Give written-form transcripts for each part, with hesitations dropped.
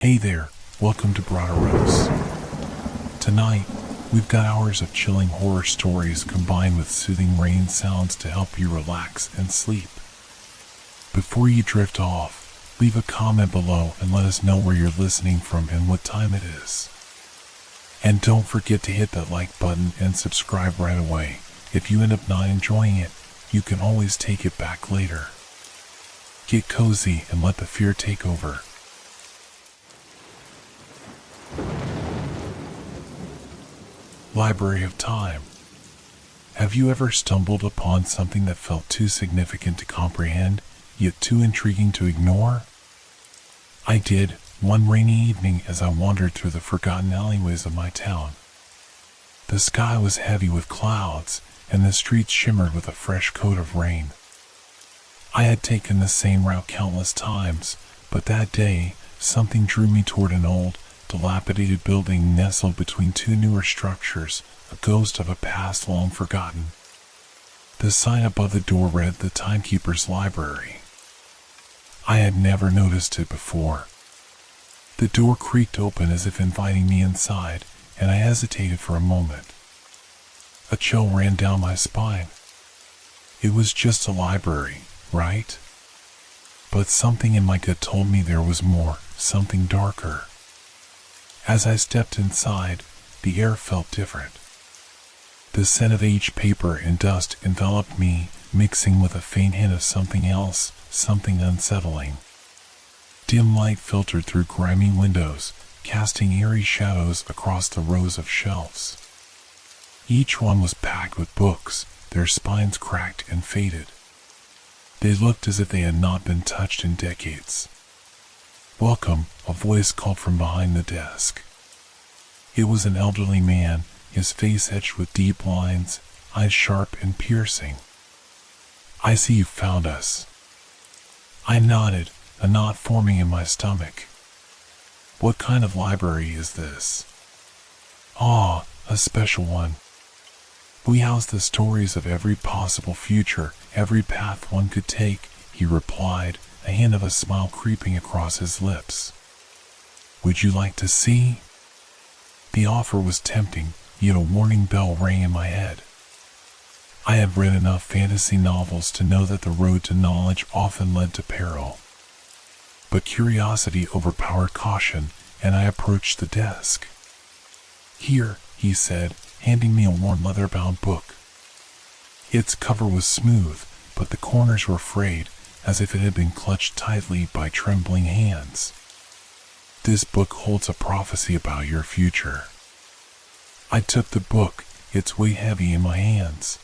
Hey there, welcome to Broaderos. Tonight, we've got hours of chilling horror stories combined with soothing rain sounds to help you relax and sleep. Before you drift off, leave a comment below and let us know where you're listening from and what time it is. And don't forget to hit that like button and subscribe right away. If you end up not enjoying it, you can always take it back later. Get cozy and let the fear take over. Library of Time. Have you ever stumbled upon something that felt too significant to comprehend, yet too intriguing to ignore? I did, one rainy evening as I wandered through the forgotten alleyways of my town. The sky was heavy with clouds, and the streets shimmered with a fresh coat of rain. I had taken the same route countless times, but that day, something drew me toward an old, dilapidated building nestled between two newer structures, a ghost of a past long forgotten. The sign above the door read the Timekeeper's Library. I had never noticed it before. The door creaked open as if inviting me inside, and I hesitated for a moment. A chill ran down my spine. It was just a library, right? But something in my gut told me there was more, something darker. As I stepped inside, the air felt different. The scent of aged paper and dust enveloped me, mixing with a faint hint of something else, something unsettling. Dim light filtered through grimy windows, casting eerie shadows across the rows of shelves. Each one was packed with books, their spines cracked and faded. They looked as if they had not been touched in decades. "Welcome," a voice called from behind the desk. It was an elderly man, his face etched with deep lines, eyes sharp and piercing. "I see you found us." I nodded, a knot forming in my stomach. "What kind of library is this?" "Ah, a special one. We house the stories of every possible future, every path one could take," he replied, a hint of a smile creeping across his lips. "Would you like to see?" The offer was tempting, yet a warning bell rang in my head. I had read enough fantasy novels to know that the road to knowledge often led to peril. But curiosity overpowered caution, and I approached the desk. "Here," he said, handing me a worn leather-bound book. Its cover was smooth, but the corners were frayed, as if it had been clutched tightly by trembling hands. "This book holds a prophecy about your future." I took the book, its weight heavy in my hands.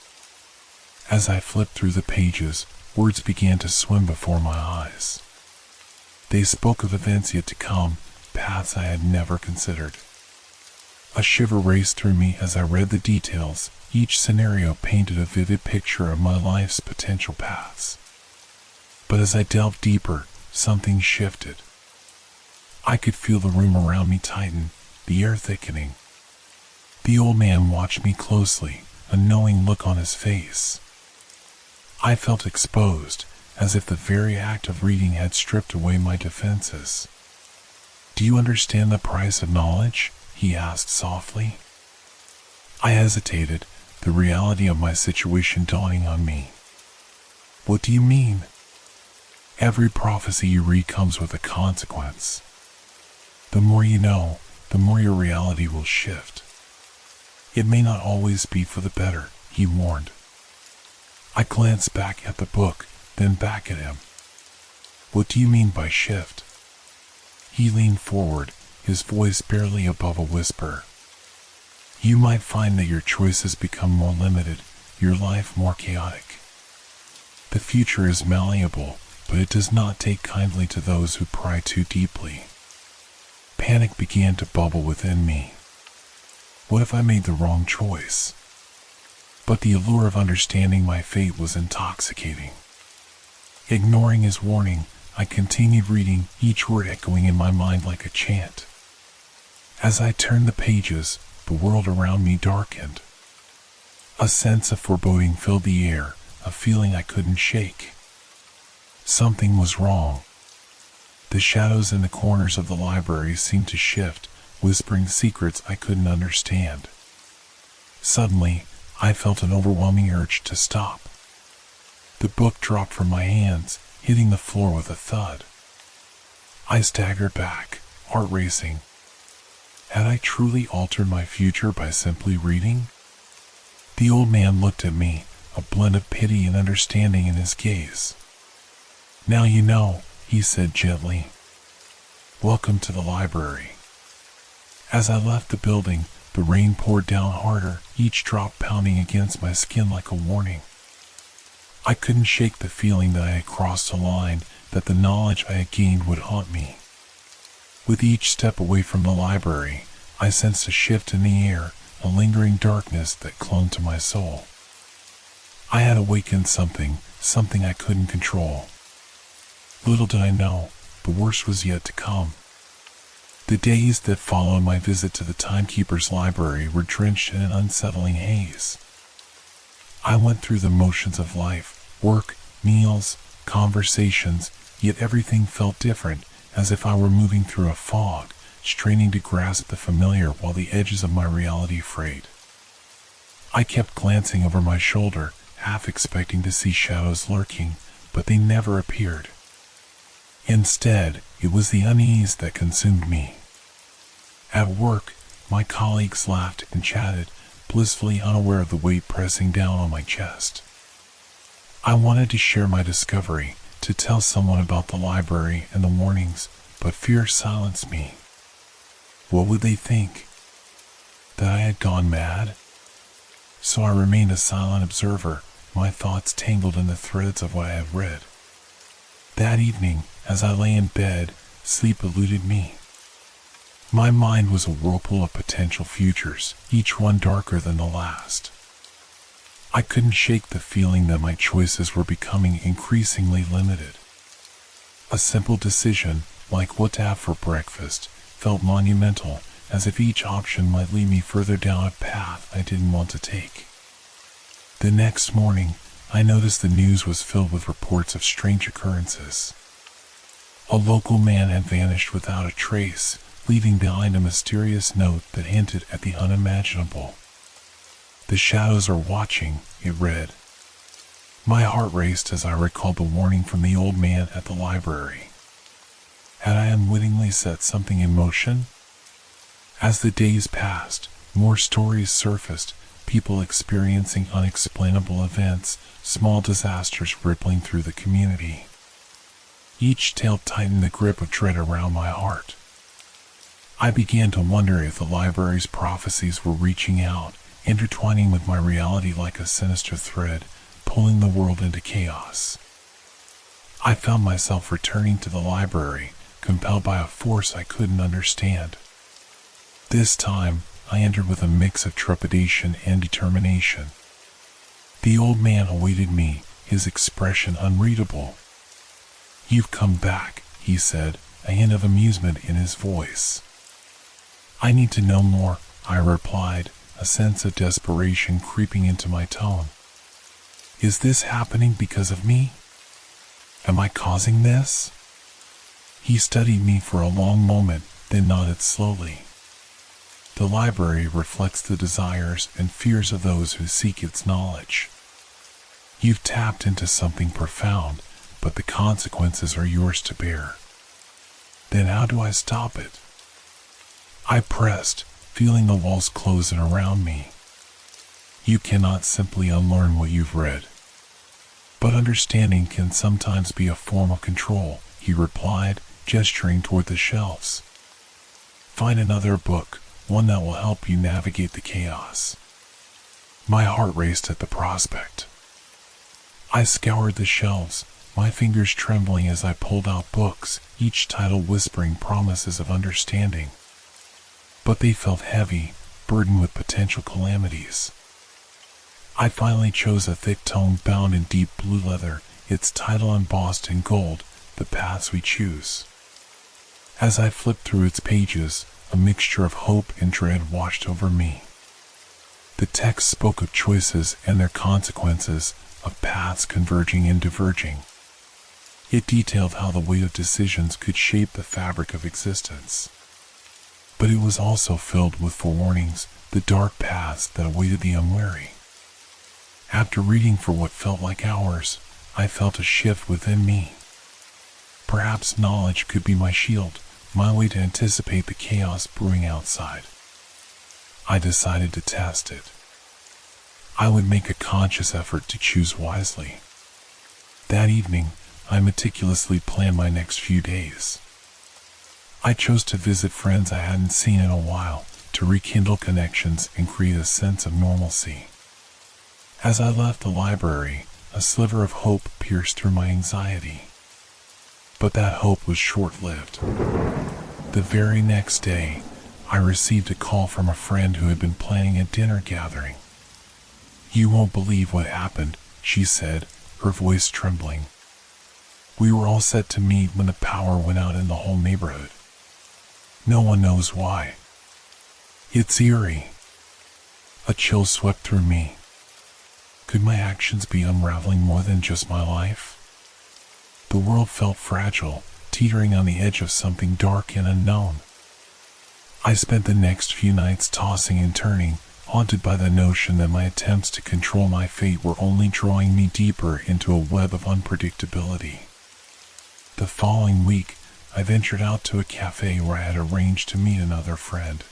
As I flipped through the pages, words began to swim before my eyes. They spoke of events yet to come, paths I had never considered. A shiver raced through me as I read the details. Each scenario painted a vivid picture of my life's potential paths. But as I delved deeper, something shifted. I could feel the room around me tighten, the air thickening. The old man watched me closely, a knowing look on his face. I felt exposed, as if the very act of reading had stripped away my defenses. "Do you understand the price of knowledge?" he asked softly. I hesitated, the reality of my situation dawning on me. "What do you mean?" "Every prophecy you read comes with a consequence. The more you know, the more your reality will shift. It may not always be for the better," he warned. I glanced back at the book, then back at him. "What do you mean by shift?" He leaned forward, his voice barely above a whisper. "You might find that your choices become more limited, your life more chaotic. The future is malleable, but it does not take kindly to those who pry too deeply." Panic began to bubble within me. What if I made the wrong choice? But the allure of understanding my fate was intoxicating. Ignoring his warning, I continued reading, each word echoing in my mind like a chant. As I turned the pages, the world around me darkened. A sense of foreboding filled the air, a feeling I couldn't shake. Something was wrong. The shadows in the corners of the library seemed to shift, whispering secrets I couldn't understand. Suddenly, I felt an overwhelming urge to stop. The book dropped from my hands, hitting the floor with a thud. I staggered back, heart racing. Had I truly altered my future by simply reading? The old man looked at me, a blend of pity and understanding in his gaze. "Now you know," he said gently. "Welcome to the library." As I left the building, the rain poured down harder, each drop pounding against my skin like a warning. I couldn't shake the feeling that I had crossed a line, that the knowledge I had gained would haunt me. With each step away from the library, I sensed a shift in the air, a lingering darkness that clung to my soul. I had awakened something I couldn't control. Little did I know, the worst was yet to come. The days that followed my visit to the timekeeper's library were drenched in an unsettling haze. I went through the motions of life, work, meals, conversations, yet everything felt different, as if I were moving through a fog, straining to grasp the familiar while the edges of my reality frayed. I kept glancing over my shoulder, half expecting to see shadows lurking, but they never appeared. Instead, it was the unease that consumed me. At work, my colleagues laughed and chatted, blissfully unaware of the weight pressing down on my chest. I wanted to share my discovery, to tell someone about the library and the warnings, but fear silenced me. What would they think? That I had gone mad? So I remained a silent observer, my thoughts tangled in the threads of what I had read. That evening, as I lay in bed, sleep eluded me. My mind was a whirlpool of potential futures, each one darker than the last. I couldn't shake the feeling that my choices were becoming increasingly limited. A simple decision, like what to have for breakfast, felt monumental, as if each option might lead me further down a path I didn't want to take. The next morning, I noticed the news was filled with reports of strange occurrences. A local man had vanished without a trace, leaving behind a mysterious note that hinted at the unimaginable. "The shadows are watching," it read. My heart raced as I recalled the warning from the old man at the library. Had I unwittingly set something in motion? As the days passed, more stories surfaced, people experiencing unexplainable events, small disasters rippling through the community. Each tale tightened the grip of dread around my heart. I began to wonder if the library's prophecies were reaching out, intertwining with my reality like a sinister thread, pulling the world into chaos. I found myself returning to the library, compelled by a force I couldn't understand. This time, I entered with a mix of trepidation and determination. The old man awaited me, his expression unreadable. "You've come back," he said, a hint of amusement in his voice. "I need to know more," I replied, a sense of desperation creeping into my tone. "Is this happening because of me? Am I causing this?" He studied me for a long moment, then nodded slowly. The library reflects the desires and fears of those who seek its knowledge. You've tapped into something profound, but the consequences are yours to bear. Then how do I stop it? I pressed, feeling the walls close in around me. You cannot simply unlearn what you've read. But understanding can sometimes be a form of control, he replied, gesturing toward the shelves. Find another book, one that will help you navigate the chaos. My heart raced at the prospect. I scoured the shelves, my fingers trembling as I pulled out books, each title whispering promises of understanding. But they felt heavy, burdened with potential calamities. I finally chose a thick tome bound in deep blue leather, its title embossed in gold, "The Paths We Choose." As I flipped through its pages, a mixture of hope and dread washed over me. The text spoke of choices and their consequences, of paths converging and diverging. It detailed how the weight of decisions could shape the fabric of existence. But it was also filled with forewarnings, the dark paths that awaited the unwary. After reading for what felt like hours, I felt a shift within me. Perhaps knowledge could be my shield, my way to anticipate the chaos brewing outside. I decided to test it. I would make a conscious effort to choose wisely. That evening, I meticulously planned my next few days. I chose to visit friends I hadn't seen in a while, to rekindle connections and create a sense of normalcy. As I left the library, a sliver of hope pierced through my anxiety. But that hope was short-lived. The very next day, I received a call from a friend who had been planning a dinner gathering. "You won't believe what happened," she said, her voice trembling. "We were all set to meet when the power went out in the whole neighborhood. No one knows why. It's eerie." A chill swept through me. Could my actions be unraveling more than just my life? The world felt fragile, teetering on the edge of something dark and unknown. I spent the next few nights tossing and turning, haunted by the notion that my attempts to control my fate were only drawing me deeper into a web of unpredictability. The following week, I ventured out to a cafe where I had arranged to meet another friend.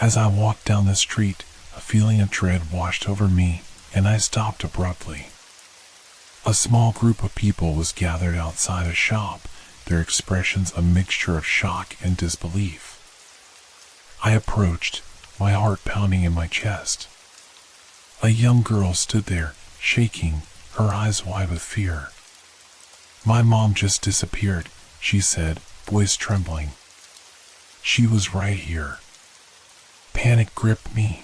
As I walked down the street, a feeling of dread washed over me, and I stopped abruptly. A small group of people was gathered outside a shop, their expressions a mixture of shock and disbelief. I approached, my heart pounding in my chest. A young girl stood there, shaking, her eyes wide with fear. "My mom just disappeared," she said, voice trembling. "She was right here." Panic gripped me.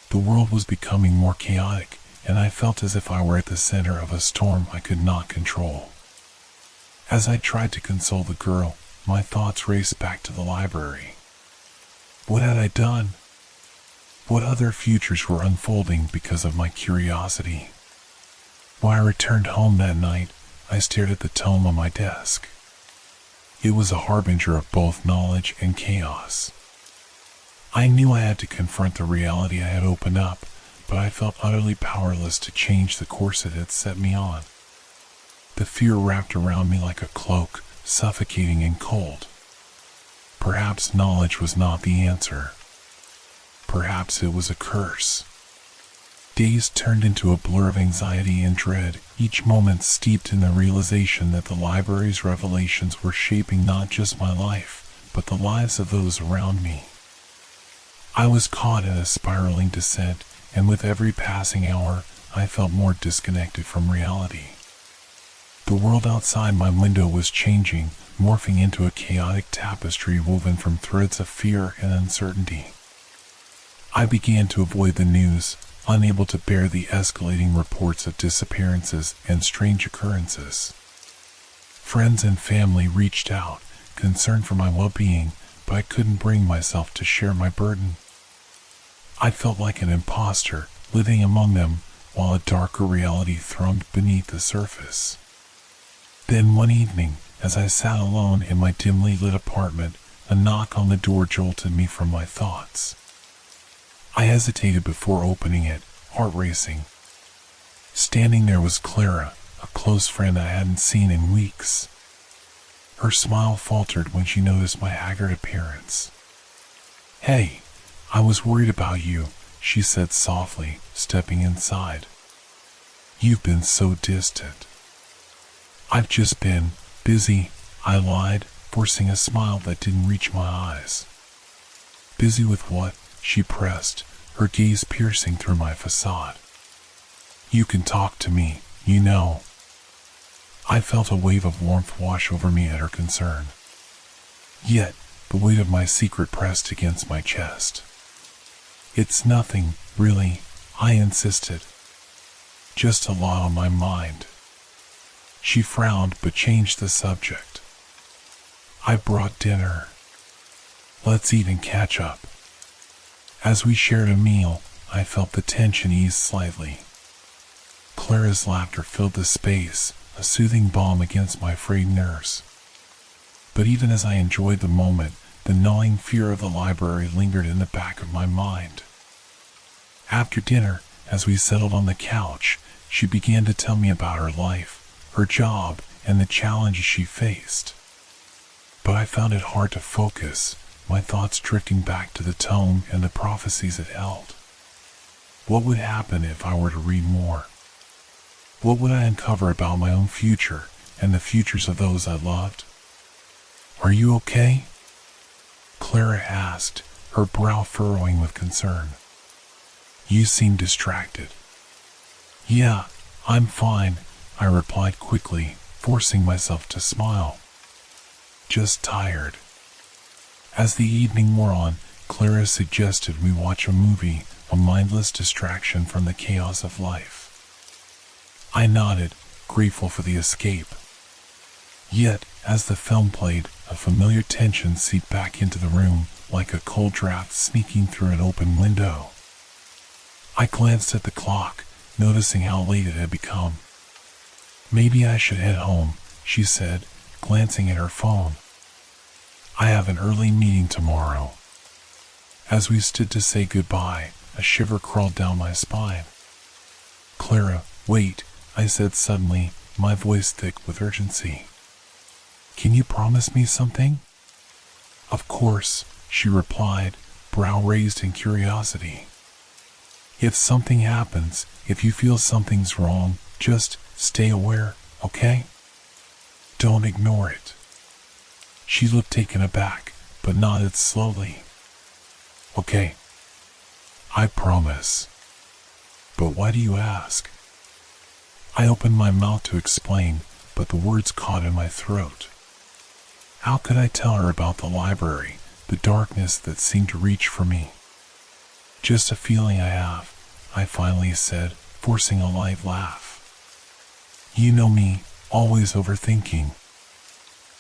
The world was becoming more chaotic, and I felt as if I were at the center of a storm I could not control. As I tried to console the girl, my thoughts raced back to the library. What had I done? What other futures were unfolding because of my curiosity? When I returned home that night, I stared at the tome on my desk. It was a harbinger of both knowledge and chaos. I knew I had to confront the reality I had opened up, but I felt utterly powerless to change the course it had set me on. The fear wrapped around me like a cloak, suffocating and cold. Perhaps knowledge was not the answer. Perhaps it was a curse. Days turned into a blur of anxiety and dread, each moment steeped in the realization that the library's revelations were shaping not just my life, but the lives of those around me. I was caught in a spiraling descent, and with every passing hour, I felt more disconnected from reality. The world outside my window was changing, morphing into a chaotic tapestry woven from threads of fear and uncertainty. I began to avoid the news, unable to bear the escalating reports of disappearances and strange occurrences. Friends and family reached out, concerned for my well-being, but I couldn't bring myself to share my burden. I felt like an imposter, living among them, while a darker reality thrummed beneath the surface. Then one evening, as I sat alone in my dimly lit apartment, a knock on the door jolted me from my thoughts. I hesitated before opening it, heart racing. Standing there was Clara, a close friend I hadn't seen in weeks. Her smile faltered when she noticed my haggard appearance. "Hey, I was worried about you," she said softly, stepping inside. "You've been so distant." "I've just been busy," I lied, forcing a smile that didn't reach my eyes. "Busy with what?" she pressed, her gaze piercing through my facade. "You can talk to me, you know." I felt a wave of warmth wash over me at her concern. Yet, the weight of my secret pressed against my chest. "It's nothing, really," I insisted. "Just a lot on my mind." She frowned but changed the subject. "I brought dinner. Let's eat and catch up." As we shared a meal, I felt the tension ease slightly. Clara's laughter filled the space, a soothing balm against my frayed nerves. But even as I enjoyed the moment, the gnawing fear of the library lingered in the back of my mind. After dinner, as we settled on the couch, she began to tell me about her life, her job, and the challenges she faced. But I found it hard to focus, my thoughts drifting back to the tome and the prophecies it held. What would happen if I were to read more? What would I uncover about my own future and the futures of those I loved? "Are you okay?" Clara asked, her brow furrowing with concern. "You seem distracted." "Yeah, I'm fine," I replied quickly, forcing myself to smile. "Just tired." As the evening wore on, Clara suggested we watch a movie, a mindless distraction from the chaos of life. I nodded, grateful for the escape. Yet, as the film played, a familiar tension seeped back into the room, like a cold draft sneaking through an open window. I glanced at the clock, noticing how late it had become. "Maybe I should head home," she said, glancing at her phone. "I have an early meeting tomorrow." As we stood to say goodbye, a shiver crawled down my spine. "Clara, wait," I said suddenly, my voice thick with urgency. "Can you promise me something?" "Of course," she replied, brow raised in curiosity. "If something happens, if you feel something's wrong, just stay aware, okay? Don't ignore it." She looked taken aback, but nodded slowly. "Okay. I promise." "But why do you ask?" I opened my mouth to explain, but the words caught in my throat. How could I tell her about the library, the darkness that seemed to reach for me? "Just a feeling I have," I finally said, forcing a light laugh. "You know me, always overthinking."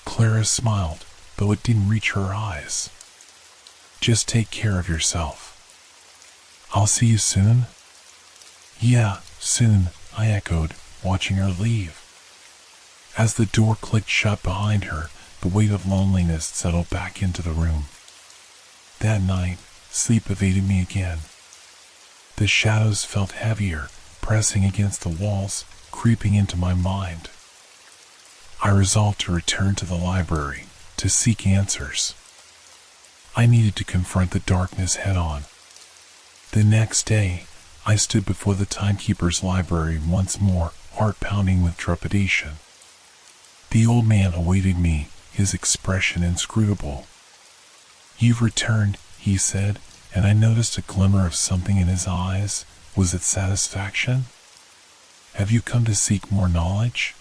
Clara smiled, though it didn't reach her eyes. "Just take care of yourself." "I'll see you soon?" "Yeah, soon," I echoed, watching her leave. As the door clicked shut behind her, the weight of loneliness settled back into the room. That night, sleep evaded me again. The shadows felt heavier, pressing against the walls, creeping into my mind. I resolved to return to the library, to seek answers. I needed to confront the darkness head-on. The next day, I stood before the timekeeper's library once more, heart pounding with trepidation. The old man awaited me, his expression inscrutable. "You've returned," he said, and I noticed a glimmer of something in his eyes. Was it satisfaction? "Have you come to seek more knowledge?"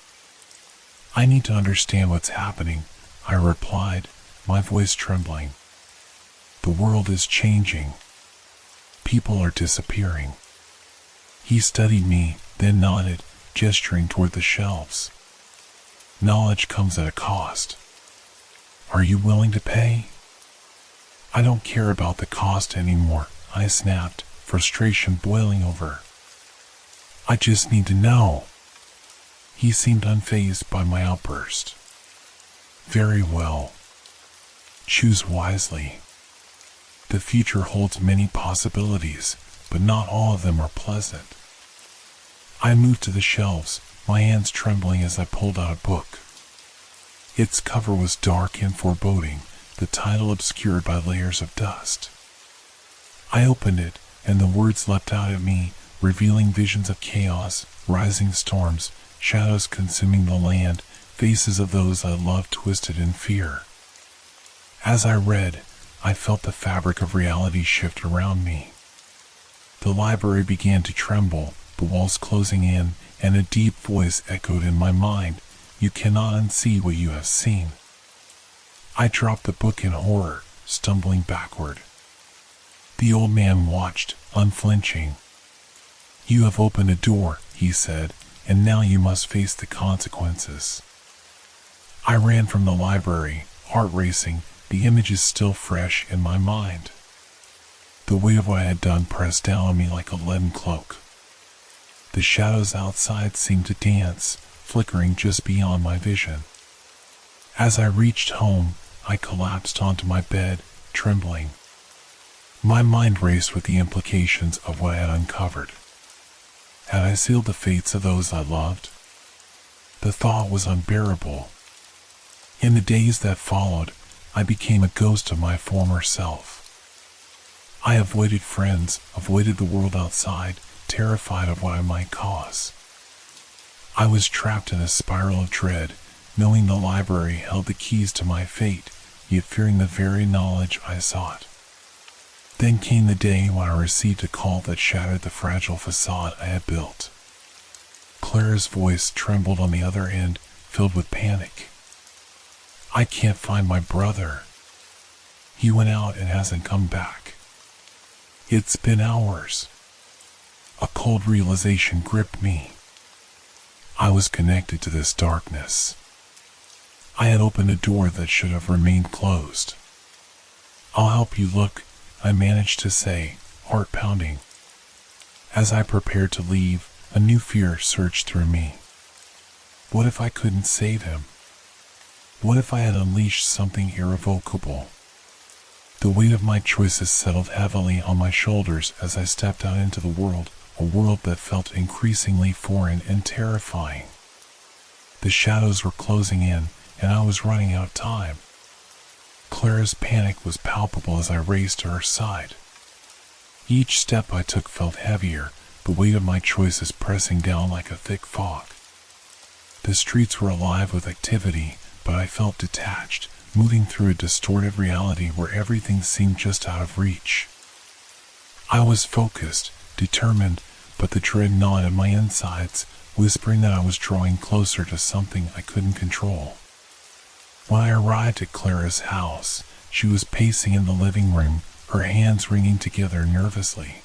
"I need to understand what's happening," I replied, my voice trembling. "The world is changing. People are disappearing." He studied me, then nodded, gesturing toward the shelves. "Knowledge comes at a cost. Are you willing to pay?" "I don't care about the cost anymore," I snapped, frustration boiling over. "I just need to know." He seemed unfazed by my outburst. "Very well. Choose wisely. The future holds many possibilities, but not all of them are pleasant." I moved to the shelves, my hands trembling as I pulled out a book. Its cover was dark and foreboding, the title obscured by layers of dust. I opened it, and the words leapt out at me, revealing visions of chaos, rising storms, shadows consuming the land, faces of those I loved twisted in fear. As I read, I felt the fabric of reality shift around me. The library began to tremble, the walls closing in, and a deep voice echoed in my mind, "You cannot unsee what you have seen." I dropped the book in horror, stumbling backward. The old man watched, unflinching. "You have opened a door," he said, "and now you must face the consequences." I ran from the library, heart racing, the images still fresh in my mind. The weight of what I had done pressed down on me like a leaden cloak. The shadows outside seemed to dance, flickering just beyond my vision. As I reached home, I collapsed onto my bed, trembling. My mind raced with the implications of what I had uncovered. Had I sealed the fates of those I loved? The thought was unbearable. In the days that followed, I became a ghost of my former self. I avoided friends, avoided the world outside, terrified of what I might cause. I was trapped in a spiral of dread, knowing the library held the keys to my fate, yet fearing the very knowledge I sought. Then came the day when I received a call that shattered the fragile facade I had built. Clara's voice trembled on the other end, filled with panic. "I can't find my brother. He went out and hasn't come back. It's been hours." A cold realization gripped me. I was connected to this darkness. I had opened a door that should have remained closed. "I'll help you look," I managed to say, heart pounding. As I prepared to leave, a new fear surged through me. What if I couldn't save him? What if I had unleashed something irrevocable? The weight of my choices settled heavily on my shoulders as I stepped out into the world, a world that felt increasingly foreign and terrifying. The shadows were closing in, and I was running out of time. Clara's panic was palpable as I raced to her side. Each step I took felt heavier, the weight of my choices pressing down like a thick fog. The streets were alive with activity, but I felt detached, moving through a distorted reality where everything seemed just out of reach. I was focused, determined, but the dread gnawed at my insides, whispering that I was drawing closer to something I couldn't control. When I arrived at Clara's house, she was pacing in the living room, her hands wringing together nervously.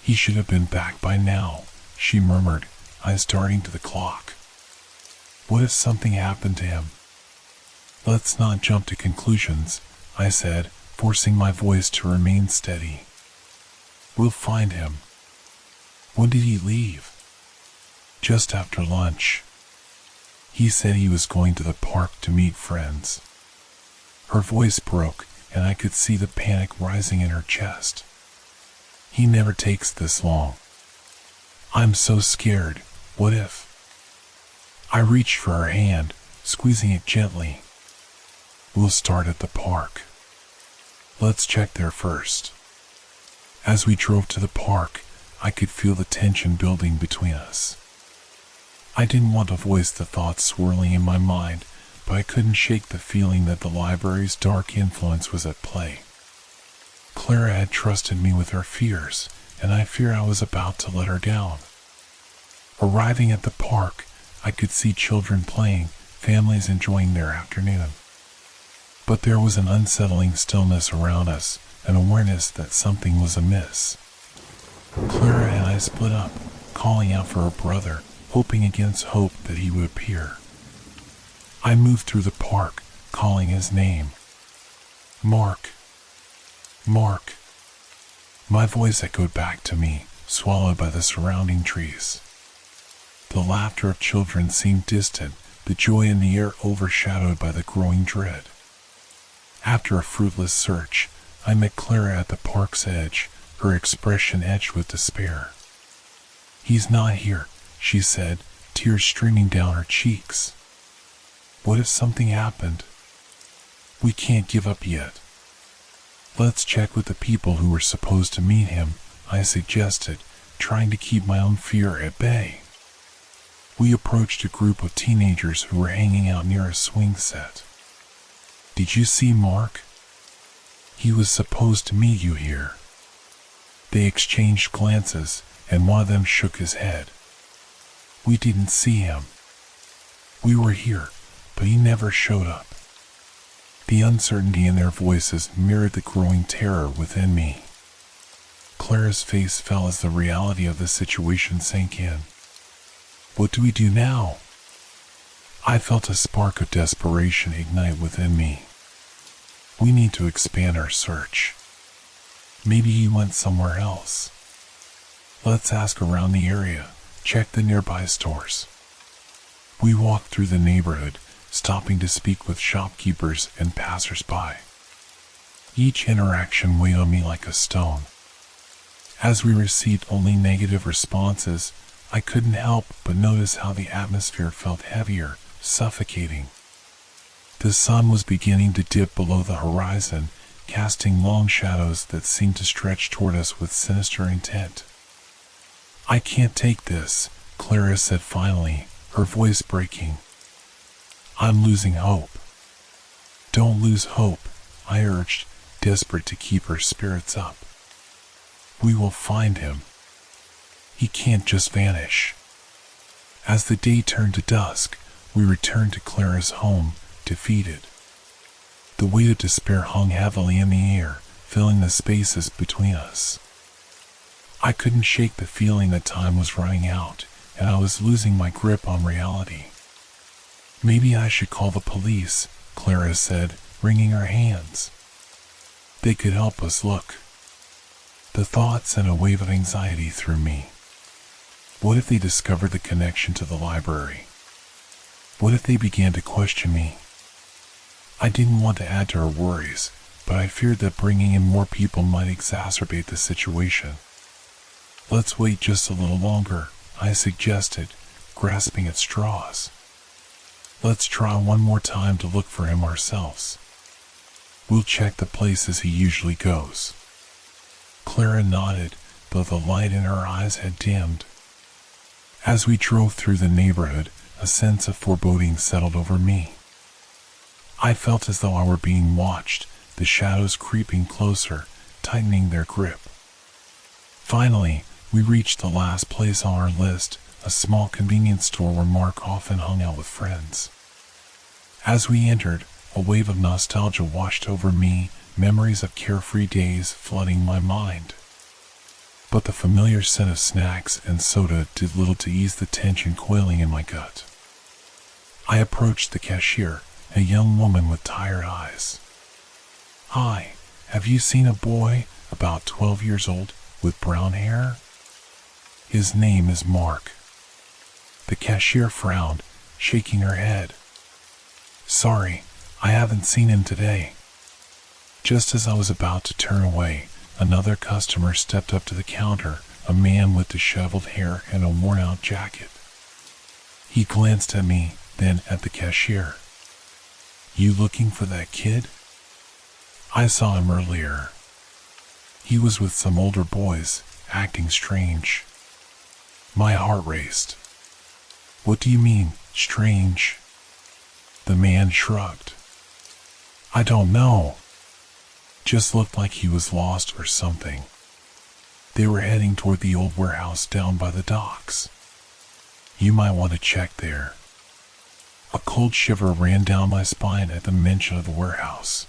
"He should have been back by now," she murmured, eyes darting to the clock. "What if something happened to him?" "Let's not jump to conclusions," I said, forcing my voice to remain steady. "We'll find him." "When did he leave?" "Just after lunch. He said he was going to the park to meet friends." Her voice broke, and I could see the panic rising in her chest. "He never takes this long. I'm so scared. What if?" I reached for her hand, squeezing it gently. "We'll start at the park. Let's check there first." As we drove to the park, I could feel the tension building between us. I didn't want to voice the thoughts swirling in my mind, but I couldn't shake the feeling that the library's dark influence was at play. Clara had trusted me with her fears, and I feared I was about to let her down. Arriving at the park, I could see children playing, families enjoying their afternoon. But there was an unsettling stillness around us, an awareness that something was amiss. Clara and I split up, calling out for her brother, hoping against hope that he would appear. I moved through the park, calling his name. "Mark. Mark." My voice echoed back to me, swallowed by the surrounding trees. The laughter of children seemed distant, the joy in the air overshadowed by the growing dread. After a fruitless search, I met Clara at the park's edge, her expression etched with despair. "He's not here," she said, tears streaming down her cheeks. "What if something happened? We can't give up yet." "Let's check with the people who were supposed to meet him," I suggested, trying to keep my own fear at bay. We approached a group of teenagers who were hanging out near a swing set. "Did you see Mark? He was supposed to meet you here." They exchanged glances, and one of them shook his head. "We didn't see him. We were here, but he never showed up." The uncertainty in their voices mirrored the growing terror within me. Clara's face fell as the reality of the situation sank in. "What do we do now?" I felt a spark of desperation ignite within me. "We need to expand our search. Maybe he went somewhere else. Let's ask around the area, check the nearby stores." We walked through the neighborhood, stopping to speak with shopkeepers and passers-by. Each interaction weighed on me like a stone. As we received only negative responses, I couldn't help but notice how the atmosphere felt heavier, suffocating. The sun was beginning to dip below the horizon, casting long shadows that seemed to stretch toward us with sinister intent. "I can't take this," Clara said finally, her voice breaking. "I'm losing hope." "Don't lose hope," I urged, desperate to keep her spirits up. "We will find him. He can't just vanish." As the day turned to dusk, we returned to Clara's home, defeated. The weight of despair hung heavily in the air, filling the spaces between us. I couldn't shake the feeling that time was running out, and I was losing my grip on reality. "Maybe I should call the police," Clara said, wringing her hands. "They could help us look." The thought sent a wave of anxiety through me. What if they discovered the connection to the library? What if they began to question me? I didn't want to add to her worries, but I feared that bringing in more people might exacerbate the situation. "Let's wait just a little longer," I suggested, grasping at straws. "Let's try one more time to look for him ourselves. We'll check the places he usually goes." Clara nodded, though the light in her eyes had dimmed. As we drove through the neighborhood, a sense of foreboding settled over me. I felt as though I were being watched, the shadows creeping closer, tightening their grip. Finally, we reached the last place on our list, a small convenience store where Mark often hung out with friends. As we entered, a wave of nostalgia washed over me, memories of carefree days flooding my mind. But the familiar scent of snacks and soda did little to ease the tension coiling in my gut. I approached the cashier, a young woman with tired eyes. "Hi, have you seen a boy, about 12 years old, with brown hair?" "His name is Mark." The cashier frowned, shaking her head. "Sorry, I haven't seen him today." Just as I was about to turn away, another customer stepped up to the counter, a man with disheveled hair and a worn-out jacket. He glanced at me, then at the cashier. "You looking for that kid?" "I saw him earlier. He was with some older boys, acting strange." My heart raced. "What do you mean, strange?" The man shrugged. "I don't know. Just looked like he was lost or something." They were heading toward the old warehouse down by the docks. "You might want to check there." A cold shiver ran down my spine at the mention of the warehouse.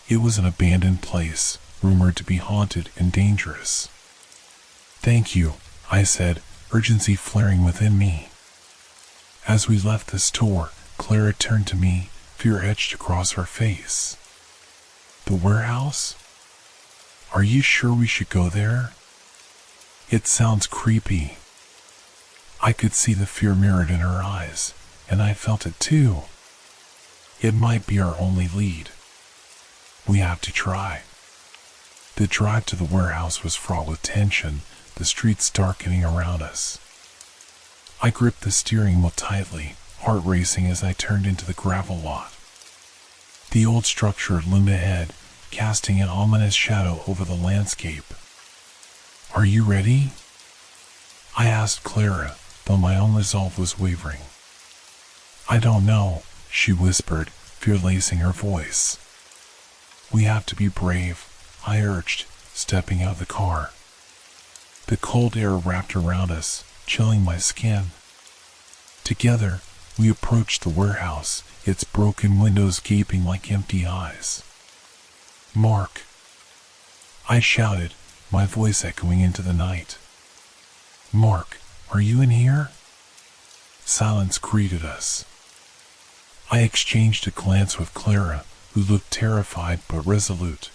It was an abandoned place, rumored to be haunted and dangerous. "Thank you," I said, urgency flaring within me. As we left the store, Clara turned to me, fear etched across her face. "The warehouse? Are you sure we should go there? It sounds creepy." I could see the fear mirrored in her eyes, and I felt it too. It might be our only lead. We have to try. The drive to the warehouse was fraught with tension, the streets darkening around us. I gripped the steering wheel tightly, heart racing as I turned into the gravel lot. The old structure loomed ahead, casting an ominous shadow over the landscape. "Are you ready?" I asked Clara, though my own resolve was wavering. "I don't know," she whispered, fear lacing her voice. "We have to be brave," I urged, stepping out of the car. The cold air wrapped around us, chilling my skin. Together, we approached the warehouse, its broken windows gaping like empty eyes. "Mark!" I shouted, my voice echoing into the night. "Mark, are you in here?" Silence greeted us. I exchanged a glance with Clara, who looked terrified but resolute.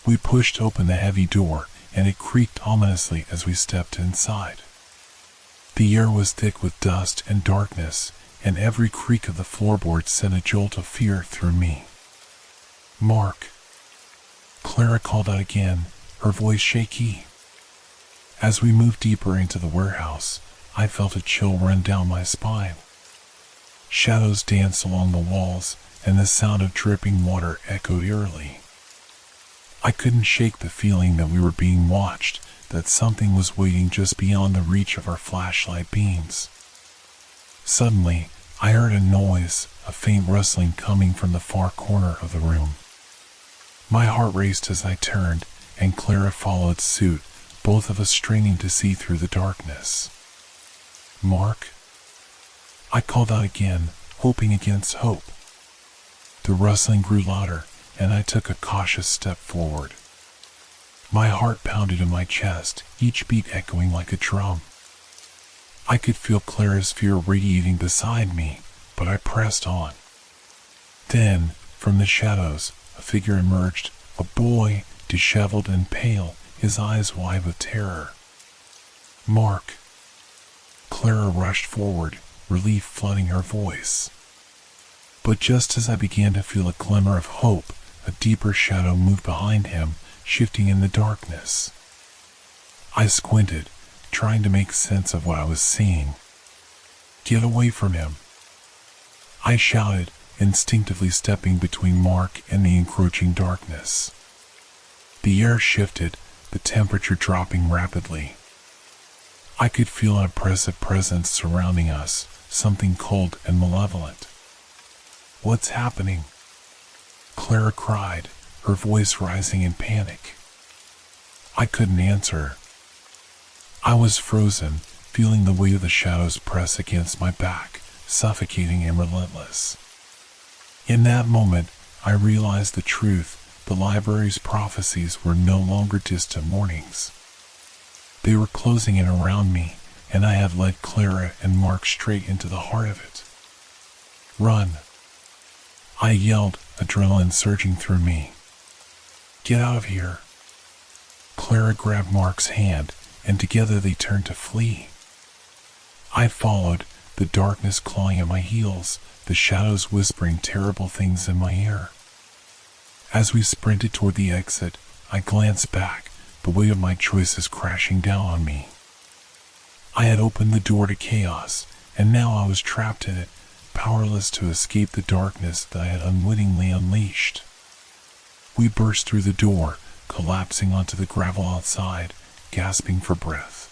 We pushed open the heavy door, and it creaked ominously as we stepped inside. The air was thick with dust and darkness, and every creak of the floorboard sent a jolt of fear through me. "Mark!" Clara called out again, her voice shaky. As we moved deeper into the warehouse, I felt a chill run down my spine. Shadows danced along the walls, and the sound of dripping water echoed eerily. I couldn't shake the feeling that we were being watched, that something was waiting just beyond the reach of our flashlight beams. Suddenly, I heard a noise, a faint rustling coming from the far corner of the room. My heart raced as I turned, and Clara followed suit, both of us straining to see through the darkness. "Mark?" I called out again, hoping against hope. The rustling grew louder, and I took a cautious step forward. My heart pounded in my chest, each beat echoing like a drum. I could feel Clara's fear radiating beside me, but I pressed on. Then, from the shadows, a figure emerged, a boy, disheveled and pale, his eyes wide with terror. "Mark!" Clara rushed forward, relief flooding her voice. But just as I began to feel a glimmer of hope, a deeper shadow moved behind him, shifting in the darkness. I squinted, trying to make sense of what I was seeing. "Get away from him!" I shouted, instinctively stepping between Mark and the encroaching darkness. The air shifted, the temperature dropping rapidly. I could feel an oppressive presence surrounding us, something cold and malevolent. "What's happening?" Clara cried, her voice rising in panic. I couldn't answer. I was frozen, feeling the weight of the shadows press against my back, suffocating and relentless. In that moment, I realized the truth. The library's prophecies were no longer distant warnings. They were closing in around me, and I had led Clara and Mark straight into the heart of it. "Run!" I yelled, adrenaline surging through me. "Get out of here!" Clara grabbed Mark's hand, and together they turned to flee. I followed, the darkness clawing at my heels, the shadows whispering terrible things in my ear. As we sprinted toward the exit, I glanced back, the weight of my choices crashing down on me. I had opened the door to chaos, and now I was trapped in it, powerless to escape the darkness that I had unwittingly unleashed. We burst through the door, collapsing onto the gravel outside, gasping for breath.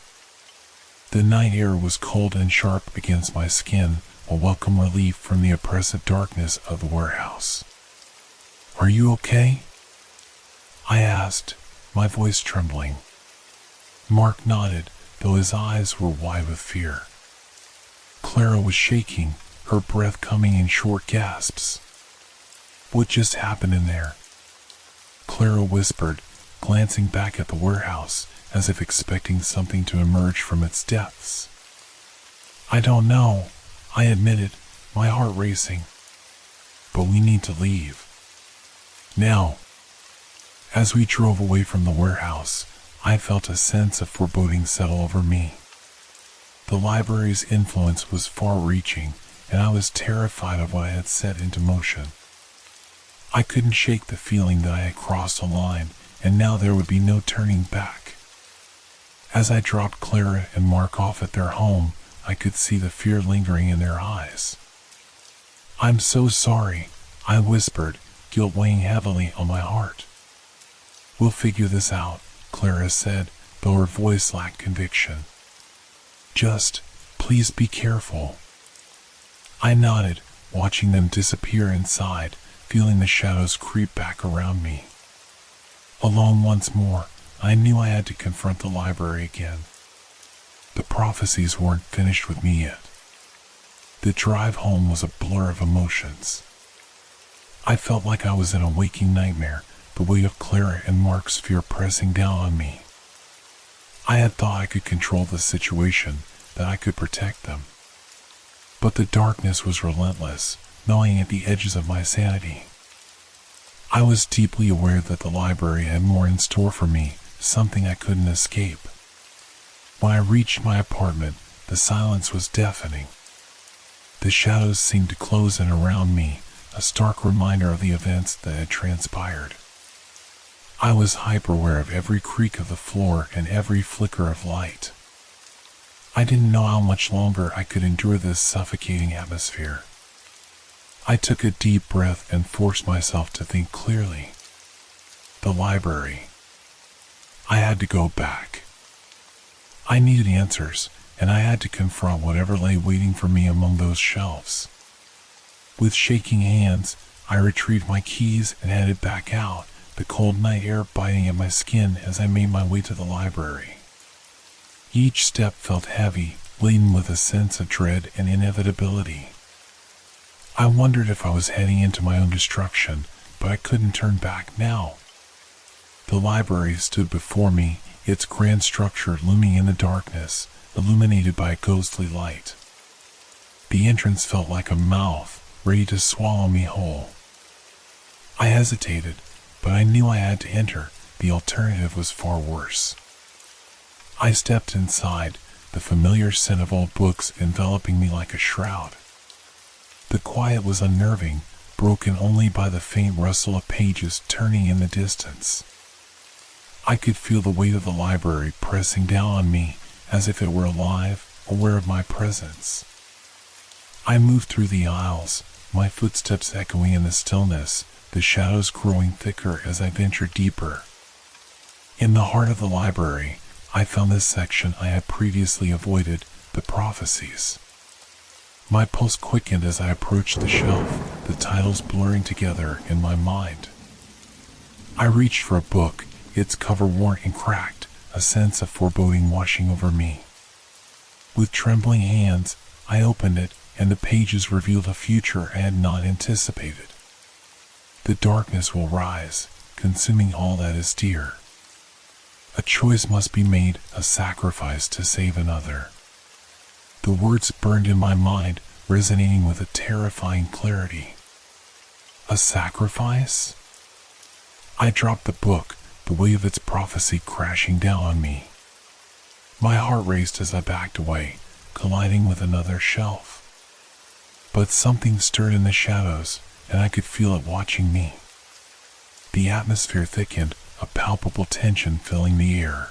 The night air was cold and sharp against my skin, a welcome relief from the oppressive darkness of the warehouse. "Are you okay?" I asked, my voice trembling. Mark nodded, though his eyes were wide with fear. Clara was shaking, her breath coming in short gasps. "What just happened in there?" Clara whispered, glancing back at the warehouse, as if expecting something to emerge from its depths. "I don't know," I admitted, my heart racing. "But we need to leave. Now." As we drove away from the warehouse, I felt a sense of foreboding settle over me. The library's influence was far-reaching, and I was terrified of what I had set into motion. I couldn't shake the feeling that I had crossed a line, and now there would be no turning back. As I dropped Clara and Mark off at their home, I could see the fear lingering in their eyes. "I'm so sorry," I whispered, guilt weighing heavily on my heart. "We'll figure this out," Clara said, though her voice lacked conviction. "Just, please be careful." I nodded, watching them disappear inside, feeling the shadows creep back around me. Alone once more, I knew I had to confront the library again. The prophecies weren't finished with me yet. The drive home was a blur of emotions. I felt like I was in a waking nightmare, the weight of Clara and Mark's fear pressing down on me. I had thought I could control the situation, that I could protect them. But the darkness was relentless, gnawing at the edges of my sanity. I was deeply aware that the library had more in store for me, something I couldn't escape. When I reached my apartment, The silence was deafening. The shadows seemed to close in around me, a stark reminder of the events that had transpired. I was hyper-aware of every creak of the floor and every flicker of light. I didn't know how much longer I could endure this suffocating atmosphere. I took a deep breath and forced myself to think clearly. The library. I had to go back. I needed answers, and I had to confront whatever lay waiting for me among those shelves. With shaking hands, I retrieved my keys and headed back out, the cold night air biting at my skin as I made my way to the library. Each step felt heavy, laden with a sense of dread and inevitability. I wondered if I was heading into my own destruction, but I couldn't turn back now. The library stood before me, its grand structure looming in the darkness, illuminated by a ghostly light. The entrance felt like a mouth, ready to swallow me whole. I hesitated, but I knew I had to enter. The alternative was far worse. I stepped inside, the familiar scent of old books enveloping me like a shroud. The quiet was unnerving, broken only by the faint rustle of pages turning in the distance. I could feel the weight of the library pressing down on me, as if it were alive, aware of my presence. I moved through the aisles, my footsteps echoing in the stillness, the shadows growing thicker as I ventured deeper. In the heart of the library, I found the section I had previously avoided, the prophecies. My pulse quickened as I approached the shelf, the titles blurring together in my mind. I reached for a book, its cover worn and cracked, a sense of foreboding washing over me. With trembling hands, I opened it, and the pages revealed a future I had not anticipated. The darkness will rise, consuming all that is dear. A choice must be made, a sacrifice to save another. The words burned in my mind, resonating with a terrifying clarity. A sacrifice? I dropped the book, the weight of its prophecy crashing down on me. My heart raced as I backed away, colliding with another shelf. But something stirred in the shadows, and I could feel it watching me. The atmosphere thickened, a palpable tension filling the air.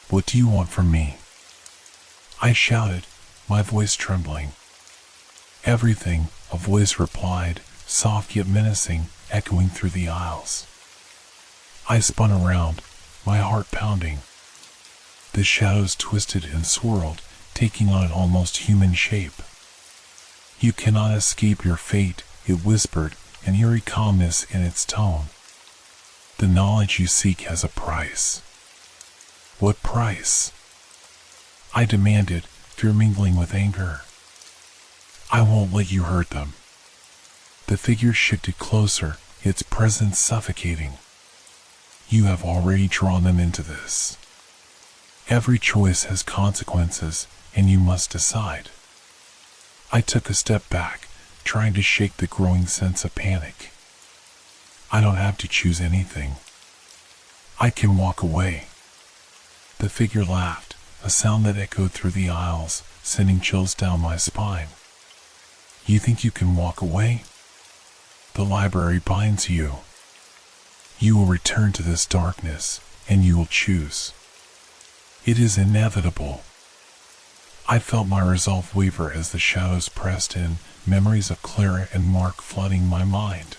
"What do you want from me?" I shouted, my voice trembling. "Everything," a voice replied, soft yet menacing, echoing through the aisles. I spun around, my heart pounding. The shadows twisted and swirled, taking on an almost human shape. "You cannot escape your fate," it whispered, an eerie calmness in its tone. "The knowledge you seek has a price." "What price?" I demanded, fear mingling with anger. "I won't let you hurt them." The figure shifted closer, its presence suffocating. "You have already drawn them into this. Every choice has consequences, and you must decide." I took a step back, trying to shake the growing sense of panic. "I don't have to choose anything. I can walk away." The figure laughed, a sound that echoed through the aisles, sending chills down my spine. "You think you can walk away? The library binds you. You will return to this darkness, and you will choose. It is inevitable." I felt my resolve waver as the shadows pressed in, memories of Clara and Mark flooding my mind.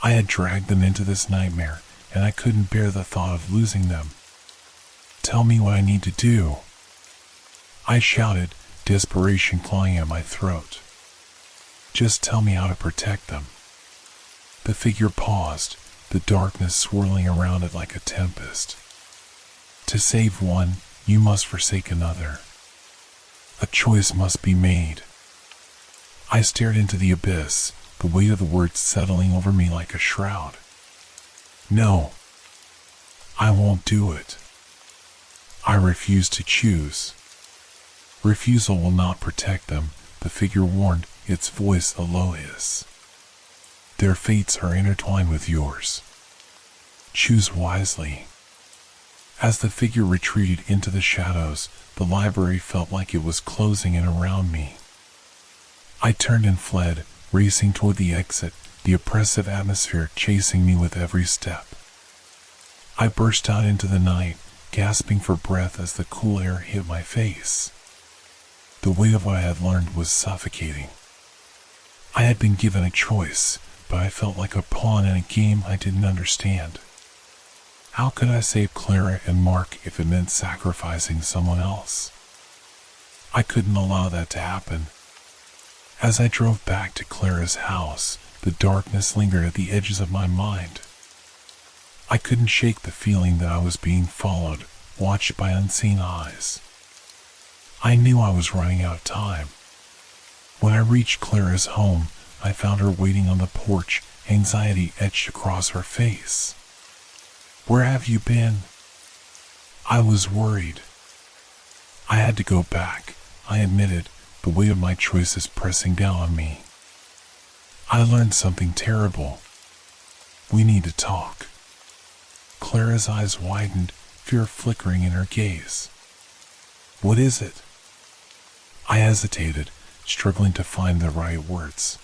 I had dragged them into this nightmare, and I couldn't bear the thought of losing them. "Tell me what I need to do," I shouted, desperation clawing at my throat. "Just tell me how to protect them." The figure paused, the darkness swirling around it like a tempest. "To save one, you must forsake another. A choice must be made." I stared into the abyss, the weight of the words settling over me like a shroud. "No, I won't do it. I refuse to choose." "Refusal will not protect them," the figure warned, its voice a low hiss. "Their fates are intertwined with yours. Choose wisely." As the figure retreated into the shadows, the library felt like it was closing in around me. I turned and fled, racing toward the exit, the oppressive atmosphere chasing me with every step. I burst out into the night, gasping for breath as the cool air hit my face. The weight of what I had learned was suffocating. I had been given a choice, but I felt like a pawn in a game I didn't understand. How could I save Clara and Mark if it meant sacrificing someone else? I couldn't allow that to happen. As I drove back to Clara's house, the darkness lingered at the edges of my mind. I couldn't shake the feeling that I was being followed, watched by unseen eyes. I knew I was running out of time. When I reached Clara's home, I found her waiting on the porch, anxiety etched across her face. "Where have you been?" I was worried. I had to go back, I admitted, the weight of my choices pressing down on me. "I learned something terrible. We need to talk." Clara's eyes widened, fear flickering in her gaze. "What is it?" I hesitated, struggling to find the right words.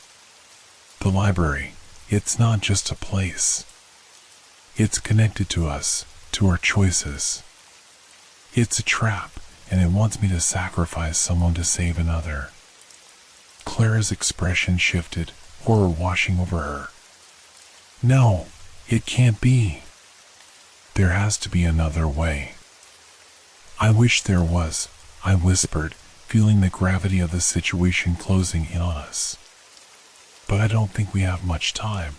"The library, it's not just a place. It's connected to us, to our choices. It's a trap, and it wants me to sacrifice someone to save another." Clara's expression shifted, horror washing over her. "No, it can't be. There has to be another way." "I wish there was," I whispered, feeling the gravity of the situation closing in on us. "But I don't think we have much time."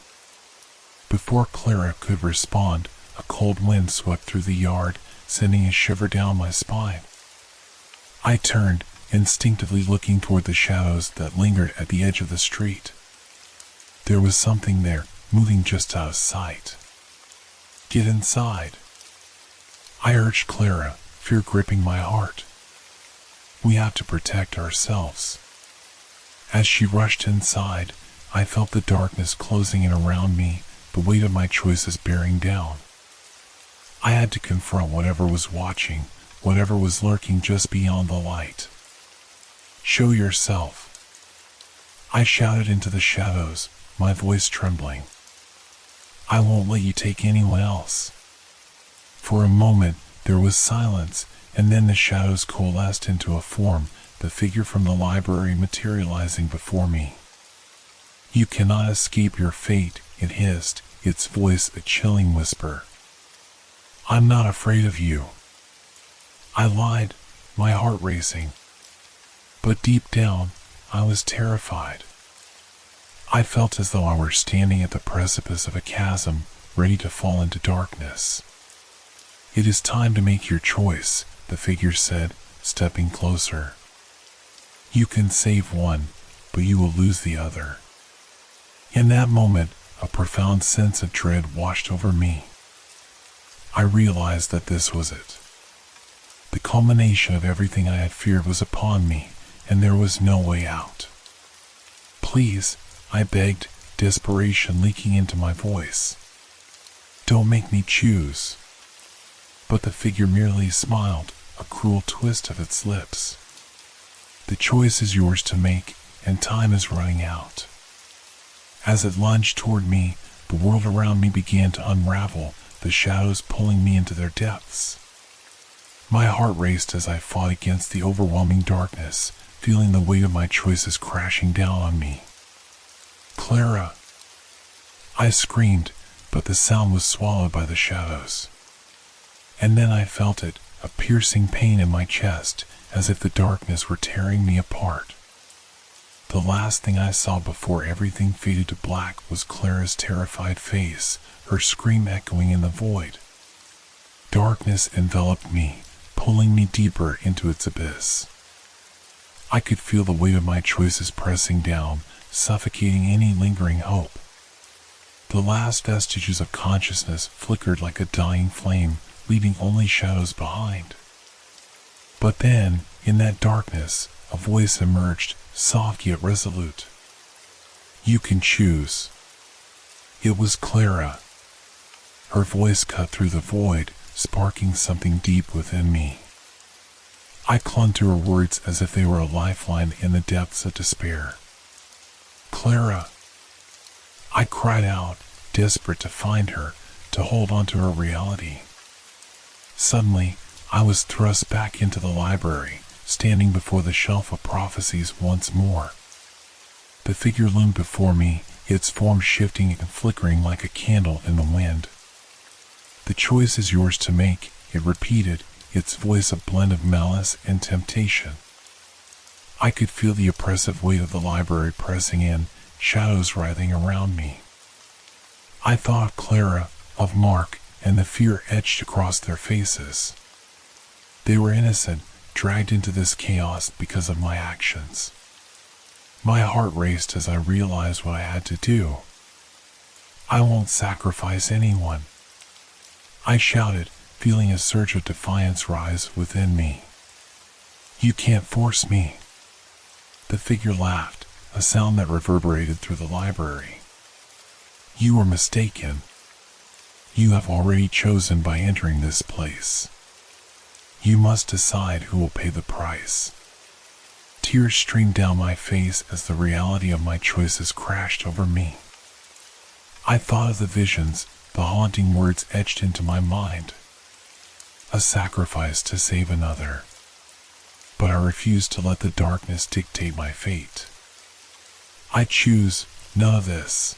Before Clara could respond, a cold wind swept through the yard, sending a shiver down my spine. I turned, instinctively looking toward the shadows that lingered at the edge of the street. There was something there, moving just out of sight. "Get inside," I urged Clara, fear gripping my heart. "We have to protect ourselves." As she rushed inside, I felt the darkness closing in around me, the weight of my choices bearing down. I had to confront whatever was watching, whatever was lurking just beyond the light. "Show yourself," I shouted into the shadows, my voice trembling. "I won't let you take anyone else." For a moment, there was silence, and then the shadows coalesced into a form, the figure from the library materializing before me. "You cannot escape your fate," it hissed, its voice a chilling whisper. "I'm not afraid of you." I lied, my heart racing. But deep down, I was terrified. I felt as though I were standing at the precipice of a chasm, ready to fall into darkness. "It is time to make your choice," the figure said, stepping closer. "You can save one, but you will lose the other." In that moment, a profound sense of dread washed over me. I realized that this was it. The culmination of everything I had feared was upon me, and there was no way out. "Please," I begged, desperation leaking into my voice. "Don't make me choose." But the figure merely smiled, a cruel twist of its lips. "The choice is yours to make, and time is running out." As it lunged toward me, the world around me began to unravel, the shadows pulling me into their depths. My heart raced as I fought against the overwhelming darkness, feeling the weight of my choices crashing down on me. "Clara!" I screamed, but the sound was swallowed by the shadows. And then I felt it, a piercing pain in my chest, as if the darkness were tearing me apart. The last thing I saw before everything faded to black was Clara's terrified face, her scream echoing in the void. Darkness enveloped me, pulling me deeper into its abyss. I could feel the weight of my choices pressing down, suffocating any lingering hope. The last vestiges of consciousness flickered like a dying flame, leaving only shadows behind. But then, in that darkness, a voice emerged, soft yet resolute. "You can choose." It was Clara. Her voice cut through the void, sparking something deep within me. I clung to her words as if they were a lifeline in the depths of despair. "Clara," I cried out, desperate to find her, to hold on to her reality. Suddenly, I was thrust back into the library, standing before the shelf of prophecies once more. The figure loomed before me, its form shifting and flickering like a candle in the wind. "The choice is yours to make," it repeated, its voice a blend of malice and temptation. I could feel the oppressive weight of the library pressing in, shadows writhing around me. I thought of Clara, of Mark, and the fear etched across their faces. They were innocent, dragged into this chaos because of my actions. My heart raced as I realized what I had to do. "I won't sacrifice anyone," I shouted, feeling a surge of defiance rise within me. "You can't force me." The figure laughed, a sound that reverberated through the library. "You are mistaken. You have already chosen by entering this place. You must decide who will pay the price." Tears streamed down my face as the reality of my choices crashed over me. I thought of the visions, the haunting words etched into my mind. A sacrifice to save another. But I refused to let the darkness dictate my fate. "I choose none of this,"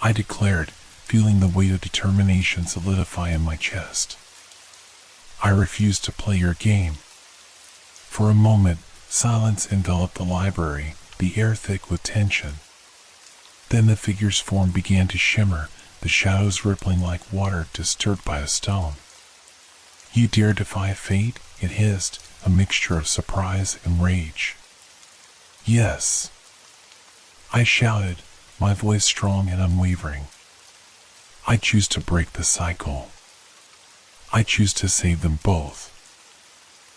I declared, feeling the weight of determination solidify in my chest. "I refuse to play your game." For a moment, silence enveloped the library, the air thick with tension. Then the figure's form began to shimmer, the shadows rippling like water disturbed by a stone. "You dare defy fate?" it hissed, a mixture of surprise and rage. "Yes," I shouted, my voice strong and unwavering. "I choose to break the cycle. I choose to save them both."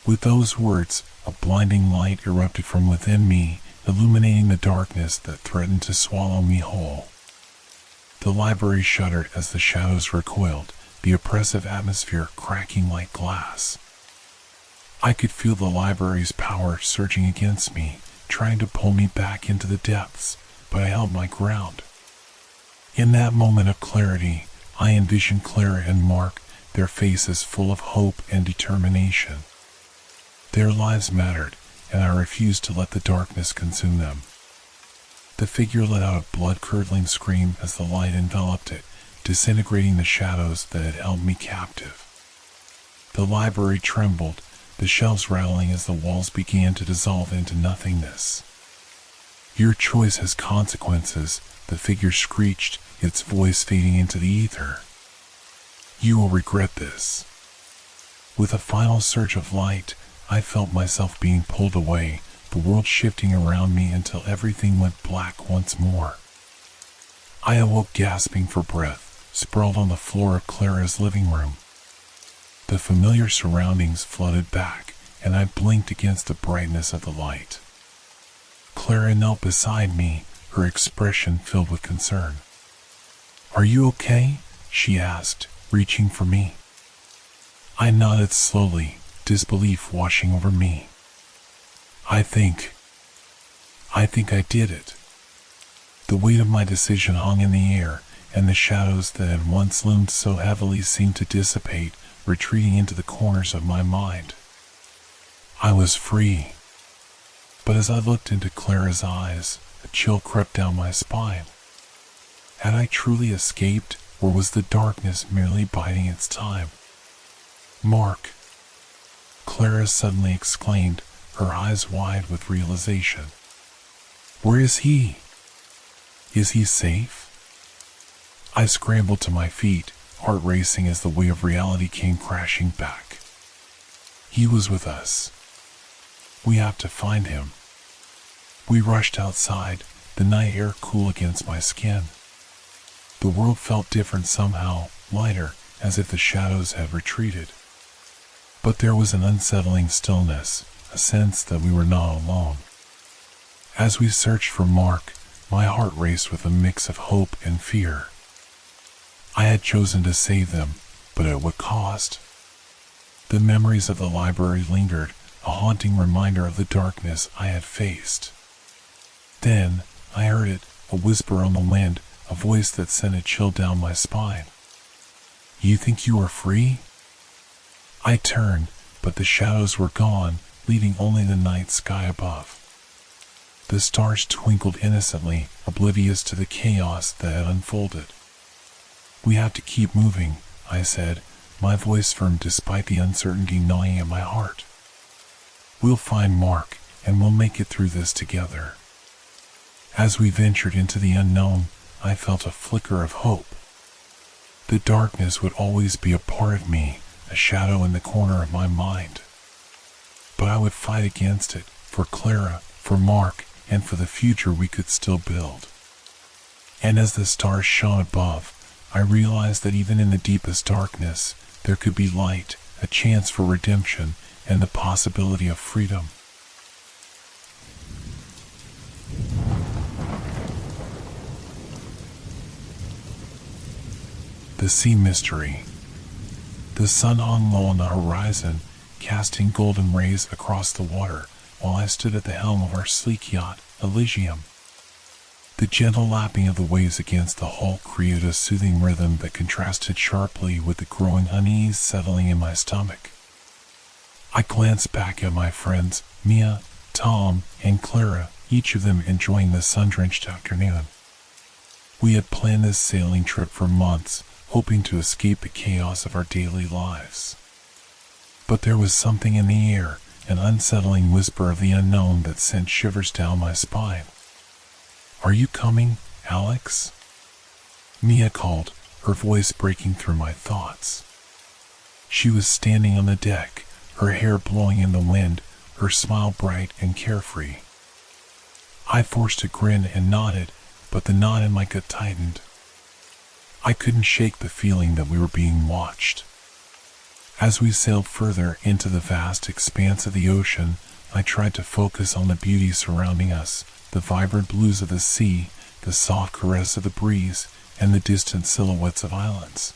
With those words, a blinding light erupted from within me, illuminating the darkness that threatened to swallow me whole. The library shuddered as the shadows recoiled, the oppressive atmosphere cracking like glass. I could feel the library's power surging against me, trying to pull me back into the depths, but I held my ground. In that moment of clarity, I envisioned Clara and Mark, their faces full of hope and determination. Their lives mattered, and I refused to let the darkness consume them. The figure let out a blood-curdling scream as the light enveloped it, disintegrating the shadows that had held me captive. The library trembled, the shelves rattling as the walls began to dissolve into nothingness. "Your choice has consequences," the figure screeched, its voice fading into the ether. "You will regret this." With a final surge of light, I felt myself being pulled away, the world shifting around me until everything went black once more. I awoke gasping for breath, sprawled on the floor of Clara's living room. The familiar surroundings flooded back, and I blinked against the brightness of the light. Clara knelt beside me, her expression filled with concern. "Are you okay?" she asked, reaching for me. I nodded slowly, disbelief washing over me. I think I did it." The weight of my decision hung in the air, and the shadows that had once loomed so heavily seemed to dissipate, retreating into the corners of my mind. I was free. But as I looked into Clara's eyes, a chill crept down my spine. Had I truly escaped, or was the darkness merely biding its time? "Mark," Clara suddenly exclaimed, her eyes wide with realization. "Where is he? Is he safe?" I scrambled to my feet, heart racing as the wave of reality came crashing back. "He was with us. We have to find him." We rushed outside, the night air cool against my skin. The world felt different somehow, lighter, as if the shadows had retreated. But there was an unsettling stillness, a sense that we were not alone. As we searched for Mark, my heart raced with a mix of hope and fear. I had chosen to save them, but at what cost? The memories of the library lingered, a haunting reminder of the darkness I had faced. Then, I heard it, a whisper on the wind, a voice that sent a chill down my spine. "You think you are free?" I turned, but the shadows were gone, leaving only the night sky above. The stars twinkled innocently, oblivious to the chaos that had unfolded. "We have to keep moving," I said, my voice firm despite the uncertainty gnawing at my heart. "We'll find Mark, and we'll make it through this together." As we ventured into the unknown, I felt a flicker of hope. The darkness would always be a part of me, a shadow in the corner of my mind. But I would fight against it, for Clara, for Mark, and for the future we could still build. And as the stars shone above, I realized that even in the deepest darkness, there could be light, a chance for redemption, and the possibility of freedom. The Sea Mystery. The sun hung low on the horizon, casting golden rays across the water, while I stood at the helm of our sleek yacht, Elysium. The gentle lapping of the waves against the hull created a soothing rhythm that contrasted sharply with the growing unease settling in my stomach. I glanced back at my friends, Mia, Tom, and Clara, each of them enjoying the sun-drenched afternoon. We had planned this sailing trip for months, hoping to escape the chaos of our daily lives. But there was something in the air, an unsettling whisper of the unknown that sent shivers down my spine. "Are you coming, Alex?" Mia called, her voice breaking through my thoughts. She was standing on the deck, her hair blowing in the wind, her smile bright and carefree. I forced a grin and nodded, but the knot in my gut tightened. I couldn't shake the feeling that we were being watched. As we sailed further into the vast expanse of the ocean, I tried to focus on the beauty surrounding us, the vibrant blues of the sea, the soft caress of the breeze, and the distant silhouettes of islands.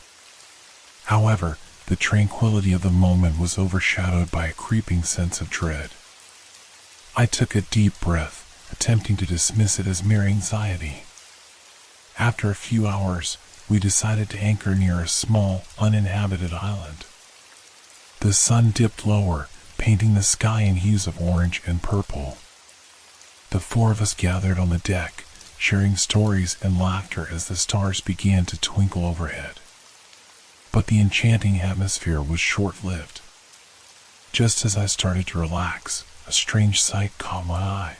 However, the tranquility of the moment was overshadowed by a creeping sense of dread. I took a deep breath, attempting to dismiss it as mere anxiety. After a few hours, we decided to anchor near a small, uninhabited island. The sun dipped lower, painting the sky in hues of orange and purple. The four of us gathered on the deck, sharing stories and laughter as the stars began to twinkle overhead. But the enchanting atmosphere was short-lived. Just as I started to relax, a strange sight caught my eye.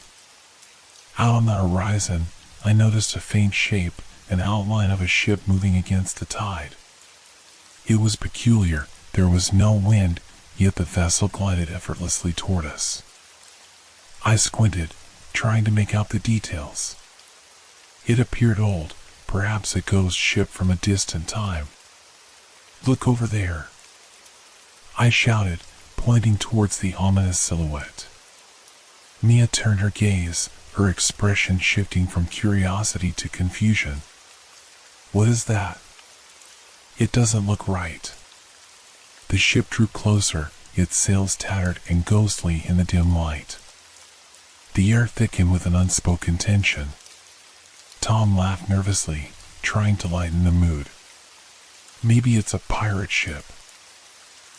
Out on the horizon, I noticed a faint shape, an outline of a ship moving against the tide. It was peculiar. There was no wind, yet the vessel glided effortlessly toward us. I squinted, trying to make out the details. It appeared old, perhaps a ghost ship from a distant time. "Look over there," I shouted, pointing towards the ominous silhouette. Mia turned her gaze, her expression shifting from curiosity to confusion. "What is that? It doesn't look right." The ship drew closer, its sails tattered and ghostly in the dim light. The air thickened with an unspoken tension. Tom laughed nervously, trying to lighten the mood. "Maybe it's a pirate ship.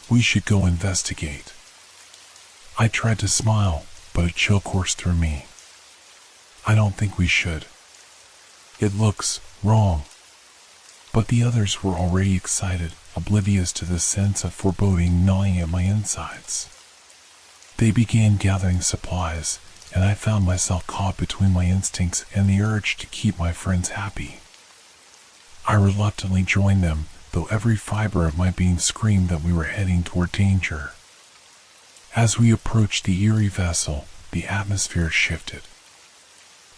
We should go investigate." I tried to smile, but a chill coursed through me. "I don't think we should. It looks wrong." But the others were already excited, oblivious to the sense of foreboding gnawing at my insides. They began gathering supplies, and I found myself caught between my instincts and the urge to keep my friends happy. I reluctantly joined them, though every fiber of my being screamed that we were heading toward danger. As we approached the eerie vessel, the atmosphere shifted.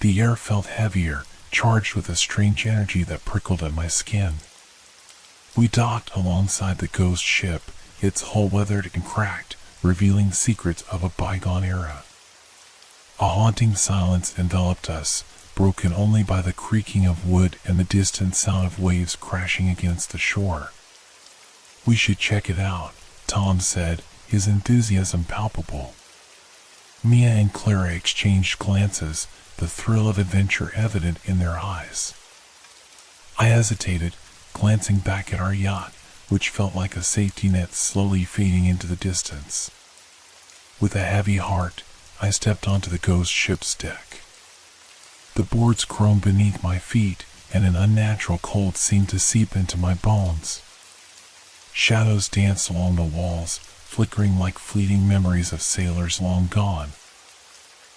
The air felt heavier, charged with a strange energy that prickled at my skin. We docked alongside the ghost ship, its hull weathered and cracked, revealing secrets of a bygone era. A haunting silence enveloped us, broken only by the creaking of wood and the distant sound of waves crashing against the shore. We should check it out, Tom said, his enthusiasm palpable. Mia and Clara exchanged glances, the thrill of adventure evident in their eyes. I hesitated, glancing back at our yacht, which felt like a safety net slowly fading into the distance. With a heavy heart, I stepped onto the ghost ship's deck. The boards groaned beneath my feet, and an unnatural cold seemed to seep into my bones. Shadows danced along the walls, flickering like fleeting memories of sailors long gone.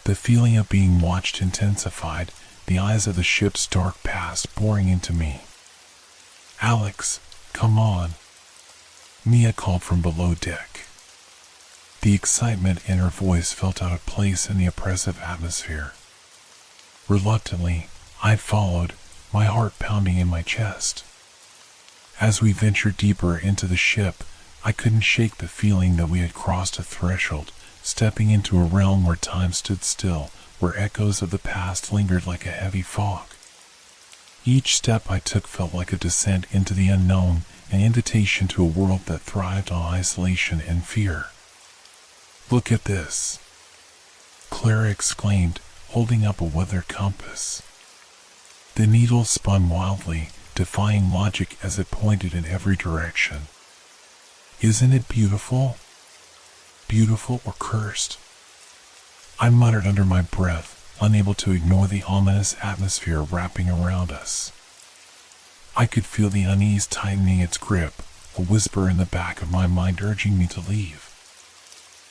The feeling of being watched intensified, the eyes of the ship's dark past boring into me. "Alex, come on," Mia called from below deck. The excitement in her voice felt out of place in the oppressive atmosphere. Reluctantly, I followed, my heart pounding in my chest. As we ventured deeper into the ship, I couldn't shake the feeling that we had crossed a threshold, stepping into a realm where time stood still, where echoes of the past lingered like a heavy fog. Each step I took felt like a descent into the unknown, an invitation to a world that thrived on isolation and fear. "Look at this," Clara exclaimed, holding up a weather compass. The needle spun wildly, defying logic as it pointed in every direction. "Isn't it beautiful? Beautiful or cursed?" I muttered under my breath, unable to ignore the ominous atmosphere wrapping around us. I could feel the unease tightening its grip, a whisper in the back of my mind urging me to leave.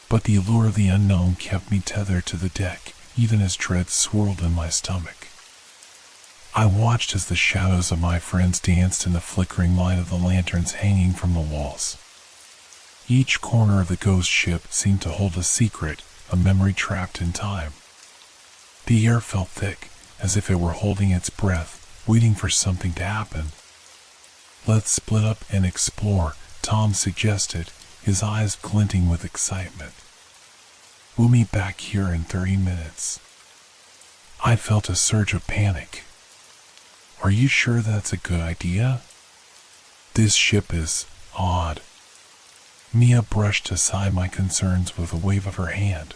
But the allure of the unknown kept me tethered to the deck, even as dread swirled in my stomach. I watched as the shadows of my friends danced in the flickering light of the lanterns hanging from the walls. Each corner of the ghost ship seemed to hold a secret, a memory trapped in time. The air felt thick, as if it were holding its breath, waiting for something to happen. "Let's split up and explore," Tom suggested, his eyes glinting with excitement. "We'll meet back here in 30 minutes. I felt a surge of panic. "Are you sure that's a good idea? This ship is odd." Mia brushed aside my concerns with a wave of her hand.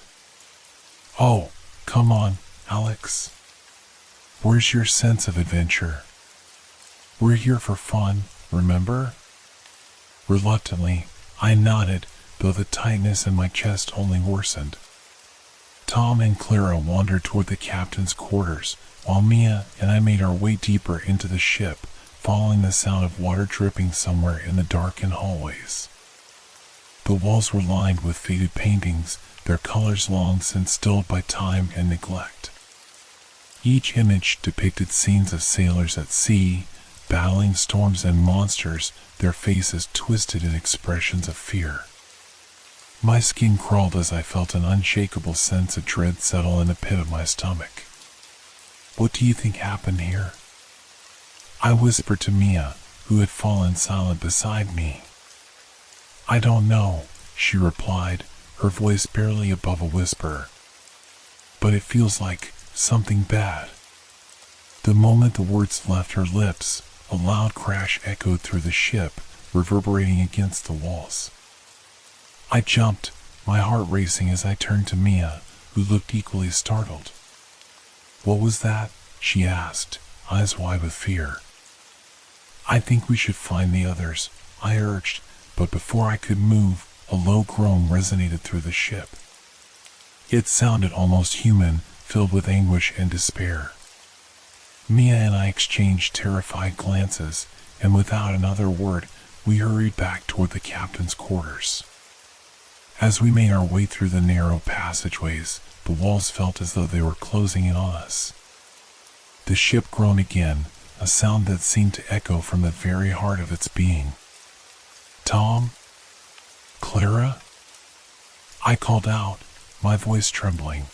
"Oh, come on, Alex. Where's your sense of adventure? We're here for fun, remember?" Reluctantly, I nodded, though the tightness in my chest only worsened. Tom and Clara wandered toward the captain's quarters, while Mia and I made our way deeper into the ship, following the sound of water dripping somewhere in the darkened hallways. The walls were lined with faded paintings, their colors long since dulled by time and neglect. Each image depicted scenes of sailors at sea, battling storms and monsters, their faces twisted in expressions of fear. My skin crawled as I felt an unshakable sense of dread settle in the pit of my stomach. "What do you think happened here?" I whispered to Mia, who had fallen silent beside me. "I don't know," she replied, her voice barely above a whisper. "But it feels like something bad." The moment the words left her lips, a loud crash echoed through the ship, reverberating against the walls. I jumped, my heart racing as I turned to Mia, who looked equally startled. "What was that?" she asked, eyes wide with fear. "I think we should find the others," I urged, but before I could move, a low groan resonated through the ship. It sounded almost human, filled with anguish and despair. Mia and I exchanged terrified glances, and without another word, we hurried back toward the captain's quarters. As we made our way through the narrow passageways, the walls felt as though they were closing in on us. The ship groaned again, a sound that seemed to echo from the very heart of its being. "Tom? Clara?" I called out, my voice trembling.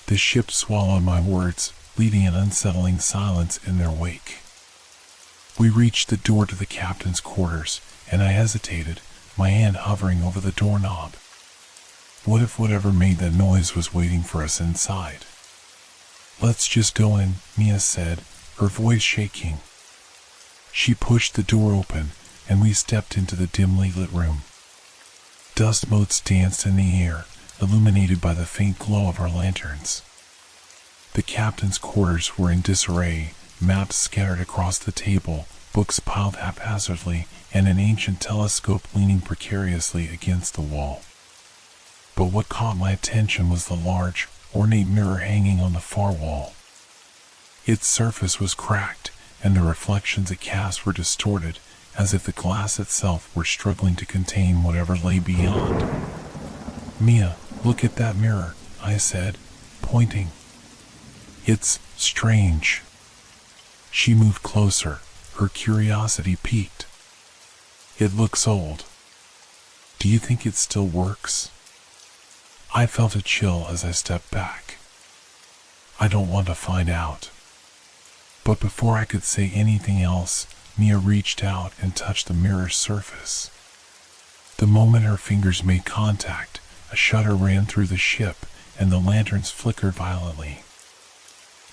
The ship swallowed my words, leaving an unsettling silence in their wake. We reached the door to the captain's quarters, and I hesitated, my hand hovering over the doorknob. What if whatever made that noise was waiting for us inside? "Let's just go in," Mia said, her voice shaking. She pushed the door open, and we stepped into the dimly lit room. Dust motes danced in the air, illuminated by the faint glow of our lanterns. The captain's quarters were in disarray, maps scattered across the table, books piled haphazardly, and an ancient telescope leaning precariously against the wall. But what caught my attention was the large, ornate mirror hanging on the far wall. Its surface was cracked, and the reflections it cast were distorted, as if the glass itself were struggling to contain whatever lay beyond. "Mia, look at that mirror," I said, pointing. "It's strange." She moved closer, her curiosity piqued. "It looks old. Do you think it still works?" I felt a chill as I stepped back. "I don't want to find out." But before I could say anything else, Mia reached out and touched the mirror's surface. The moment her fingers made contact, a shudder ran through the ship, and the lanterns flickered violently.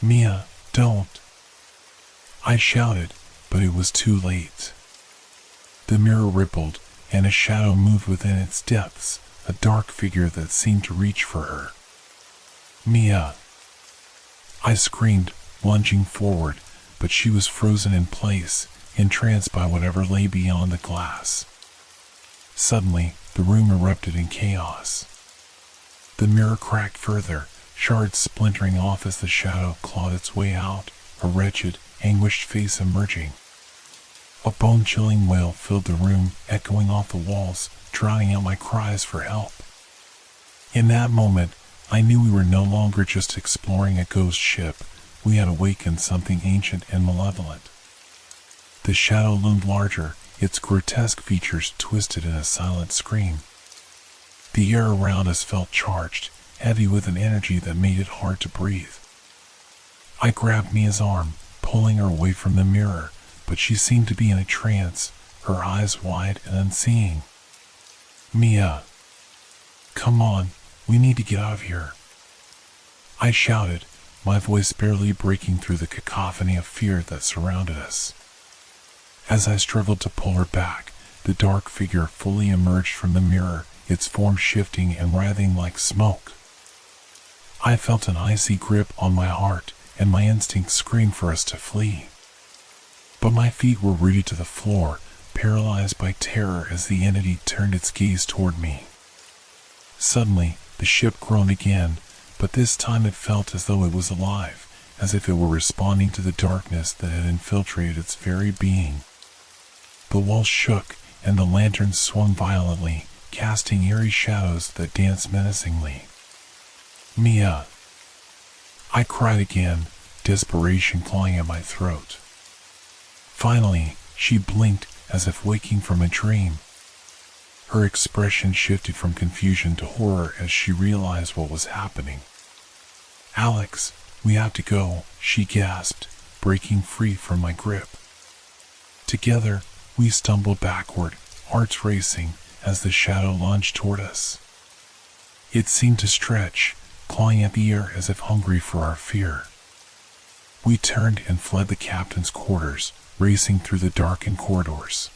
"Mia, don't!" I shouted, but it was too late. The mirror rippled, and a shadow moved within its depths, a dark figure that seemed to reach for her. "Mia!" I screamed, lunging forward, but she was frozen in place, entranced by whatever lay beyond the glass. Suddenly, the room erupted in chaos. The mirror cracked further, shards splintering off as the shadow clawed its way out, a wretched, anguished face emerging. A bone-chilling wail filled the room, echoing off the walls, drowning out my cries for help. In that moment, I knew we were no longer just exploring a ghost ship. We had awakened something ancient and malevolent. The shadow loomed larger, its grotesque features twisted in a silent scream. The air around us felt charged, heavy with an energy that made it hard to breathe. I grabbed Mia's arm, pulling her away from the mirror, but she seemed to be in a trance, her eyes wide and unseeing. "Mia, come on, we need to get out of here," I shouted, my voice barely breaking through the cacophony of fear that surrounded us. As I struggled to pull her back, the dark figure fully emerged from the mirror, its form shifting and writhing like smoke. I felt an icy grip on my heart, and my instincts screamed for us to flee. But my feet were rooted to the floor, paralyzed by terror as the entity turned its gaze toward me. Suddenly, the ship groaned again, but this time it felt as though it was alive, as if it were responding to the darkness that had infiltrated its very being. The walls shook, and the lanterns swung violently, casting eerie shadows that danced menacingly. "Mia!" I cried again, desperation clawing at my throat. Finally, she blinked as if waking from a dream. Her expression shifted from confusion to horror as she realized what was happening. "Alex, we have to go," she gasped, breaking free from my grip. Together, we stumbled backward, hearts racing, as the shadow lunged toward us. It seemed to stretch, clawing at the air as if hungry for our fear. We turned and fled the captain's quarters, racing through the darkened corridors.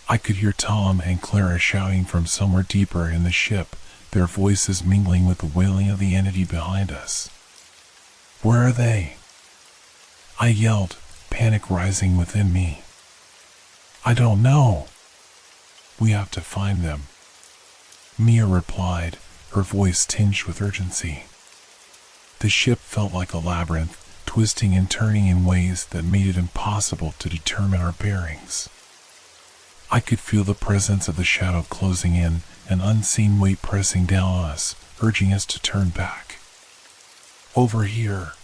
I could hear Tom and Clara shouting from somewhere deeper in the ship, their voices mingling with the wailing of the entity behind us. "Where are they?" I yelled, panic rising within me. "I don't know." "We have to find them," Mia replied, her voice tinged with urgency. The ship felt like a labyrinth, twisting and turning in ways that made it impossible to determine our bearings. I could feel the presence of the shadow closing in, an unseen weight pressing down on us, urging us to turn back. "Over here,"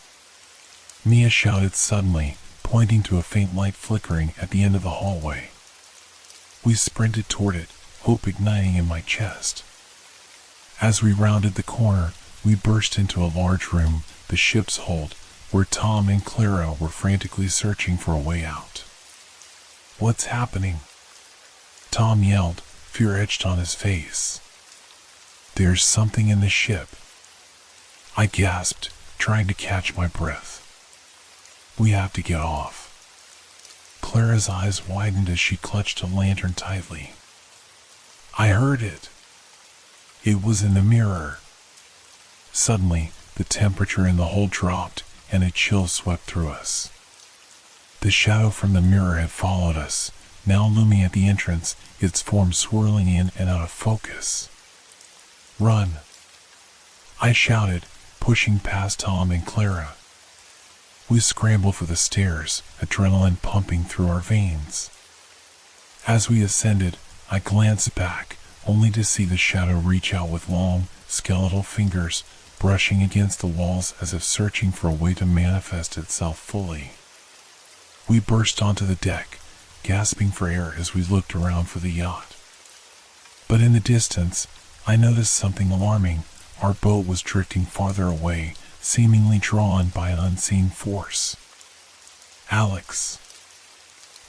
Mia shouted suddenly, pointing to a faint light flickering at the end of the hallway. We sprinted toward it, hope igniting in my chest. As we rounded the corner, we burst into a large room, the ship's hold, where Tom and Clara were frantically searching for a way out. "What's happening?" Tom yelled, fear etched on his face. "There's something in the ship," I gasped, trying to catch my breath. "We have to get off." Clara's eyes widened as she clutched a lantern tightly. I heard it. It was in the mirror. Suddenly, the temperature in the hole dropped, and a chill swept through us. The shadow from the mirror had followed us, now looming at the entrance, its form swirling in and out of focus. Run! I shouted, pushing past Tom and Clara. We scrambled for the stairs, adrenaline pumping through our veins. As we ascended, I glanced back, only to see the shadow reach out with long, skeletal fingers, brushing against the walls as if searching for a way to manifest itself fully. We burst onto the deck, gasping for air as we looked around for the yacht. But in the distance, I noticed something alarming. Our boat was drifting farther away, seemingly drawn by an unseen force. Alex,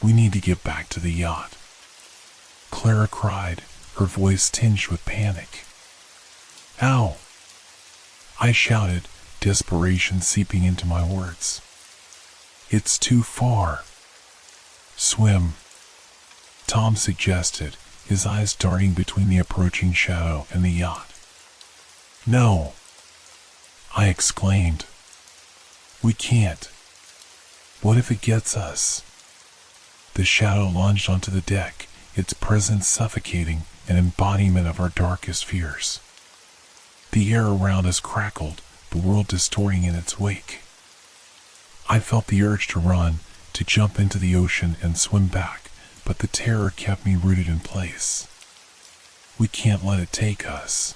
we need to get back to the yacht, Clara cried, her voice tinged with panic. Ow! I shouted, desperation seeping into my words. It's too far. Swim, Tom suggested, his eyes darting between the approaching shadow and the yacht. No, I exclaimed. We can't. What if it gets us? The shadow lunged onto the deck, its presence suffocating, an embodiment of our darkest fears. The air around us crackled, the world distorting in its wake. I felt the urge to run, to jump into the ocean and swim back, but the terror kept me rooted in place. We can't let it take us.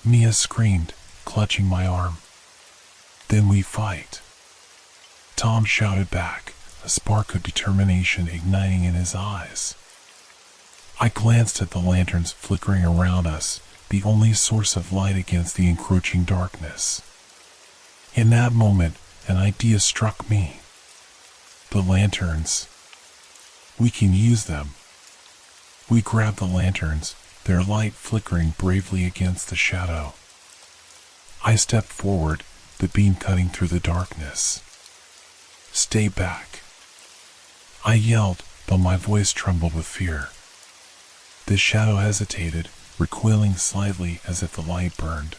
Mia screamed, clutching my arm. Then we fight. Tom shouted back, a spark of determination igniting in his eyes. I glanced at the lanterns flickering around us, the only source of light against the encroaching darkness. In that moment, an idea struck me. The lanterns. We can use them. We grabbed the lanterns, their light flickering bravely against the shadow. I stepped forward, the beam cutting through the darkness. Stay back, I yelled, but my voice trembled with fear. The shadow hesitated, recoiling slightly as if the light burned.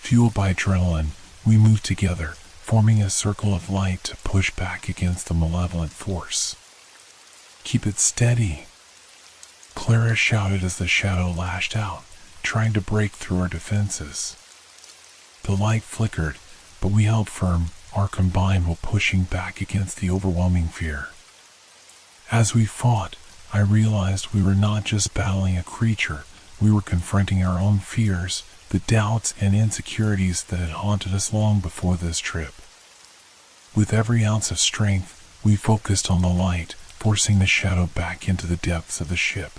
Fueled by adrenaline, we moved together, forming a circle of light to push back against the malevolent force. Keep it steady, Clara shouted as the shadow lashed out, trying to break through our defenses. The light flickered, but we held firm, our combined will pushing back against the overwhelming fear. As we fought, I realized we were not just battling a creature, we were confronting our own fears, the doubts and insecurities that had haunted us long before this trip. With every ounce of strength, we focused on the light, forcing the shadow back into the depths of the ship.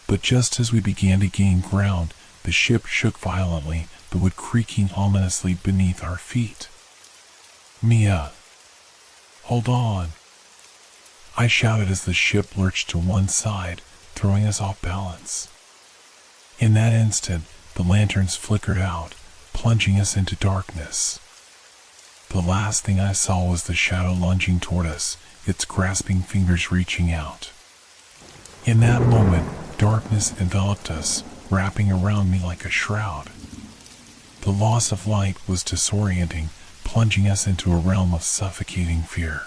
But just as we began to gain ground, the ship shook violently, the wood creaking ominously beneath our feet. Mia, hold on, I shouted as the ship lurched to one side, throwing us off balance. In that instant, the lanterns flickered out, plunging us into darkness. The last thing I saw was the shadow lunging toward us, its grasping fingers reaching out. In that moment, darkness enveloped us, wrapping around me like a shroud. The loss of light was disorienting, plunging us into a realm of suffocating fear.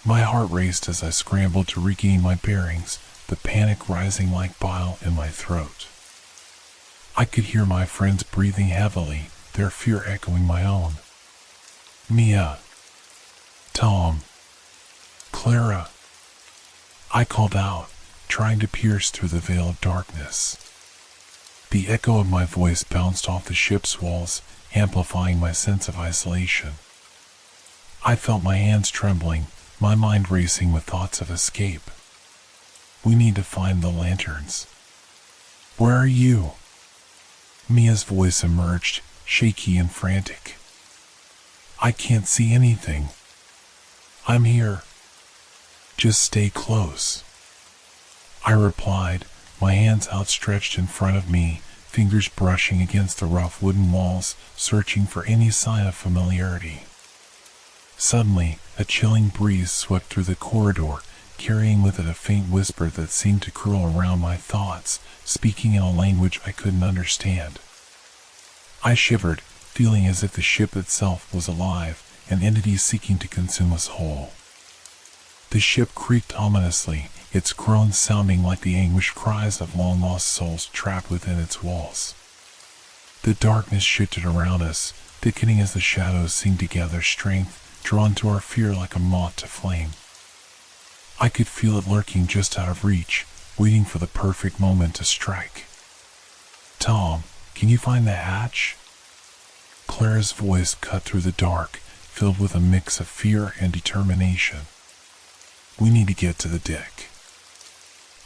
My heart raced as I scrambled to regain my bearings, the panic rising like bile in my throat. I could hear my friends breathing heavily, their fear echoing my own. Mia, Tom, Clara, I called out, trying to pierce through the veil of darkness. The echo of my voice bounced off the ship's walls, amplifying my sense of isolation. I felt my hands trembling, my mind racing with thoughts of escape. We need to find the lanterns. Where are you? Mia's voice emerged, shaky and frantic. I can't see anything. I'm here. Just stay close, I replied, my hands outstretched in front of me, fingers brushing against the rough wooden walls, searching for any sign of familiarity. Suddenly, A chilling breeze swept through the corridor, carrying with it a faint whisper that seemed to curl around my thoughts, speaking in a language I couldn't understand. I shivered, feeling as if the ship itself was alive, an entity seeking to consume us whole. The ship creaked ominously, its groans sounding like the anguished cries of long-lost souls trapped within its walls. The darkness shifted around us, thickening as the shadows seemed to gather strength, drawn to our fear like a moth to flame. I could feel it lurking just out of reach, waiting for the perfect moment to strike. "Tom, can you find the hatch?" Clara's voice cut through the dark, filled with a mix of fear and determination. "We need to get to the deck."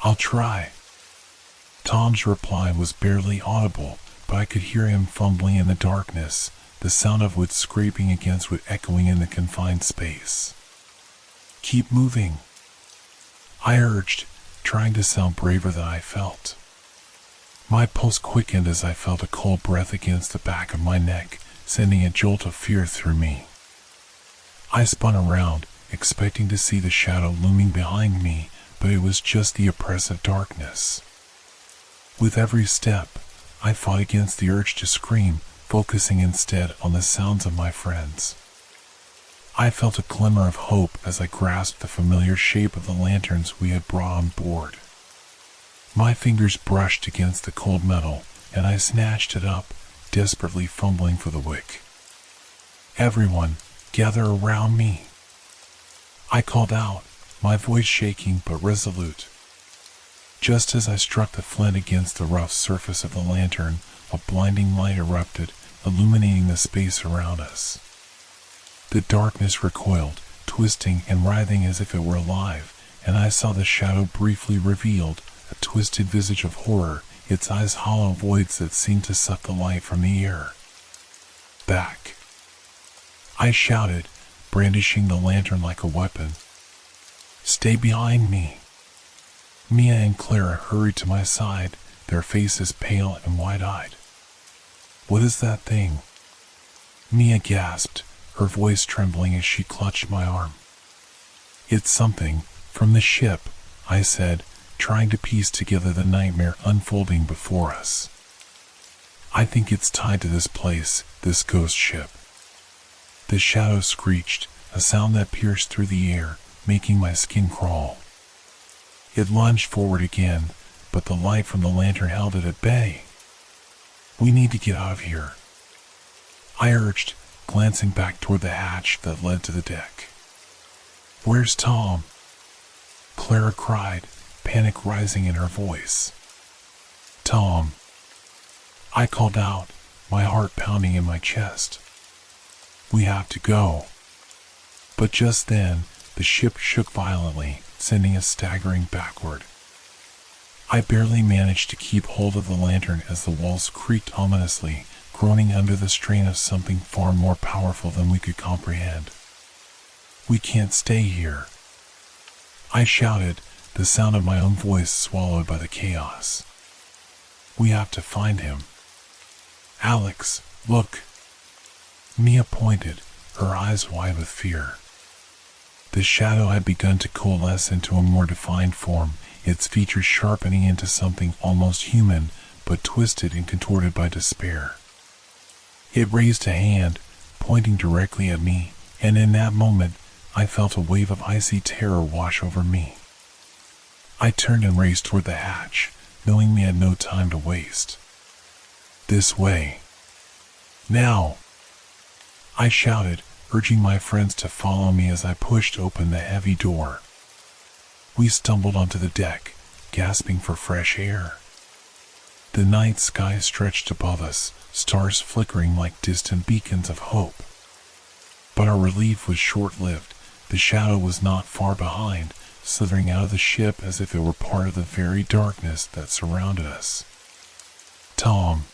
"I'll try." Tom's reply was barely audible, but I could hear him fumbling in the darkness, the sound of wood scraping against wood echoing in the confined space. "Keep moving," I urged, trying to sound braver than I felt. My pulse quickened as I felt a cold breath against the back of my neck, sending a jolt of fear through me. I spun around, expecting to see the shadow looming behind me, but it was just the oppressive darkness. With every step, I fought against the urge to scream, focusing instead on the sounds of my friends. I felt a glimmer of hope as I grasped the familiar shape of the lanterns we had brought on board. My fingers brushed against the cold metal, and I snatched it up, desperately fumbling for the wick. "Everyone, gather around me," I called out, my voice shaking but resolute. Just as I struck the flint against the rough surface of the lantern, a blinding light erupted, illuminating the space around us. The darkness recoiled, twisting and writhing as if it were alive, and I saw the shadow briefly revealed, a twisted visage of horror, its eyes hollow voids that seemed to suck the light from the air. "Back!" I shouted, brandishing the lantern like a weapon. "Stay behind me!" Mia and Clara hurried to my side, their faces pale and wide-eyed. "What is that thing?" Mia gasped, her voice trembling as she clutched my arm. "It's something from the ship," I said, trying to piece together the nightmare unfolding before us. "I think it's tied to this place, this ghost ship." The shadow screeched, a sound that pierced through the air, making my skin crawl. It lunged forward again, but the light from the lantern held it at bay. "We need to get out of here," I urged, glancing back toward the hatch that led to the deck. "Where's Tom?" Clara cried, panic rising in her voice. "Tom," I called out, my heart pounding in my chest. "We have to go." But just then, the ship shook violently, sending us staggering backward. I barely managed to keep hold of the lantern as the walls creaked ominously, groaning under the strain of something far more powerful than we could comprehend. "We can't stay here," I shouted, the sound of my own voice swallowed by the chaos. "We have to find him. Alex, look." Mia pointed, her eyes wide with fear. The shadow had begun to coalesce into a more defined form, its features sharpening into something almost human, but twisted and contorted by despair. It raised a hand, pointing directly at me, and in that moment, I felt a wave of icy terror wash over me. I turned and raced toward the hatch, knowing we had no time to waste. "This way. Now!" I shouted, urging my friends to follow me as I pushed open the heavy door. We stumbled onto the deck, gasping for fresh air. The night sky stretched above us, stars flickering like distant beacons of hope. But our relief was short-lived. The shadow was not far behind, slithering out of the ship as if it were part of the very darkness that surrounded us. "Tom!"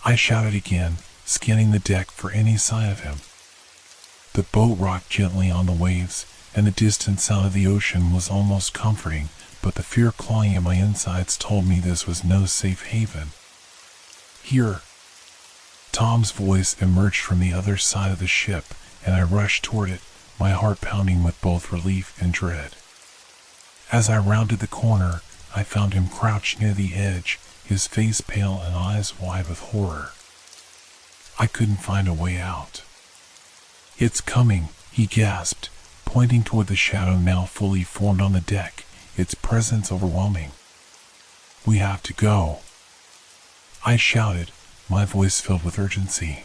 I shouted again, scanning the deck for any sign of him. The boat rocked gently on the waves, and the distant sound of the ocean was almost comforting, but the fear clawing at my insides told me this was no safe haven. "Here!" Tom's voice emerged from the other side of the ship, and I rushed toward it, my heart pounding with both relief and dread. As I rounded the corner, I found him crouched near the edge, his face pale and eyes wide with horror. I couldn't find a way out. "It's coming," he gasped, pointing toward the shadow now fully formed on the deck, its presence overwhelming. "We have to go," I shouted, my voice filled with urgency.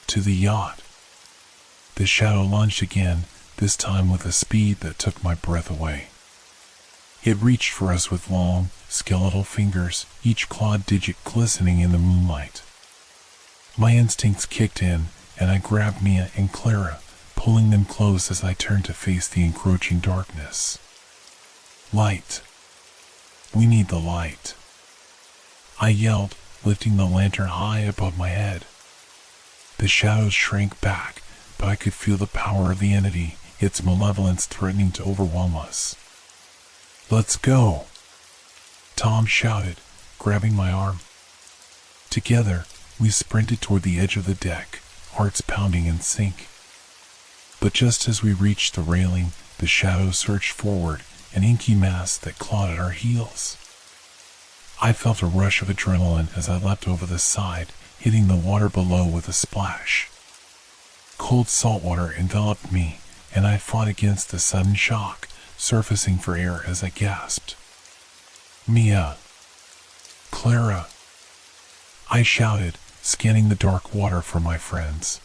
"To the yacht." The shadow lunged again, this time with a speed that took my breath away. It reached for us with long, skeletal fingers, each clawed digit glistening in the moonlight. My instincts kicked in, and I grabbed Mia and Clara, pulling them close as I turned to face the encroaching darkness. "Light. We need the light," I yelled, lifting the lantern high above my head. The shadows shrank back, but I could feel the power of the entity, its malevolence threatening to overwhelm us. "Let's go," Tom shouted, grabbing my arm. Together, we sprinted toward the edge of the deck, hearts pounding in sync. But just as we reached the railing, the shadow surged forward, an inky mass that clawed at our heels. I felt a rush of adrenaline as I leapt over the side, hitting the water below with a splash. Cold salt water enveloped me, and I fought against the sudden shock, surfacing for air as I gasped. "Mia! Clara!" I shouted, scanning the dark water for my friends.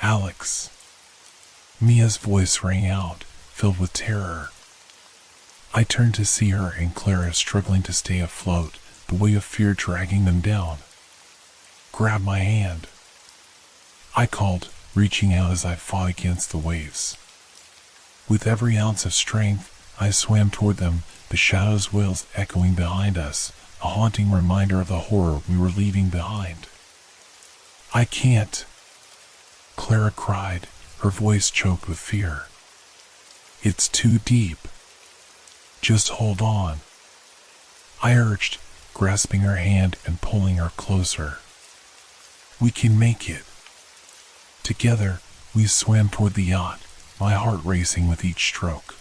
"Alex!" Mia's voice rang out, filled with terror. I turned to see her and Clara struggling to stay afloat, the weight of fear dragging them down. "Grab my hand," I called, reaching out as I fought against the waves. With every ounce of strength, I swam toward them, the shadow's wails echoing behind us, a haunting reminder of the horror we were leaving behind. "I can't," Clara cried, her voice choked with fear. "It's too deep. Just hold on," I urged, grasping her hand and pulling her closer. "We can make it." Together, we swam toward the yacht, my heart racing with each stroke.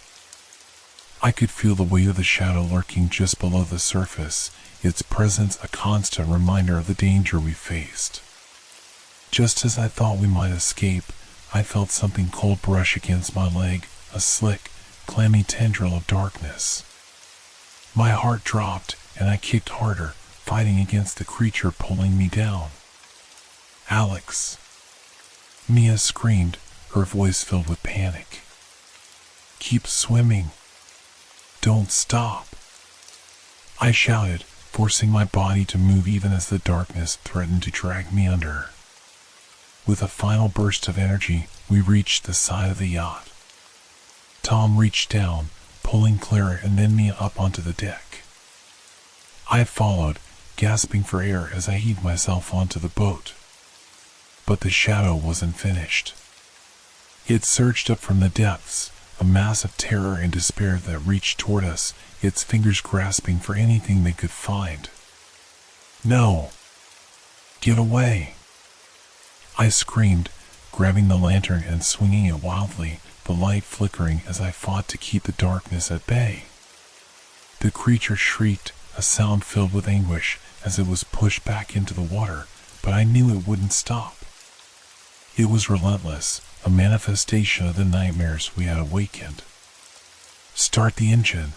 I could feel the weight of the shadow lurking just below the surface, its presence a constant reminder of the danger we faced. Just as I thought we might escape, I felt something cold brush against my leg, a slick, clammy tendril of darkness. My heart dropped, and I kicked harder, fighting against the creature pulling me down. "Alex!" Mia screamed, her voice filled with panic. "Keep swimming. Don't stop," I shouted, forcing my body to move even as the darkness threatened to drag me under. With a final burst of energy, we reached the side of the yacht. Tom reached down, pulling Clara and then Mia up onto the deck. I followed, gasping for air as I heaved myself onto the boat. But the shadow wasn't finished. It surged up from the depths, a mass of terror and despair that reached toward us, its fingers grasping for anything they could find. "No! Get away!" I screamed, grabbing the lantern and swinging it wildly, the light flickering as I fought to keep the darkness at bay. The creature shrieked, a sound filled with anguish, as it was pushed back into the water, but I knew it wouldn't stop. It was relentless, a manifestation of the nightmares we had awakened. "Start the engine,"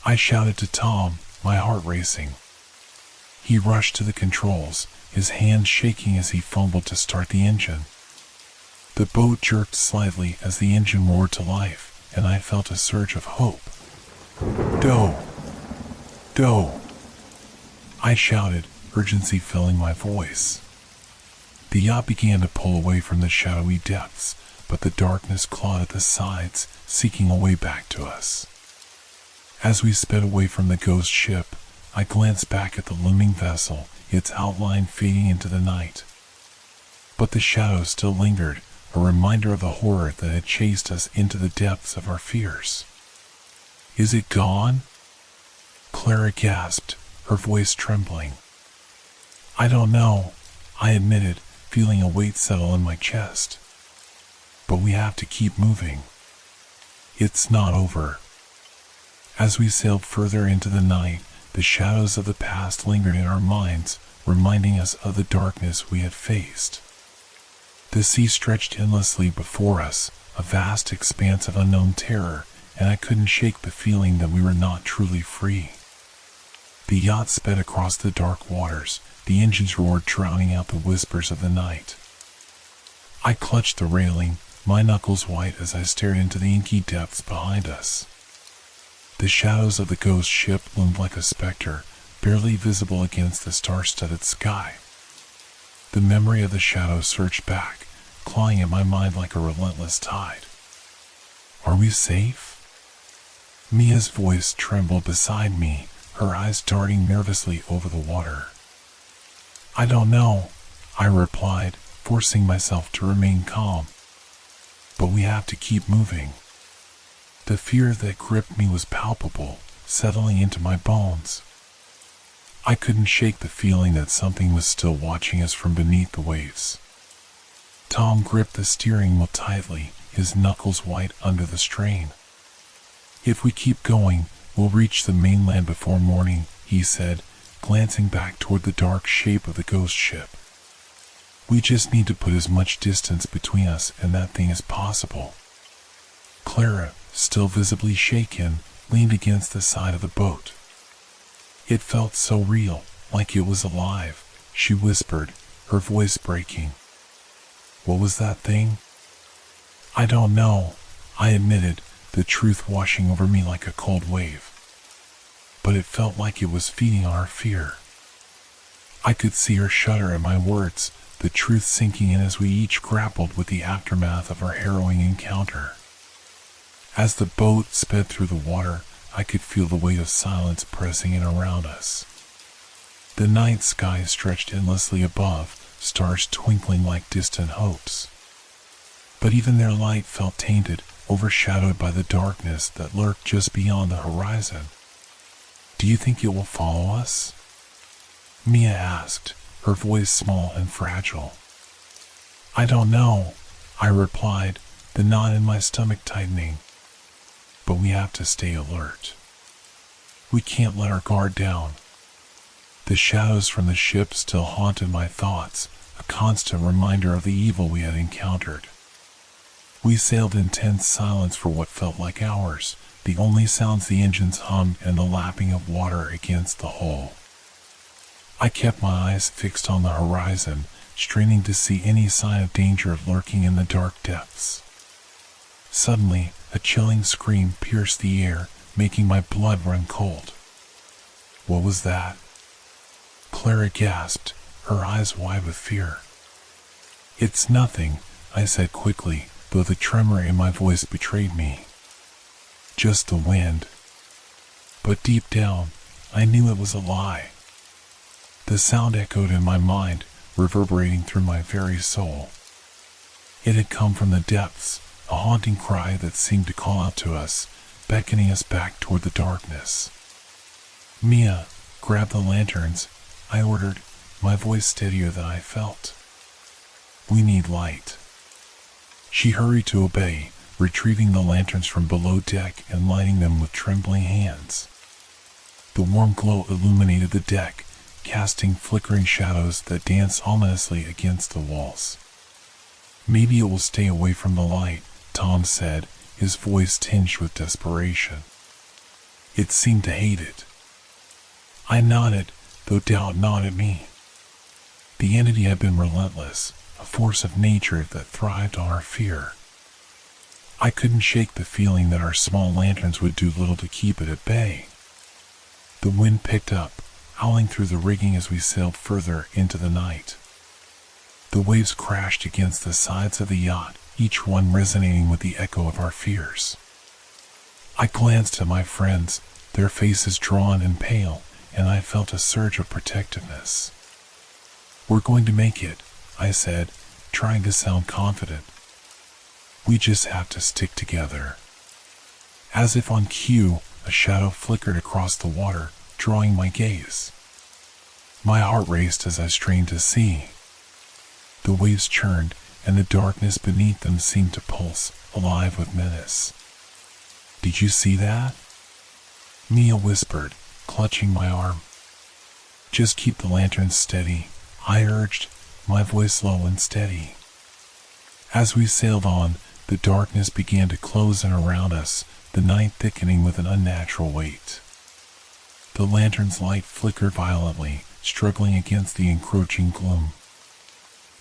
I shouted to Tom, my heart racing. He rushed to the controls, his hands shaking as he fumbled to start the engine. The boat jerked slightly as the engine roared to life, and I felt a surge of hope. "Doe! Doe!" I shouted, urgency filling my voice. The yacht began to pull away from the shadowy depths, but the darkness clawed at the sides, seeking a way back to us. As we sped away from the ghost ship, I glanced back at the looming vessel, its outline fading into the night. But the shadow still lingered, a reminder of the horror that had chased us into the depths of our fears. "Is it gone?" Clara gasped, her voice trembling. "I don't know," I admitted, feeling a weight settle in my chest. but we have to keep moving. It's not over. As we sailed further into the night, the shadows of the past lingered in our minds, reminding us of the darkness we had faced. The sea stretched endlessly before us, a vast expanse of unknown terror, and I couldn't shake the feeling that we were not truly free. The yacht sped across the dark waters, the engines roared, drowning out the whispers of the night. I clutched the railing, my knuckles white as I stared into the inky depths behind us. The shadows of the ghost ship loomed like a specter, barely visible against the star-studded sky. The memory of the shadow surged back, clawing at my mind like a relentless tide. Are we safe? Mia's voice trembled beside me, her eyes darting nervously over the water. I don't know, I replied, forcing myself to remain calm. But we have to keep moving. The fear that gripped me was palpable, settling into my bones. I couldn't shake the feeling that something was still watching us from beneath the waves. Tom gripped the steering wheel tightly, his knuckles white under the strain. If we keep going, we'll reach the mainland before morning, he said, glancing back toward the dark shape of the ghost ship. We just need to put as much distance between us and that thing as possible. Clara, still visibly shaken, leaned against the side of the boat. It felt so real, like it was alive, she whispered, her voice breaking. What was that thing? I don't know, I admitted, the truth washing over me like a cold wave. But it felt like it was feeding on our fear. I could see her shudder at my words, the truth sinking in as we each grappled with the aftermath of our harrowing encounter. As the boat sped through the water, I could feel the weight of silence pressing in around us. The night sky stretched endlessly above, stars twinkling like distant hopes. But even their light felt tainted, overshadowed by the darkness that lurked just beyond the horizon. Do you think it will follow us? Mia asked, her voice small and fragile. I don't know, I replied, the knot in my stomach tightening. But we have to stay alert. We can't let our guard down. The shadows from the ship still haunted my thoughts, a constant reminder of the evil we had encountered. We sailed in tense silence for what felt like hours, the only sounds the engines hummed and the lapping of water against the hull. I kept my eyes fixed on the horizon, straining to see any sign of danger lurking in the dark depths. Suddenly, a chilling scream pierced the air, making my blood run cold. What was that? Clara gasped, her eyes wide with fear. It's nothing, I said quickly, though the tremor in my voice betrayed me. Just the wind. But deep down, I knew it was a lie. The sound echoed in my mind, reverberating through my very soul. It had come from the depths, a haunting cry that seemed to call out to us, beckoning us back toward the darkness. Mia, grab the lanterns, I ordered, my voice steadier than I felt. We need light. She hurried to obey, retrieving the lanterns from below deck and lighting them with trembling hands. The warm glow illuminated the deck, casting flickering shadows that danced ominously against the walls. Maybe it will stay away from the light, Tom said, his voice tinged with desperation. It seemed to hate it. I nodded, though doubt gnawed at me. The entity had been relentless, a force of nature that thrived on our fear. I couldn't shake the feeling that our small lanterns would do little to keep it at bay. The wind picked up, howling through the rigging as we sailed further into the night. The waves crashed against the sides of the yacht, each one resonating with the echo of our fears. I glanced at my friends, their faces drawn and pale, and I felt a surge of protectiveness. We're going to make it, I said, trying to sound confident. We just have to stick together. As if on cue, a shadow flickered across the water, drawing my gaze. My heart raced as I strained to see. The waves churned, and the darkness beneath them seemed to pulse, alive with menace. "Did you see that?" Mia whispered, clutching my arm. "Just keep the lantern steady," I urged, my voice low and steady. As we sailed on, the darkness began to close in around us, the night thickening with an unnatural weight. The lantern's light flickered violently, struggling against the encroaching gloom.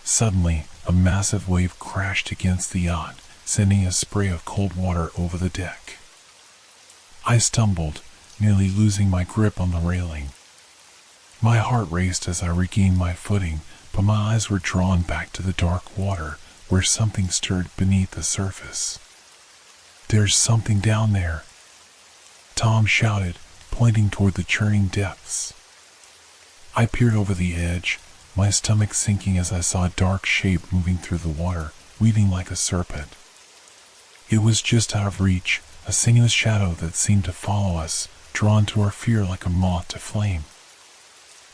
Suddenly, a massive wave crashed against the yacht, sending a spray of cold water over the deck. I stumbled, nearly losing my grip on the railing. My heart raced as I regained my footing, but my eyes were drawn back to the dark water, where something stirred beneath the surface. "There's something down there," Tom shouted, pointing toward the churning depths. I peered over the edge, my stomach sinking as I saw a dark shape moving through the water, weaving like a serpent. It was just out of reach, a sinuous shadow that seemed to follow us, drawn to our fear like a moth to flame.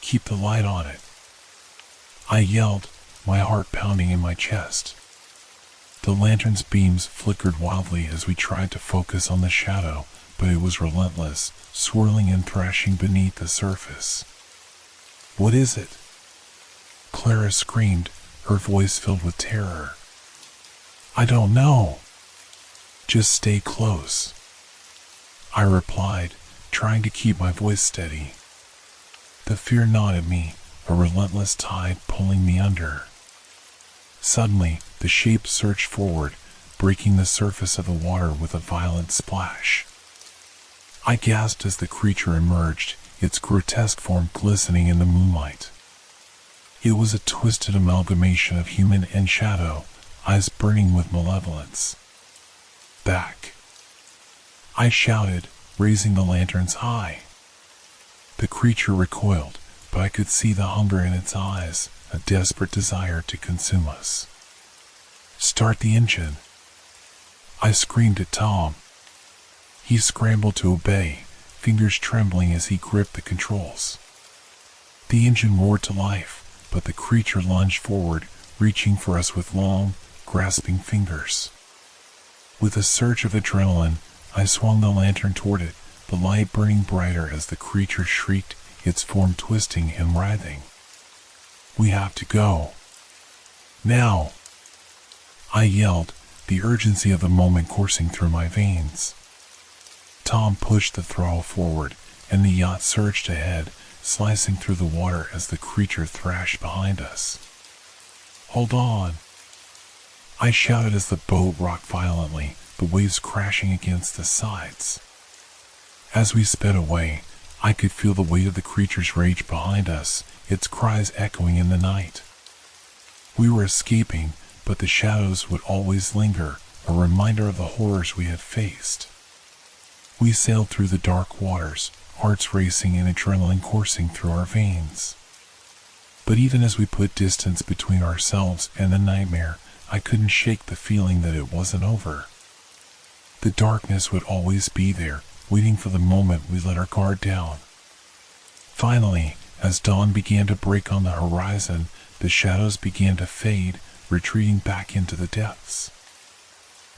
"Keep the light on it," I yelled, my heart pounding in my chest. The lantern's beams flickered wildly as we tried to focus on the shadow, but it was relentless, swirling and thrashing beneath the surface. "What is it?" Clara screamed, her voice filled with terror. "I don't know." "Just stay close," I replied, trying to keep my voice steady. The fear gnawed at me, a relentless tide pulling me under. Suddenly, the shape surged forward, breaking the surface of the water with a violent splash. I gasped as the creature emerged, its grotesque form glistening in the moonlight. It was a twisted amalgamation of human and shadow, eyes burning with malevolence. "Back!" I shouted, raising the lanterns high. The creature recoiled, but I could see the hunger in its eyes, a desperate desire to consume us. "Start the engine!" I screamed at Tom. He scrambled to obey, fingers trembling as he gripped the controls. The engine roared to life, but the creature lunged forward, reaching for us with long, grasping fingers. With a surge of adrenaline, I swung the lantern toward it, the light burning brighter as the creature shrieked, its form twisting and writhing. "We have to go. Now!" I yelled, the urgency of the moment coursing through my veins. Tom pushed the throttle forward, and the yacht surged ahead, slicing through the water as the creature thrashed behind us. "Hold on!" I shouted as the boat rocked violently, the waves crashing against the sides. As we sped away, I could feel the weight of the creature's rage behind us, its cries echoing in the night. We were escaping, but the shadows would always linger, a reminder of the horrors we had faced. We sailed through the dark waters, hearts racing and adrenaline coursing through our veins. But even as we put distance between ourselves and the nightmare, I couldn't shake the feeling that it wasn't over. The darkness would always be there, waiting for the moment we let our guard down. Finally, as dawn began to break on the horizon, the shadows began to fade, retreating back into the depths.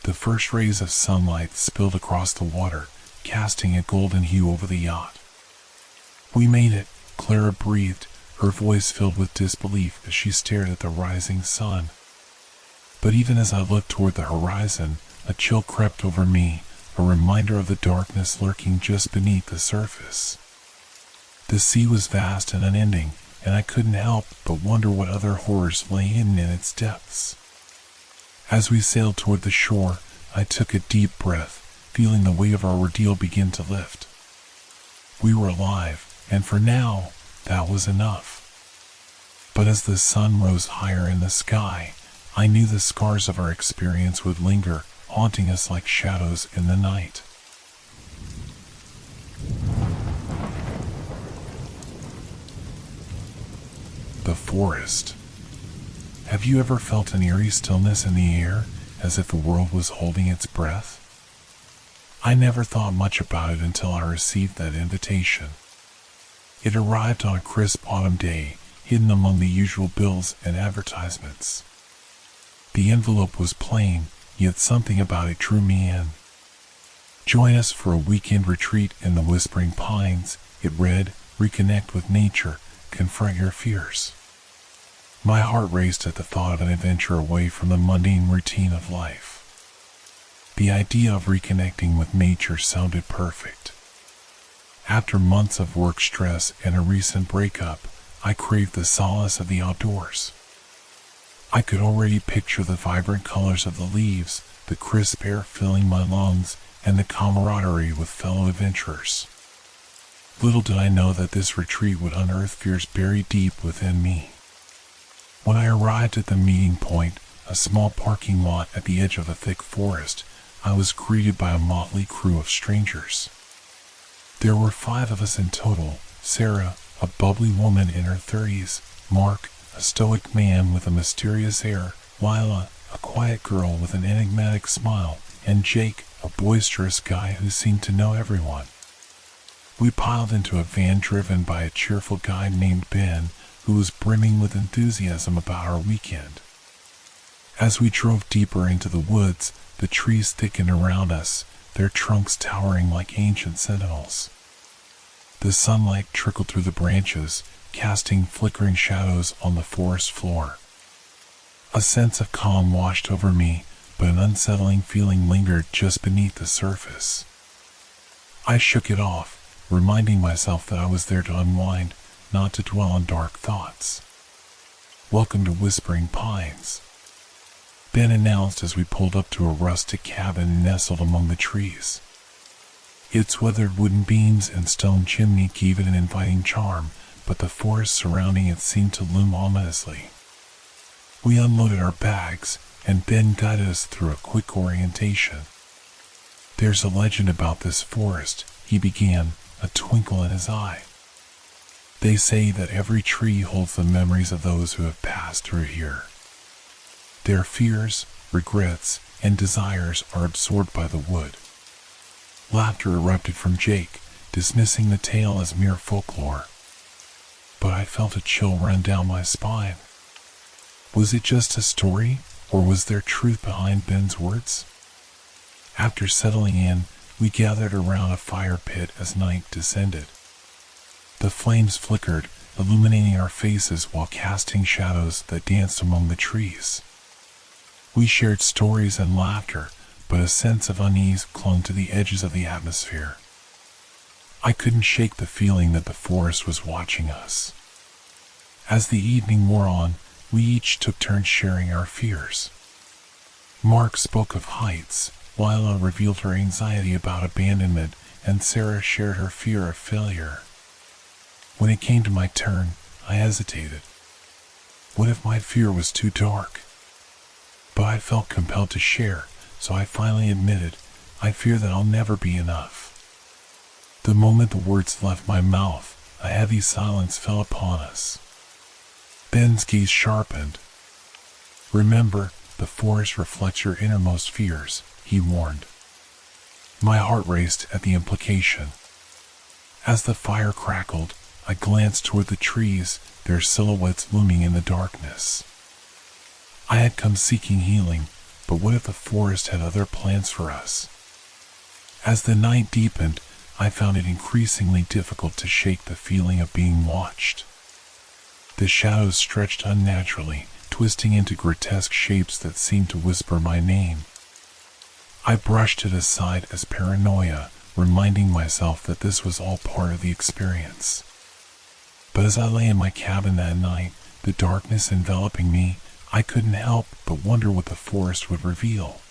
The first rays of sunlight spilled across the water, casting a golden hue over the yacht. "We made it," Clara breathed, her voice filled with disbelief as she stared at the rising sun. But even as I looked toward the horizon, a chill crept over me, a reminder of the darkness lurking just beneath the surface. The sea was vast and unending, and I couldn't help but wonder what other horrors lay hidden in its depths. As we sailed toward the shore, I took a deep breath, feeling the weight of our ordeal begin to lift. We were alive, and for now, that was enough. But as the sun rose higher in the sky, I knew the scars of our experience would linger, haunting us like shadows in the night. The forest. Have you ever felt an eerie stillness in the air, as if the world was holding its breath? I never thought much about it until I received that invitation. It arrived on a crisp autumn day, hidden among the usual bills and advertisements. The envelope was plain, yet something about it drew me in. Join us for a weekend retreat in the Whispering Pines, it read. Reconnect with nature, confront your fears. My heart raced at the thought of an adventure away from the mundane routine of life. The idea of reconnecting with nature sounded perfect. After months of work stress and a recent breakup, I craved the solace of the outdoors. I could already picture the vibrant colors of the leaves, the crisp air filling my lungs, and the camaraderie with fellow adventurers. Little did I know that this retreat would unearth fears buried deep within me. When I arrived at the meeting point, a small parking lot at the edge of a thick forest, I was greeted by a motley crew of strangers. There were 5 of us in total: Sarah, a bubbly woman in her 30s, Mark, a stoic man with a mysterious air, Lila, a quiet girl with an enigmatic smile, and Jake, a boisterous guy who seemed to know everyone. We piled into a van driven by a cheerful guy named Ben, who was brimming with enthusiasm about our weekend. As we drove deeper into the woods, the trees thickened around us, their trunks towering like ancient sentinels. The sunlight trickled through the branches, casting flickering shadows on the forest floor. A sense of calm washed over me, but an unsettling feeling lingered just beneath the surface. I shook it off, reminding myself that I was there to unwind, not to dwell on dark thoughts. Welcome to Whispering Pines, Ben announced as we pulled up to a rustic cabin nestled among the trees. Its weathered wooden beams and stone chimney gave it an inviting charm, but the forest surrounding it seemed to loom ominously. We unloaded our bags, and Ben guided us through a quick orientation. There's a legend about this forest, he began, a twinkle in his eye. They say that every tree holds the memories of those who have passed through here. Their fears, regrets, and desires are absorbed by the wood. Laughter erupted from Jake, dismissing the tale as mere folklore. But I felt a chill run down my spine. Was it just a story, or was there truth behind Ben's words? After settling in, we gathered around a fire pit as night descended. The flames flickered, illuminating our faces while casting shadows that danced among the trees. We shared stories and laughter, but a sense of unease clung to the edges of the atmosphere. I couldn't shake the feeling that the forest was watching us. As the evening wore on, we each took turns sharing our fears. Mark spoke of heights, Lila revealed her anxiety about abandonment, and Sarah shared her fear of failure. When it came to my turn, I hesitated. What if my fear was too dark? But I felt compelled to share, so I finally admitted, I fear that I'll never be enough. The moment the words left my mouth, a heavy silence fell upon us. Ben's gaze sharpened. Remember, the forest reflects your innermost fears, he warned. My heart raced at the implication. As the fire crackled, I glanced toward the trees, their silhouettes looming in the darkness. I had come seeking healing, but what if the forest had other plans for us? As the night deepened, I found it increasingly difficult to shake the feeling of being watched. The shadows stretched unnaturally, twisting into grotesque shapes that seemed to whisper my name. I brushed it aside as paranoia, reminding myself that this was all part of the experience. But as I lay in my cabin that night, the darkness enveloping me, I couldn't help but wonder what the forest would reveal.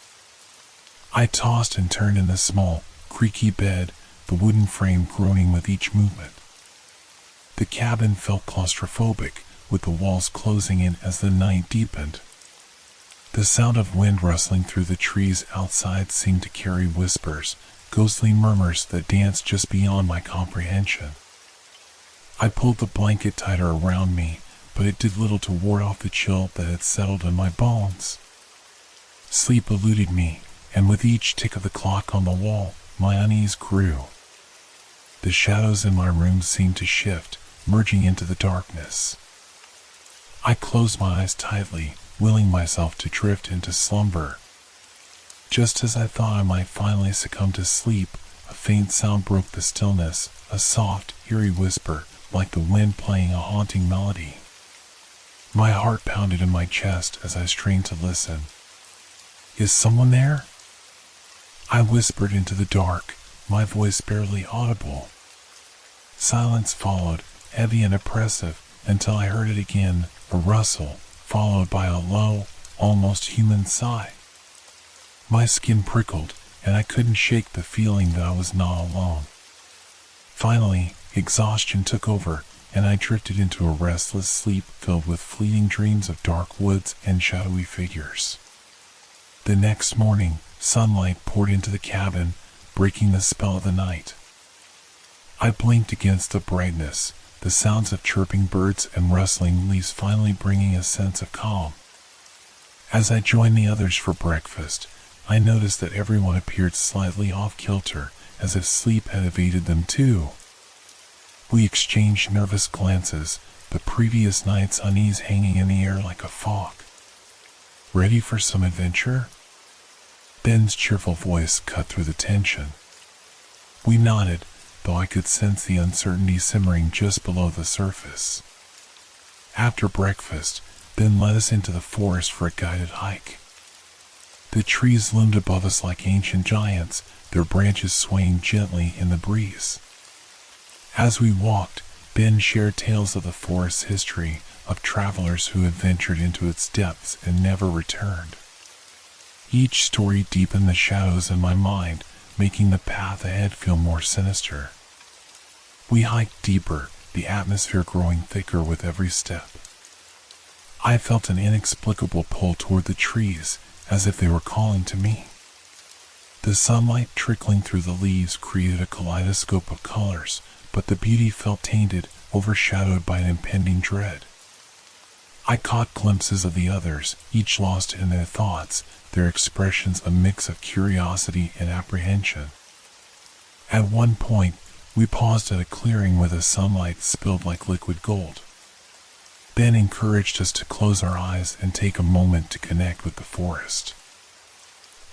I tossed and turned in the small, creaky bed, the wooden frame groaning with each movement. The cabin felt claustrophobic, with the walls closing in as the night deepened. The sound of wind rustling through the trees outside seemed to carry whispers, ghostly murmurs that danced just beyond my comprehension. I pulled the blanket tighter around me, but it did little to ward off the chill that had settled in my bones. Sleep eluded me, and with each tick of the clock on the wall, my unease grew. The shadows in my room seemed to shift, merging into the darkness. I closed my eyes tightly, willing myself to drift into slumber. Just as I thought I might finally succumb to sleep, a faint sound broke the stillness, a soft, eerie whisper, like the wind playing a haunting melody. My heart pounded in my chest as I strained to listen. "Is someone there?" I whispered into the dark, my voice barely audible. Silence followed, heavy and oppressive, until I heard it again, a rustle, followed by a low, almost human sigh. My skin prickled, and I couldn't shake the feeling that I was not alone. Finally, exhaustion took over, and I drifted into a restless sleep filled with fleeting dreams of dark woods and shadowy figures. The next morning, sunlight poured into the cabin, breaking the spell of the night. I blinked against the brightness, the sounds of chirping birds and rustling leaves finally bringing a sense of calm. As I joined the others for breakfast, I noticed that everyone appeared slightly off-kilter, as if sleep had evaded them too. We exchanged nervous glances, the previous night's unease hanging in the air like a fog. "Ready for some adventure?" Ben's cheerful voice cut through the tension. We nodded, though I could sense the uncertainty simmering just below the surface. After breakfast, Ben led us into the forest for a guided hike. The trees loomed above us like ancient giants, their branches swaying gently in the breeze. As we walked, Ben shared tales of the forest's history, of travelers who had ventured into its depths and never returned. Each story deepened the shadows in my mind, making the path ahead feel more sinister. We hiked deeper, the atmosphere growing thicker with every step. I felt an inexplicable pull toward the trees, as if they were calling to me. The sunlight trickling through the leaves created a kaleidoscope of colors, but the beauty felt tainted, overshadowed by an impending dread. I caught glimpses of the others, each lost in their thoughts, their expressions a mix of curiosity and apprehension. At one point, we paused at a clearing where the sunlight spilled like liquid gold. Ben encouraged us to close our eyes and take a moment to connect with the forest.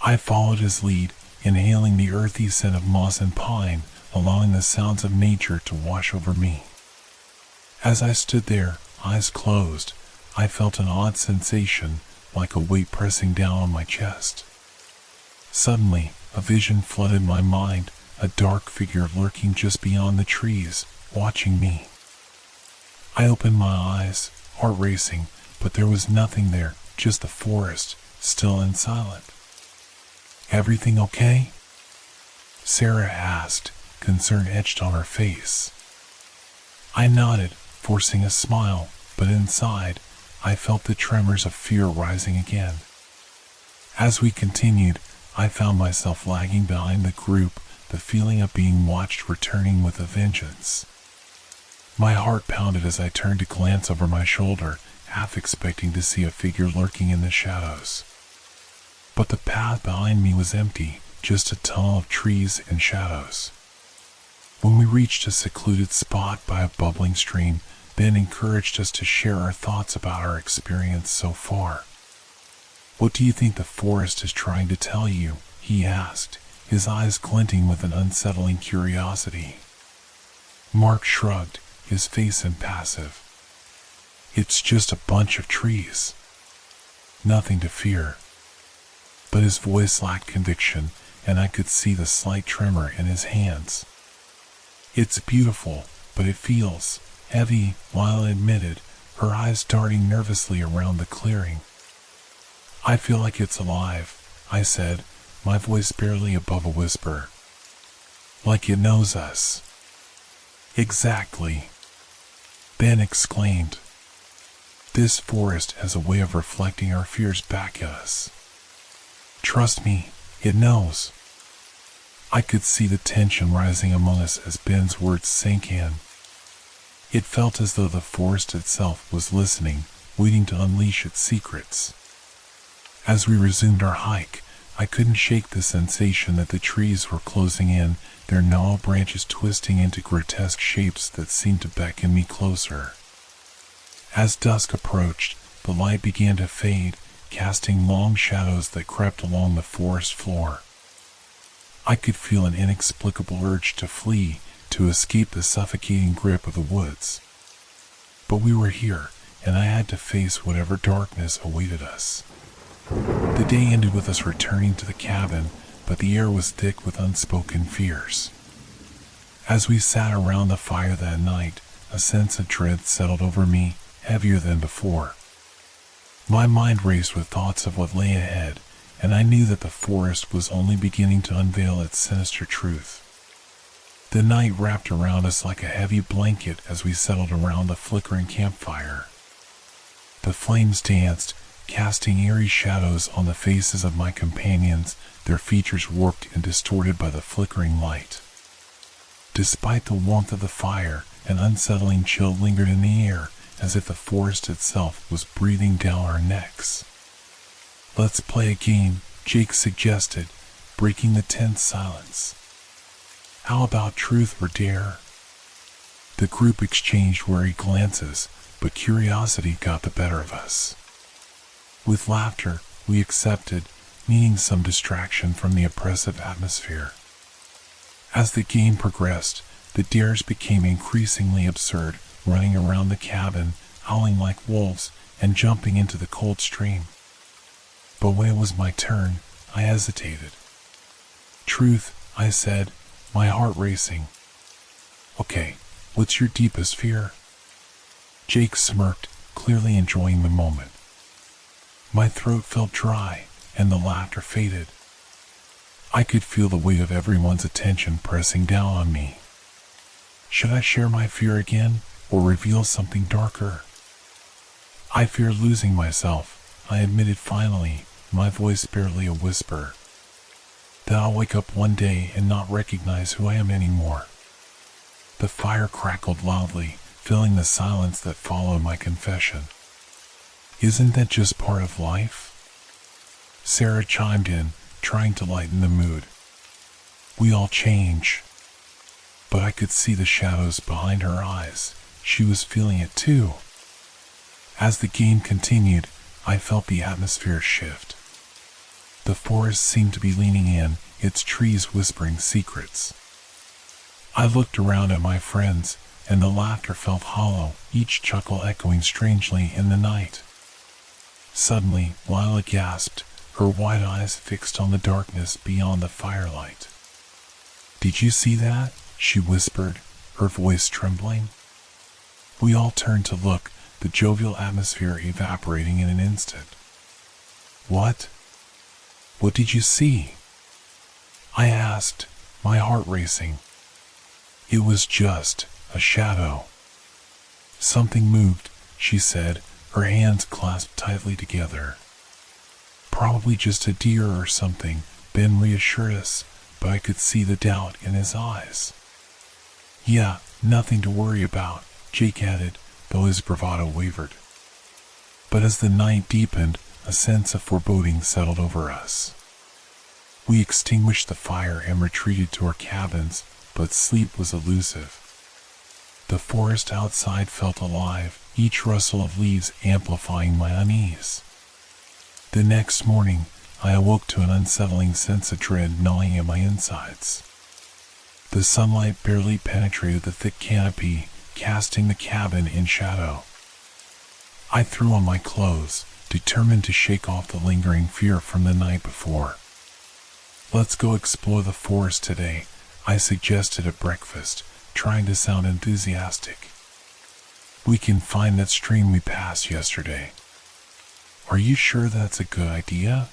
I followed his lead, inhaling the earthy scent of moss and pine, allowing the sounds of nature to wash over me. As I stood there, eyes closed, I felt an odd sensation, like a weight pressing down on my chest. Suddenly, a vision flooded my mind, a dark figure lurking just beyond the trees, watching me. I opened my eyes, heart racing, but there was nothing there, just the forest, still and silent. "Everything okay?" Sarah asked, concern etched on her face. I nodded, forcing a smile, but inside, I felt the tremors of fear rising again. As we continued, I found myself lagging behind the group, the feeling of being watched returning with a vengeance. My heart pounded as I turned to glance over my shoulder, half expecting to see a figure lurking in the shadows. But the path behind me was empty, just a tunnel of trees and shadows. When we reached a secluded spot by a bubbling stream, Ben encouraged us to share our thoughts about our experience so far. "What do you think the forest is trying to tell you?" he asked, his eyes glinting with an unsettling curiosity. Mark shrugged, his face impassive. "It's just a bunch of trees. Nothing to fear." But his voice lacked conviction, and I could see the slight tremor in his hands. "It's beautiful, but it feels heavy," Lila admitted, her eyes darting nervously around the clearing. "I feel like it's alive," I said, my voice barely above a whisper. "Like it knows us." "Exactly," Ben exclaimed. "This forest has a way of reflecting our fears back at us. Trust me, it knows." I could see the tension rising among us as Ben's words sank in. It felt as though the forest itself was listening, waiting to unleash its secrets. As we resumed our hike, I couldn't shake the sensation that the trees were closing in, their gnarled branches twisting into grotesque shapes that seemed to beckon me closer. As dusk approached, the light began to fade, casting long shadows that crept along the forest floor. I could feel an inexplicable urge to flee, to escape the suffocating grip of the woods. But we were here, and I had to face whatever darkness awaited us. The day ended with us returning to the cabin, but the air was thick with unspoken fears. As we sat around the fire that night, a sense of dread settled over me, heavier than before. My mind raced with thoughts of what lay ahead, and I knew that the forest was only beginning to unveil its sinister truth. The night wrapped around us like a heavy blanket as we settled around the flickering campfire. The flames danced, casting eerie shadows on the faces of my companions, their features warped and distorted by the flickering light. Despite the warmth of the fire, an unsettling chill lingered in the air, as if the forest itself was breathing down our necks. "Let's play a game," Jake suggested, breaking the tense silence. "How about truth or dare?" The group exchanged wary glances, but curiosity got the better of us. With laughter, we accepted, needing some distraction from the oppressive atmosphere. As the game progressed, the dares became increasingly absurd, running around the cabin, howling like wolves, and jumping into the cold stream. But when it was my turn, I hesitated. "Truth," I said, my heart racing. "Okay, what's your deepest fear?" Jake smirked, clearly enjoying the moment. My throat felt dry, and the laughter faded. I could feel the weight of everyone's attention pressing down on me. Should I share my fear again, or reveal something darker? "I fear losing myself," I admitted finally, my voice barely a whisper. "That I'll wake up one day and not recognize who I am anymore." The fire crackled loudly, filling the silence that followed my confession. "Isn't that just part of life?" Sarah chimed in, trying to lighten the mood. "We all change." But I could see the shadows behind her eyes. She was feeling it too. As the game continued, I felt the atmosphere shift. The forest seemed to be leaning in, its trees whispering secrets. I looked around at my friends, and the laughter felt hollow, each chuckle echoing strangely in the night. Suddenly, Lila gasped, her wide eyes fixed on the darkness beyond the firelight. "Did you see that?" she whispered, her voice trembling. We all turned to look, the jovial atmosphere evaporating in an instant. "What? What did you see?" I asked, my heart racing. "It was just a shadow." "Something moved," she said, her hands clasped tightly together. "Probably just a deer or something," Ben reassured us, but I could see the doubt in his eyes. "Yeah, nothing to worry about," Jake added, though his bravado wavered. But as the night deepened, a sense of foreboding settled over us. We extinguished the fire and retreated to our cabins, but sleep was elusive. The forest outside felt alive, each rustle of leaves amplifying my unease. The next morning, I awoke to an unsettling sense of dread gnawing at my insides. The sunlight barely penetrated the thick canopy, casting the cabin in shadow. I threw on my clothes, determined to shake off the lingering fear from the night before. "Let's go explore the forest today," I suggested at breakfast, trying to sound enthusiastic. "We can find that stream we passed yesterday." "Are you sure that's a good idea?"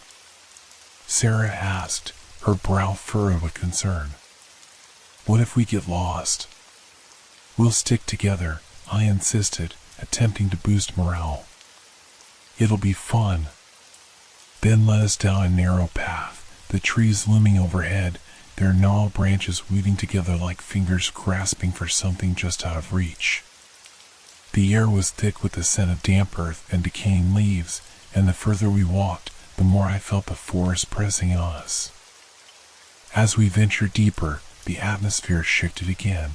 Sarah asked, her brow furrowed with concern. "What if we get lost?" "We'll stick together," I insisted, attempting to boost morale. "It'll be fun." Ben led us down a narrow path, the trees looming overhead, their gnarled branches weaving together like fingers grasping for something just out of reach. The air was thick with the scent of damp earth and decaying leaves, and the further we walked, the more I felt the forest pressing on us. As we ventured deeper, the atmosphere shifted again.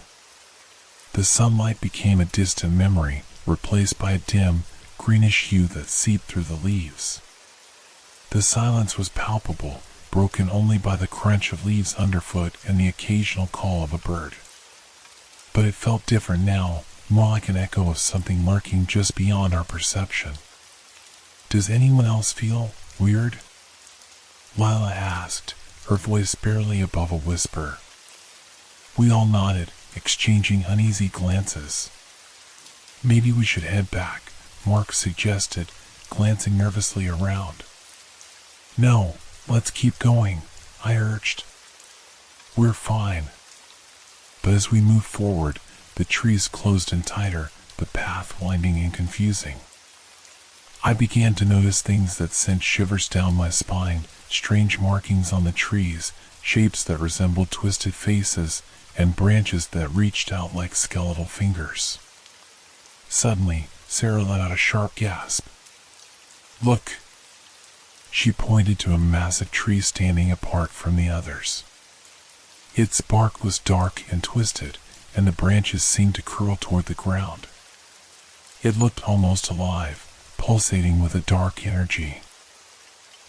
The sunlight became a distant memory, replaced by a dim, greenish hue that seeped through the leaves. The silence was palpable, broken only by the crunch of leaves underfoot and the occasional call of a bird. But it felt different now, more like an echo of something lurking just beyond our perception. "Does anyone else feel weird?" Lila asked, her voice barely above a whisper. We all nodded, exchanging uneasy glances. "Maybe we should head back," Mark suggested, glancing nervously around. "No, let's keep going," I urged. "We're fine." But as we moved forward, the trees closed in tighter, the path winding and confusing. I began to notice things that sent shivers down my spine, strange markings on the trees, shapes that resembled twisted faces, and branches that reached out like skeletal fingers. Suddenly, Sarah let out a sharp gasp. "Look!" She pointed to a massive tree standing apart from the others. Its bark was dark and twisted, and the branches seemed to curl toward the ground. It looked almost alive, pulsating with a dark energy.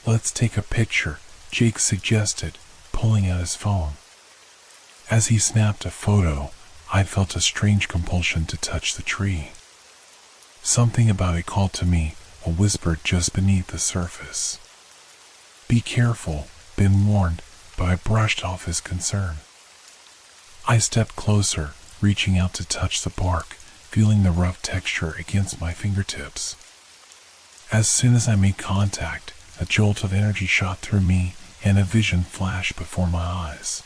"Let's take a picture," Jake suggested, pulling out his phone. As he snapped a photo, I felt a strange compulsion to touch the tree. Something about it called to me, a whisper just beneath the surface. "Be careful," Ben warned, but I brushed off his concern. I stepped closer, reaching out to touch the bark, feeling the rough texture against my fingertips. As soon as I made contact, a jolt of energy shot through me, and a vision flashed before my eyes.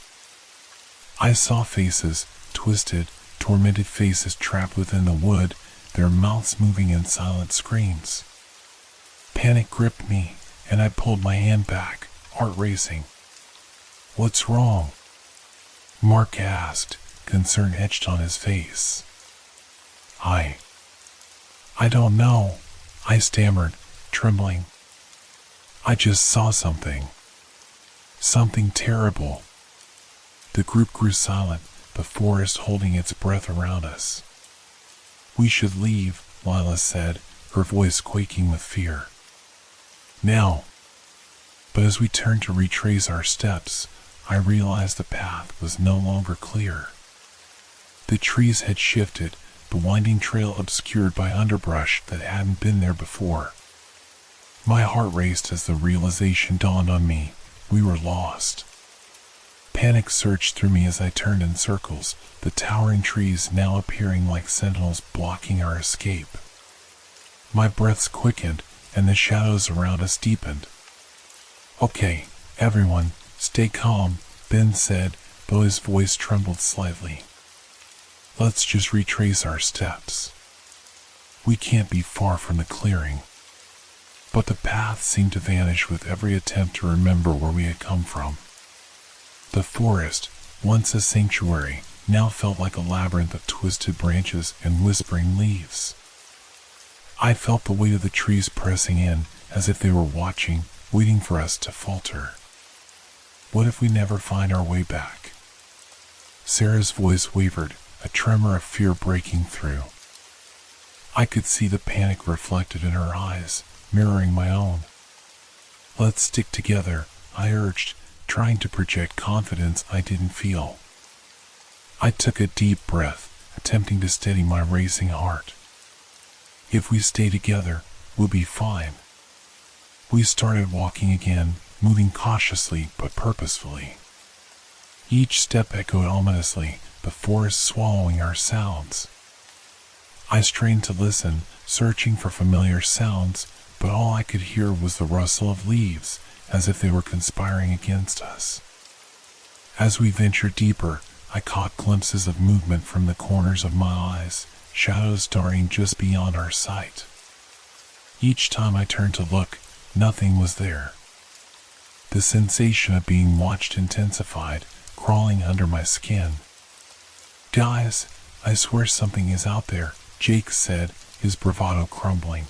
I saw faces, twisted, tormented faces trapped within the wood, their mouths moving in silent screams. Panic gripped me, and I pulled my hand back, heart racing. "What's wrong?" Mark asked, concern etched on his face. I don't know," I stammered, trembling. "I just saw something. Something terrible." The group grew silent, the forest holding its breath around us. "We should leave," Lila said, her voice quaking with fear. "Now." But as we turned to retrace our steps, I realized the path was no longer clear. The trees had shifted, the winding trail obscured by underbrush that hadn't been there before. My heart raced as the realization dawned on me: we were lost. Panic surged through me as I turned in circles, the towering trees now appearing like sentinels blocking our escape. My breaths quickened, and the shadows around us deepened. "Okay, everyone, stay calm," Ben said, though his voice trembled slightly. "Let's just retrace our steps. We can't be far from the clearing." But the path seemed to vanish with every attempt to remember where we had come from. The forest, once a sanctuary, now felt like a labyrinth of twisted branches and whispering leaves. I felt the weight of the trees pressing in, as if they were watching, waiting for us to falter. What if we never find our way back? Sarah's voice wavered, a tremor of fear breaking through. I could see the panic reflected in her eyes, mirroring my own. "Let's stick together," I urged, trying to project confidence I didn't feel. I took a deep breath, attempting to steady my racing heart. "If we stay together, we'll be fine." We started walking again, moving cautiously but purposefully. Each step echoed ominously, the forest swallowing our sounds. I strained to listen, searching for familiar sounds, but all I could hear was the rustle of leaves, as if they were conspiring against us. As we ventured deeper, I caught glimpses of movement from the corners of my eyes, shadows darting just beyond our sight. Each time I turned to look, nothing was there. The sensation of being watched intensified, crawling under my skin. "Guys, I swear something is out there," Jake said, his bravado crumbling.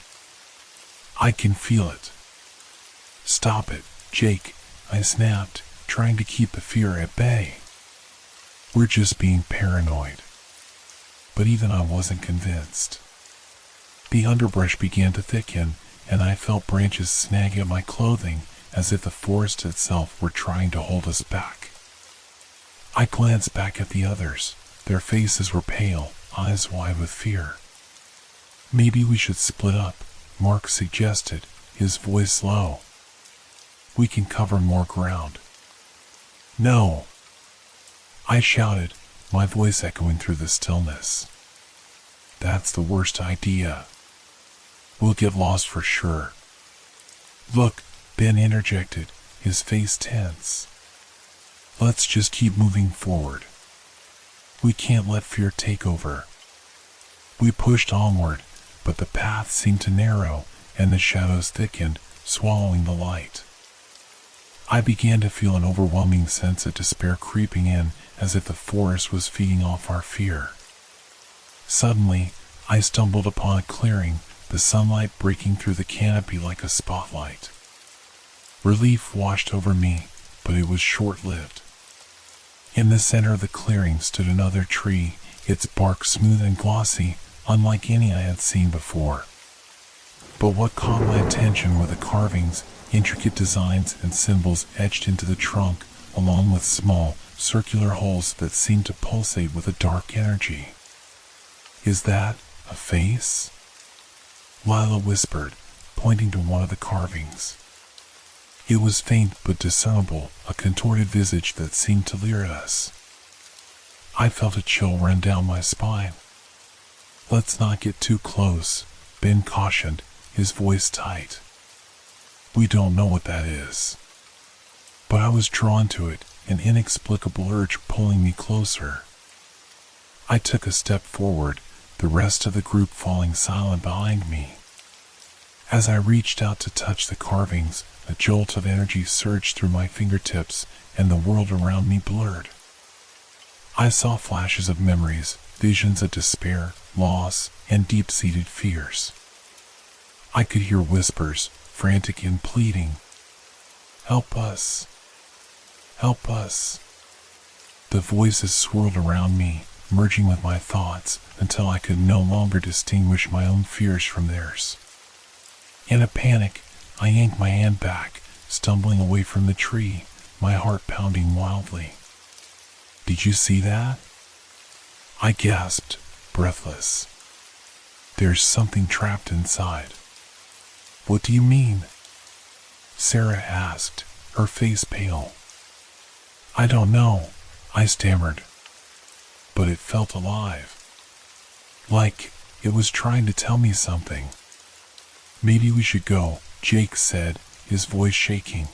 "I can feel it." "Stop it, Jake," I snapped, trying to keep the fear at bay. "We're just being paranoid." But even I wasn't convinced. The underbrush began to thicken, and I felt branches snag at my clothing as if the forest itself were trying to hold us back. I glanced back at the others. Their faces were pale, eyes wide with fear. "Maybe we should split up," Mark suggested, his voice low. "We can cover more ground." "No!" I shouted, my voice echoing through the stillness. "That's the worst idea. We'll get lost for sure." "Look," Ben interjected, his face tense. "Let's just keep moving forward. We can't let fear take over." We pushed onward, but the path seemed to narrow, and the shadows thickened, swallowing the light. I began to feel an overwhelming sense of despair creeping in, as if the forest was feeding off our fear. Suddenly, I stumbled upon a clearing, the sunlight breaking through the canopy like a spotlight. Relief washed over me, but it was short-lived. In the center of the clearing stood another tree, its bark smooth and glossy, unlike any I had seen before. But what caught my attention were the carvings, intricate designs and symbols etched into the trunk, along with small, circular holes that seemed to pulsate with a dark energy. "Is that a face?" Lila whispered, pointing to one of the carvings. It was faint but discernible, a contorted visage that seemed to leer at us. I felt a chill run down my spine. "Let's not get too close," Ben cautioned, his voice tight. "We don't know what that is." But I was drawn to it, an inexplicable urge pulling me closer. I took a step forward, the rest of the group falling silent behind me. As I reached out to touch the carvings, a jolt of energy surged through my fingertips, and the world around me blurred. I saw flashes of memories, visions of despair, loss, and deep-seated fears. I could hear whispers, frantic and pleading. "Help us! Help us!" The voices swirled around me, merging with my thoughts, until I could no longer distinguish my own fears from theirs. In a panic, I yanked my hand back, stumbling away from the tree, my heart pounding wildly. "Did you see that?" I gasped, breathless. "There's something trapped inside." "What do you mean?" Sarah asked, her face pale. "I don't know," I stammered. But it felt alive. Like it was trying to tell me something. "Maybe we should go," Jake said, his voice shaking.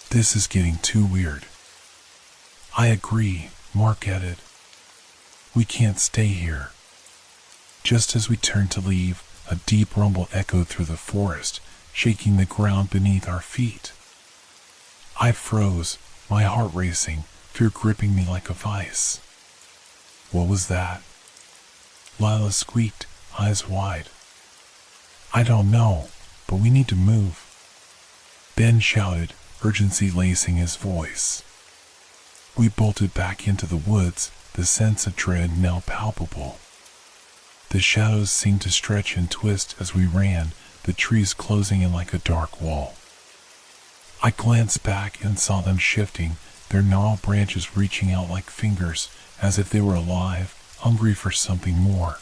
"This is getting too weird." "I agree," Mark added. "We can't stay here." Just as we turned to leave, a deep rumble echoed through the forest, shaking the ground beneath our feet. I froze, my heart racing, fear gripping me like a vice. "What was that?" Lila squeaked, eyes wide. "I don't know, but we need to move." Ben shouted, urgency lacing his voice. We bolted back into the woods, the sense of dread now palpable. The shadows seemed to stretch and twist as we ran, the trees closing in like a dark wall. I glanced back and saw them shifting, their gnarled branches reaching out like fingers, as if they were alive, hungry for something more.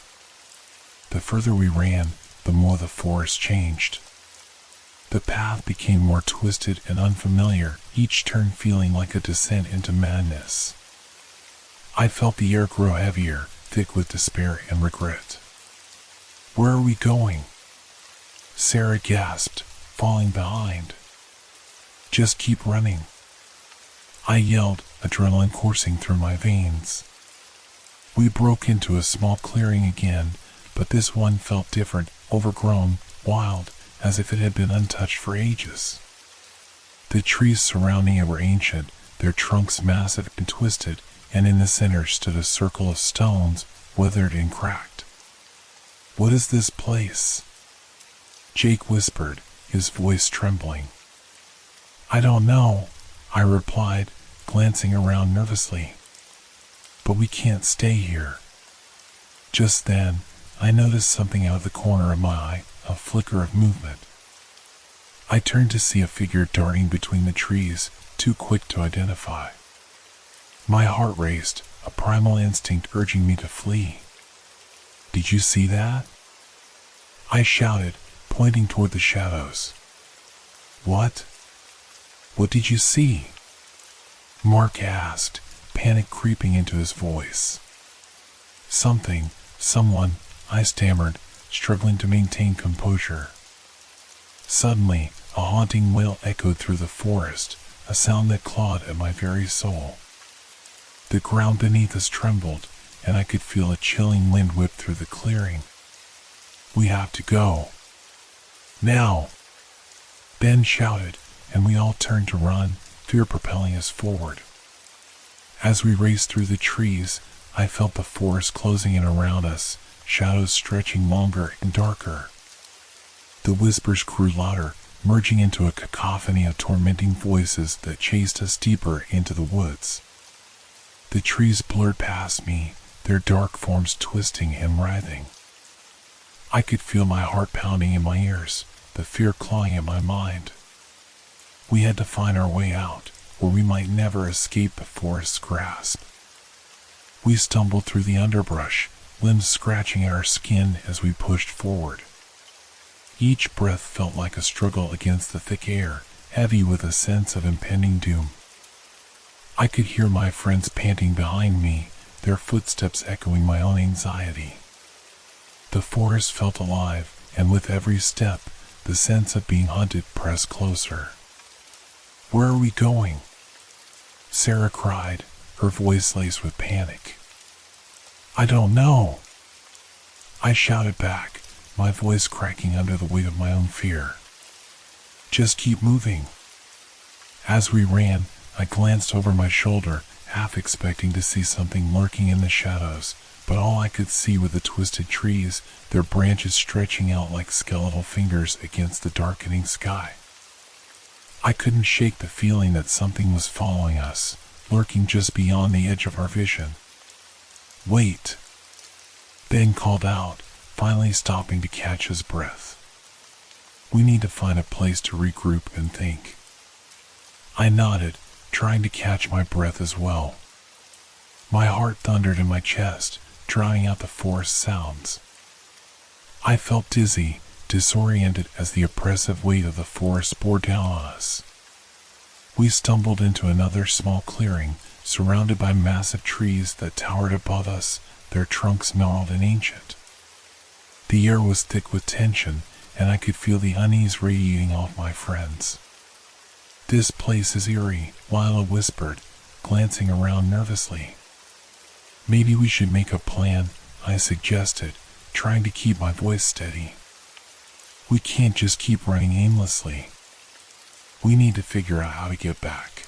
The further we ran, the more the forest changed. The path became more twisted and unfamiliar, each turn feeling like a descent into madness. I felt the air grow heavier, thick with despair and regret. "Where are we going?" Sarah gasped, falling behind. "Just keep running," I yelled, adrenaline coursing through my veins. We broke into a small clearing again, but this one felt different, overgrown, wild, as if it had been untouched for ages. The trees surrounding it were ancient, their trunks massive and twisted, and in the center stood a circle of stones, withered and cracked. "What is this place?" Jake whispered, his voice trembling. "I don't know," I replied, glancing around nervously. "But we can't stay here." Just then, I noticed something out of the corner of my eye, a flicker of movement. I turned to see a figure darting between the trees, too quick to identify. My heart raced, a primal instinct urging me to flee. "Did you see that?" I shouted, pointing toward the shadows. "What? What did you see?" Mark asked, panic creeping into his voice. Someone, I stammered, struggling to maintain composure. Suddenly, a haunting wail echoed through the forest, a sound that clawed at my very soul. The ground beneath us trembled, and I could feel a chilling wind whip through the clearing. "We have to go. Now!" Ben shouted, and we all turned to run, fear propelling us forward. As we raced through the trees, I felt the forest closing in around us, shadows stretching longer and darker. The whispers grew louder, merging into a cacophony of tormenting voices that chased us deeper into the woods. The trees blurred past me, their dark forms twisting and writhing. I could feel my heart pounding in my ears, the fear clawing at my mind. We had to find our way out, or we might never escape the forest's grasp. We stumbled through the underbrush, limbs scratching at our skin as we pushed forward. Each breath felt like a struggle against the thick air, heavy with a sense of impending doom. I could hear my friends panting behind me, their footsteps echoing my own anxiety. The forest felt alive, and with every step, the sense of being hunted pressed closer. "Where are we going?" Sarah cried, her voice laced with panic. "I don't know," I shouted back, my voice cracking under the weight of my own fear. "Just keep moving." As we ran, I glanced over my shoulder, half expecting to see something lurking in the shadows, but all I could see were the twisted trees, their branches stretching out like skeletal fingers against the darkening sky. I couldn't shake the feeling that something was following us, lurking just beyond the edge of our vision. "Wait!" Ben called out, finally stopping to catch his breath. "We need to find a place to regroup and think." I nodded, trying to catch my breath as well. My heart thundered in my chest, drowning out the forest sounds. I felt dizzy, disoriented as the oppressive weight of the forest bore down on us. We stumbled into another small clearing, surrounded by massive trees that towered above us, their trunks gnarled and ancient. The air was thick with tension, and I could feel the unease radiating off my friends. "This place is eerie," Lila whispered, glancing around nervously. "Maybe we should make a plan," I suggested, trying to keep my voice steady. "We can't just keep running aimlessly. We need to figure out how to get back.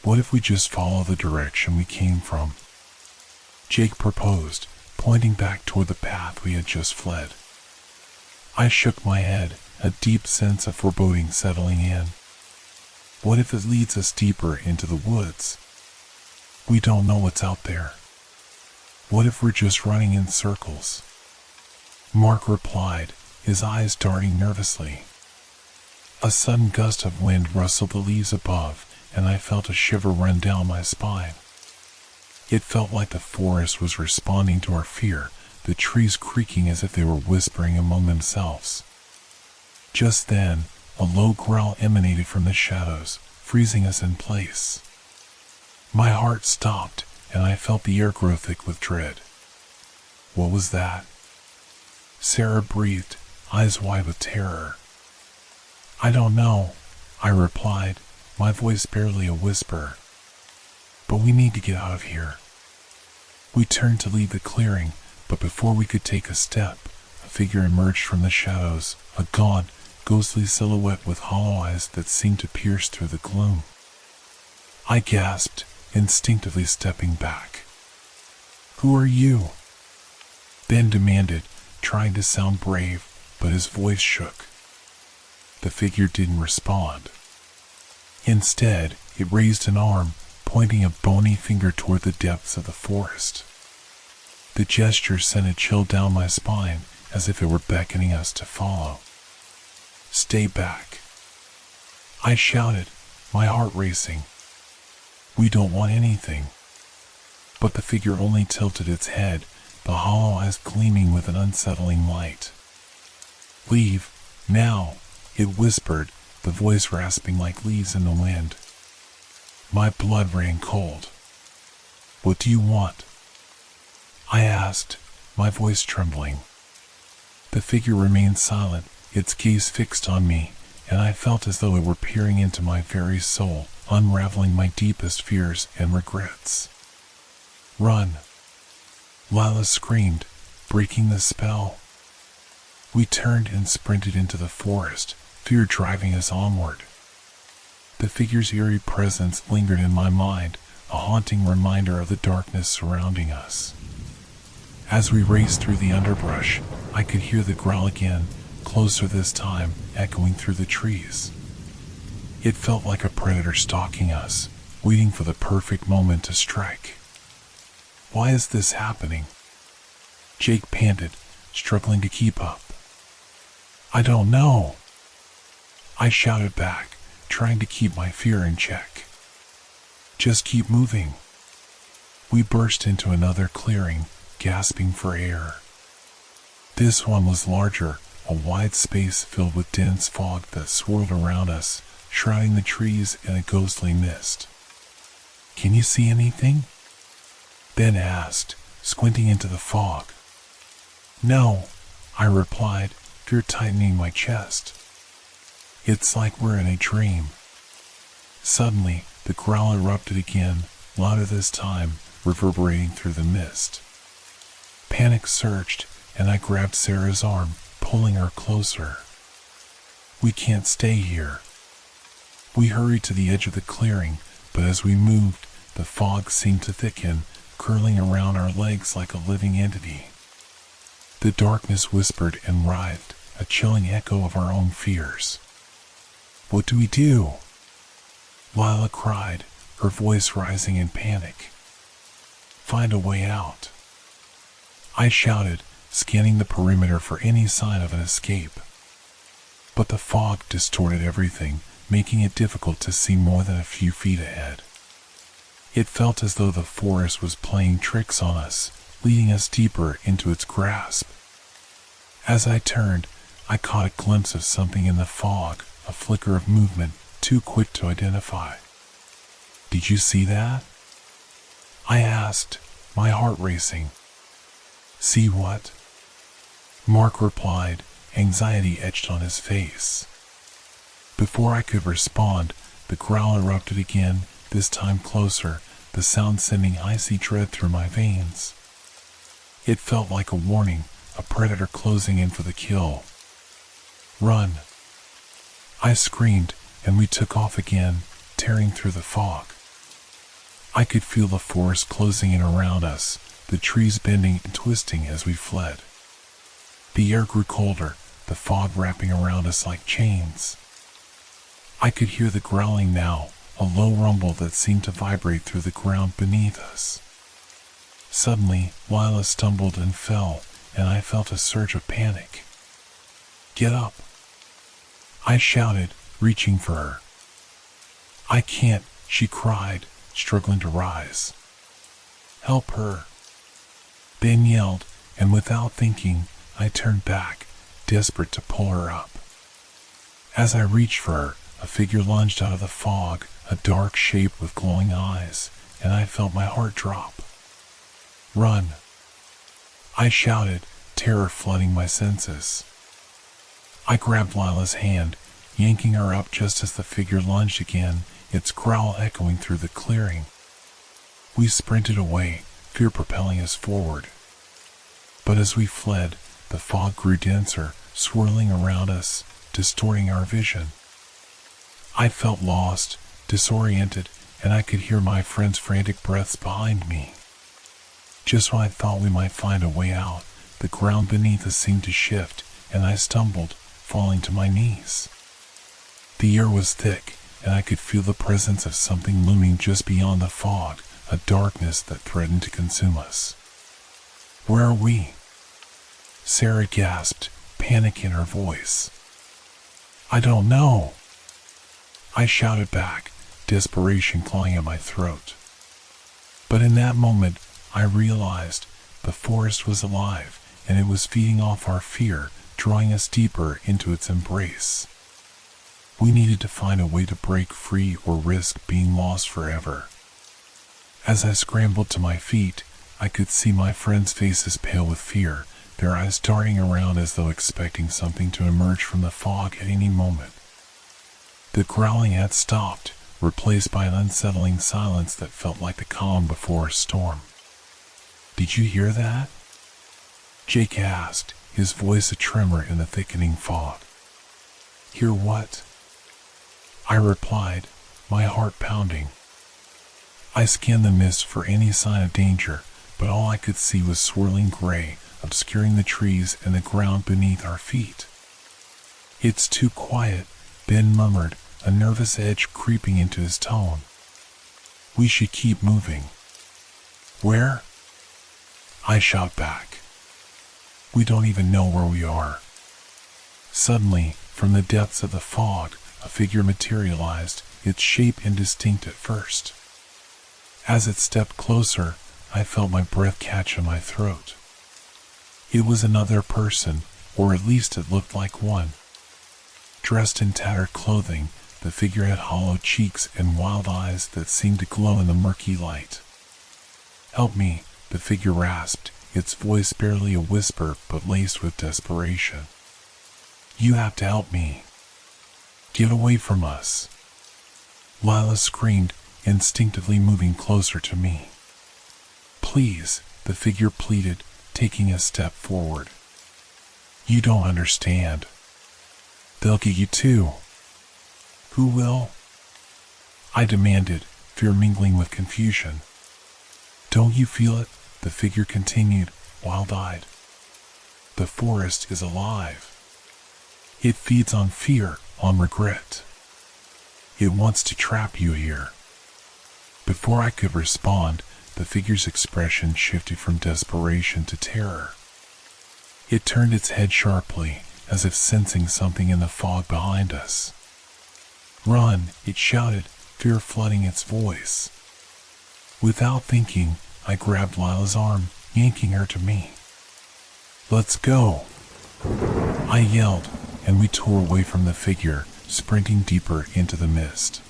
What if we just follow the direction we came from?" Jake proposed, pointing back toward the path we had just fled. I shook my head, a deep sense of foreboding settling in. What if it leads us deeper into the woods? We don't know what's out there. What if we're just running in circles? Mark replied, his eyes darting nervously. A sudden gust of wind rustled the leaves above, and I felt a shiver run down my spine. It felt like the forest was responding to our fear, the trees creaking as if they were whispering among themselves. Just then, a low growl emanated from the shadows, freezing us in place. My heart stopped, and I felt the air grow thick with dread. What was that? Sarah breathed, eyes wide with terror. "I don't know," I replied, my voice barely a whisper. "But we need to get out of here." We turned to leave the clearing, but before we could take a step, a figure emerged from the shadows, a gaunt, ghostly silhouette with hollow eyes that seemed to pierce through the gloom. I gasped, instinctively stepping back. "Who are you?" Ben demanded, trying to sound brave, but his voice shook. The figure didn't respond. Instead, it raised an arm, pointing a bony finger toward the depths of the forest. The gesture sent a chill down my spine, as if it were beckoning us to follow. "Stay back," I shouted, my heart racing. "We don't want anything." But the figure only tilted its head, the hollow eyes gleaming with an unsettling light. "Leave, now," it whispered, the voice rasping like leaves in the wind. My blood ran cold. "What do you want?" I asked, my voice trembling. The figure remained silent, its gaze fixed on me, and I felt as though it were peering into my very soul, unraveling my deepest fears and regrets. "Run!" Lila screamed, breaking the spell. We turned and sprinted into the forest, fear driving us onward. The figure's eerie presence lingered in my mind, a haunting reminder of the darkness surrounding us. As we raced through the underbrush, I could hear the growl again, closer this time, echoing through the trees. It felt like a predator stalking us, waiting for the perfect moment to strike. "Why is this happening?" Jake panted, struggling to keep up. "I don't know," I shouted back, trying to keep my fear in check. "Just keep moving." We burst into another clearing, gasping for air. This one was larger, a wide space filled with dense fog that swirled around us, shrouding the trees in a ghostly mist. "Can you see anything?" Ben asked, squinting into the fog. "No," I replied, fear tightening my chest. "It's like we're in a dream." Suddenly, the growl erupted again, louder this time, reverberating through the mist. Panic surged, and I grabbed Sarah's arm, pulling her closer. "We can't stay here." We hurried to the edge of the clearing, but as we moved, the fog seemed to thicken, curling around our legs like a living entity. The darkness whispered and writhed, a chilling echo of our own fears. "What do we do?" Lila cried, her voice rising in panic. "Find a way out," I shouted, scanning the perimeter for any sign of an escape. But the fog distorted everything, making it difficult to see more than a few feet ahead. It felt as though the forest was playing tricks on us, leading us deeper into its grasp. As I turned, I caught a glimpse of something in the fog, a flicker of movement, too quick to identify. "Did you see that?" I asked, my heart racing. "See what?" Mark replied, anxiety etched on his face. Before I could respond, the growl erupted again, this time closer, the sound sending icy dread through my veins. It felt like a warning, a predator closing in for the kill. "Run!" I screamed, and we took off again, tearing through the fog. I could feel the forest closing in around us, the trees bending and twisting as we fled. The air grew colder, the fog wrapping around us like chains. I could hear the growling now, a low rumble that seemed to vibrate through the ground beneath us. Suddenly, Lila stumbled and fell, and I felt a surge of panic. "Get up!" I shouted, reaching for her. "I can't," she cried, struggling to rise. "Help her!" Ben yelled, and without thinking, I turned back, desperate to pull her up. As I reached for her, a figure lunged out of the fog, a dark shape with glowing eyes, and I felt my heart drop. "Run!" I shouted, terror flooding my senses. I grabbed Lila's hand, yanking her up just as the figure lunged again, its growl echoing through the clearing. We sprinted away, fear propelling us forward. But as we fled, the fog grew denser, swirling around us, distorting our vision. I felt lost, disoriented, and I could hear my friend's frantic breaths behind me. Just when I thought we might find a way out, the ground beneath us seemed to shift, and I stumbled, falling to my knees. The air was thick, and I could feel the presence of something looming just beyond the fog, a darkness that threatened to consume us. Where are we? Sarah gasped, panic in her voice. I don't know. I shouted back, desperation clawing at my throat. But in that moment, I realized the forest was alive, and it was feeding off our fear, drawing us deeper into its embrace. We needed to find a way to break free or risk being lost forever. As I scrambled to my feet, I could see my friends' faces pale with fear, their eyes darting around as though expecting something to emerge from the fog at any moment. The growling had stopped, replaced by an unsettling silence that felt like the calm before a storm. Did you hear that? Jake asked, his voice a tremor in the thickening fog. Hear what? I replied, my heart pounding. I scanned the mist for any sign of danger, but all I could see was swirling gray, obscuring the trees and the ground beneath our feet. It's too quiet, Ben murmured, a nervous edge creeping into his tone. We should keep moving. Where? I shout back. We don't even know where we are. Suddenly, from the depths of the fog, a figure materialized, its shape indistinct at first. As it stepped closer, I felt my breath catch in my throat. It was another person, or at least it looked like one. Dressed in tattered clothing, the figure had hollow cheeks and wild eyes that seemed to glow in the murky light. Help me, the figure rasped, its voice barely a whisper but laced with desperation. You have to help me. Get away from us. Lila screamed, instinctively moving closer to me. Please, the figure pleaded, taking a step forward. You don't understand. They'll get you too. Who will? I demanded, fear mingling with confusion. Don't you feel it? The figure continued, wild-eyed. The forest is alive. It feeds on fear, on regret. It wants to trap you here. Before I could respond, the figure's expression shifted from desperation to terror. It turned its head sharply, as if sensing something in the fog behind us. Run, it shouted, fear flooding its voice. Without thinking, I grabbed Lila's arm, yanking her to me. Let's go, I yelled, and we tore away from the figure, sprinting deeper into the mist.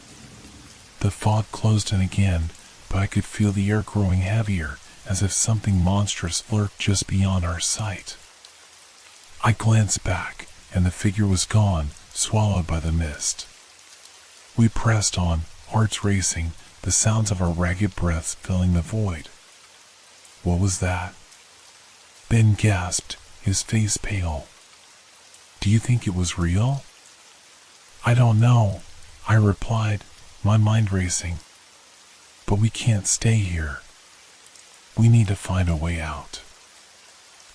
The fog closed in again, but I could feel the air growing heavier, as if something monstrous lurked just beyond our sight. I glanced back, and the figure was gone, swallowed by the mist. We pressed on, hearts racing, the sounds of our ragged breaths filling the void. What was that? Ben gasped, his face pale. Do you think it was real? I don't know, I replied, my mind racing. But we can't stay here. We need to find a way out.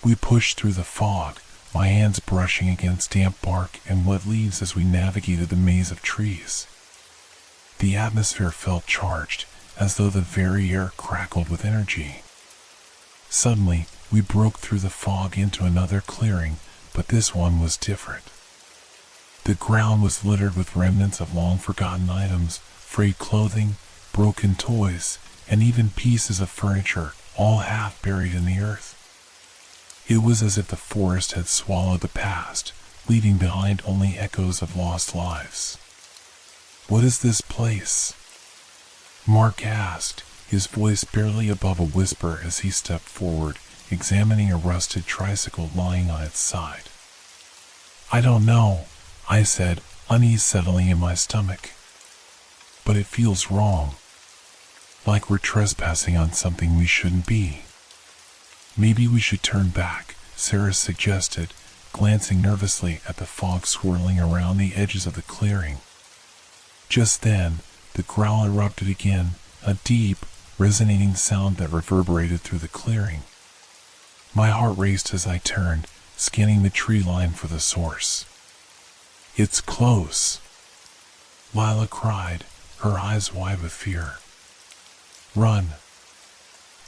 We pushed through the fog, my hands brushing against damp bark and wet leaves as we navigated the maze of trees. The atmosphere felt charged, as though the very air crackled with energy. Suddenly, we broke through the fog into another clearing, but this one was different. The ground was littered with remnants of long-forgotten items, frayed clothing, broken toys, and even pieces of furniture, all half buried in the earth. It was as if the forest had swallowed the past, leaving behind only echoes of lost lives. What is this place? Mark asked, his voice barely above a whisper as he stepped forward, examining a rusted tricycle lying on its side. I don't know, I said, unease settling in my stomach. But it feels wrong. Like we're trespassing on something we shouldn't be. Maybe we should turn back, Sarah suggested, glancing nervously at the fog swirling around the edges of the clearing. Just then, the growl erupted again, a deep, resonating sound that reverberated through the clearing. My heart raced as I turned, scanning the tree line for the source. It's close, Lila cried, her eyes wide with fear. Run,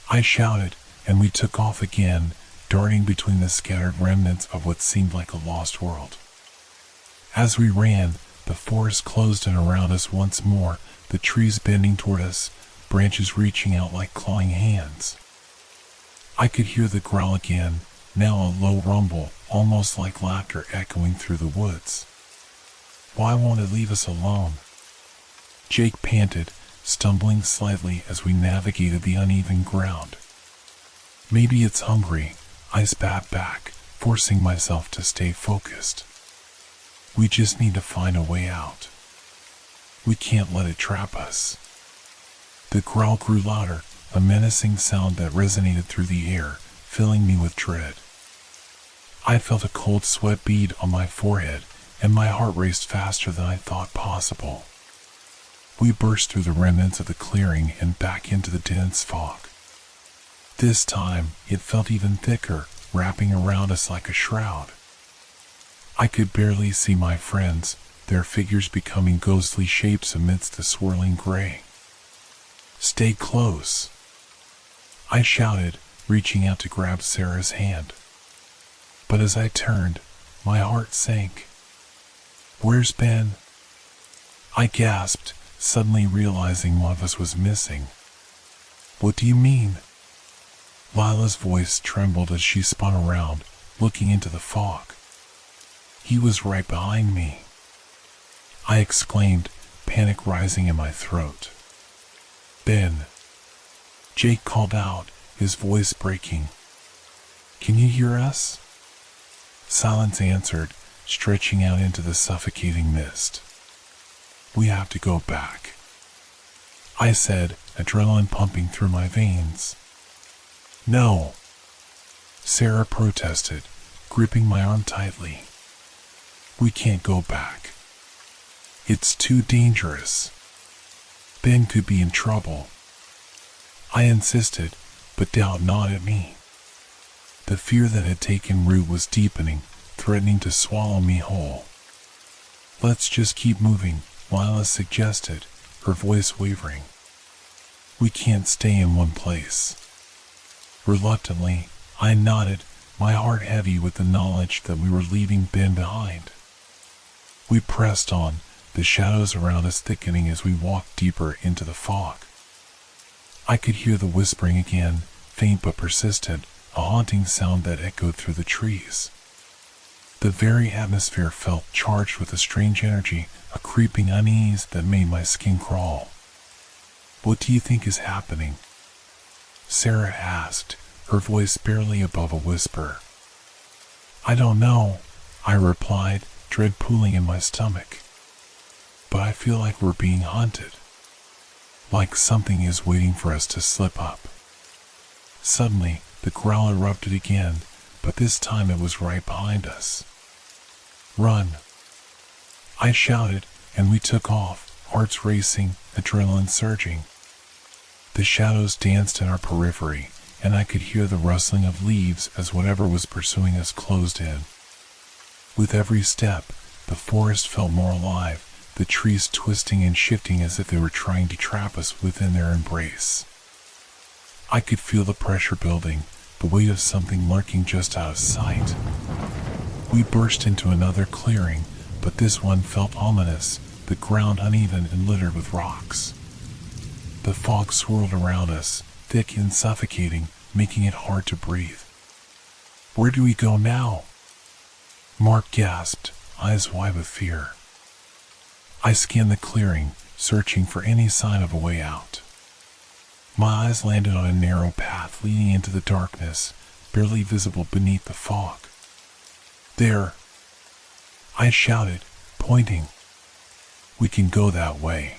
I shouted, and we took off again, darting between the scattered remnants of what seemed like a lost world. As we ran, the forest closed in around us once more, the trees bending toward us, branches reaching out like clawing hands. I could hear the growl again, now a low rumble, almost like laughter echoing through the woods. Why won't it leave us alone? Jake panted, stumbling slightly as we navigated the uneven ground. Maybe it's hungry, I spat back, forcing myself to stay focused. We just need to find a way out. We can't let it trap us. The growl grew louder, a menacing sound that resonated through the air, filling me with dread. I felt a cold sweat bead on my forehead, and my heart raced faster than I thought possible. We burst through the remnants of the clearing and back into the dense fog. This time, it felt even thicker, wrapping around us like a shroud. I could barely see my friends, their figures becoming ghostly shapes amidst the swirling gray. "Stay close," I shouted, reaching out to grab Sarah's hand. But as I turned, my heart sank. "Where's Ben?" I gasped, suddenly realizing one of us was missing. "What do you mean?" Lila's voice trembled as she spun around, looking into the fog. "He was right behind me," I exclaimed, panic rising in my throat. "Ben," Jake called out, his voice breaking. "Can you hear us?" Silence answered, stretching out into the suffocating mist. "We have to go back," I said, adrenaline pumping through my veins. "No," Sarah protested, gripping my arm tightly. "We can't go back. It's too dangerous. Ben could be in trouble." I insisted, but doubt gnawed at me. The fear that had taken root was deepening, threatening to swallow me whole. "Let's just keep moving," Lila suggested, her voice wavering. "We can't stay in one place." Reluctantly, I nodded, my heart heavy with the knowledge that we were leaving Ben behind. We pressed on, the shadows around us thickening as we walked deeper into the fog. I could hear the whispering again, faint but persistent, a haunting sound that echoed through the trees. The very atmosphere felt charged with a strange energy, a creeping unease that made my skin crawl. "What do you think is happening?" Sarah asked, her voice barely above a whisper. "I don't know," I replied, dread pooling in my stomach. "But I feel like we're being hunted. Like something is waiting for us to slip up." Suddenly, the growl erupted again, but this time it was right behind us. "Run!" I shouted, and we took off, hearts racing, adrenaline surging. The shadows danced in our periphery, and I could hear the rustling of leaves as whatever was pursuing us closed in. With every step, the forest felt more alive, the trees twisting and shifting as if they were trying to trap us within their embrace. I could feel the pressure building, the weight of something lurking just out of sight. We burst into another clearing, but this one felt ominous, the ground uneven and littered with rocks. The fog swirled around us, thick and suffocating, making it hard to breathe. "Where do we go now?" Mark gasped, eyes wide with fear. I scanned the clearing, searching for any sign of a way out. My eyes landed on a narrow path leading into the darkness, barely visible beneath the fog. "There!" I shouted, pointing. "We can go that way."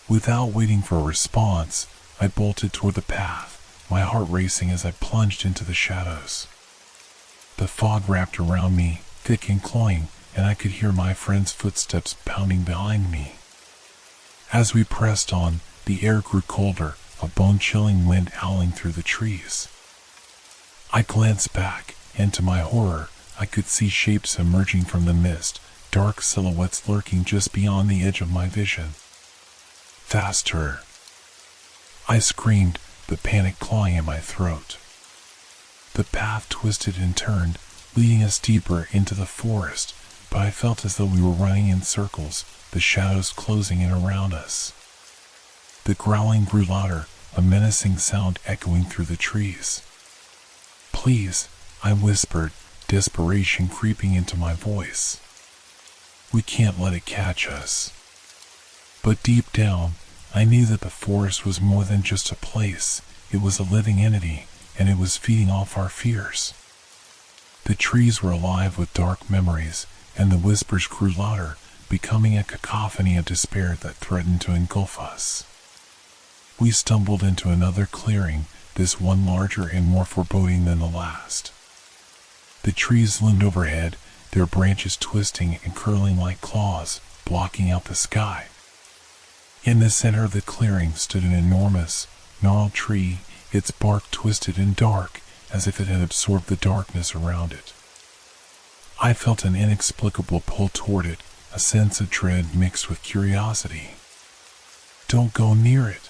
Without waiting for a response, I bolted toward the path, my heart racing as I plunged into the shadows. The fog wrapped around me, thick and cloying, and I could hear my friend's footsteps pounding behind me. As we pressed on, the air grew colder, a bone-chilling wind howling through the trees. I glanced back, and to my horror, I could see shapes emerging from the mist, dark silhouettes lurking just beyond the edge of my vision. "Faster!" I screamed, the panic clawing at my throat. The path twisted and turned, leading us deeper into the forest, but I felt as though we were running in circles, the shadows closing in around us. The growling grew louder, a menacing sound echoing through the trees. "Please," I whispered, desperation creeping into my voice. "We can't let it catch us." But deep down, I knew that the forest was more than just a place. It was a living entity, and it was feeding off our fears. The trees were alive with dark memories, and the whispers grew louder, becoming a cacophony of despair that threatened to engulf us. We stumbled into another clearing, this one larger and more foreboding than the last. The trees loomed overhead, their branches twisting and curling like claws, blocking out the sky. In the center of the clearing stood an enormous, gnarled tree, its bark twisted and dark, as if it had absorbed the darkness around it. I felt an inexplicable pull toward it, a sense of dread mixed with curiosity. "Don't go near it,"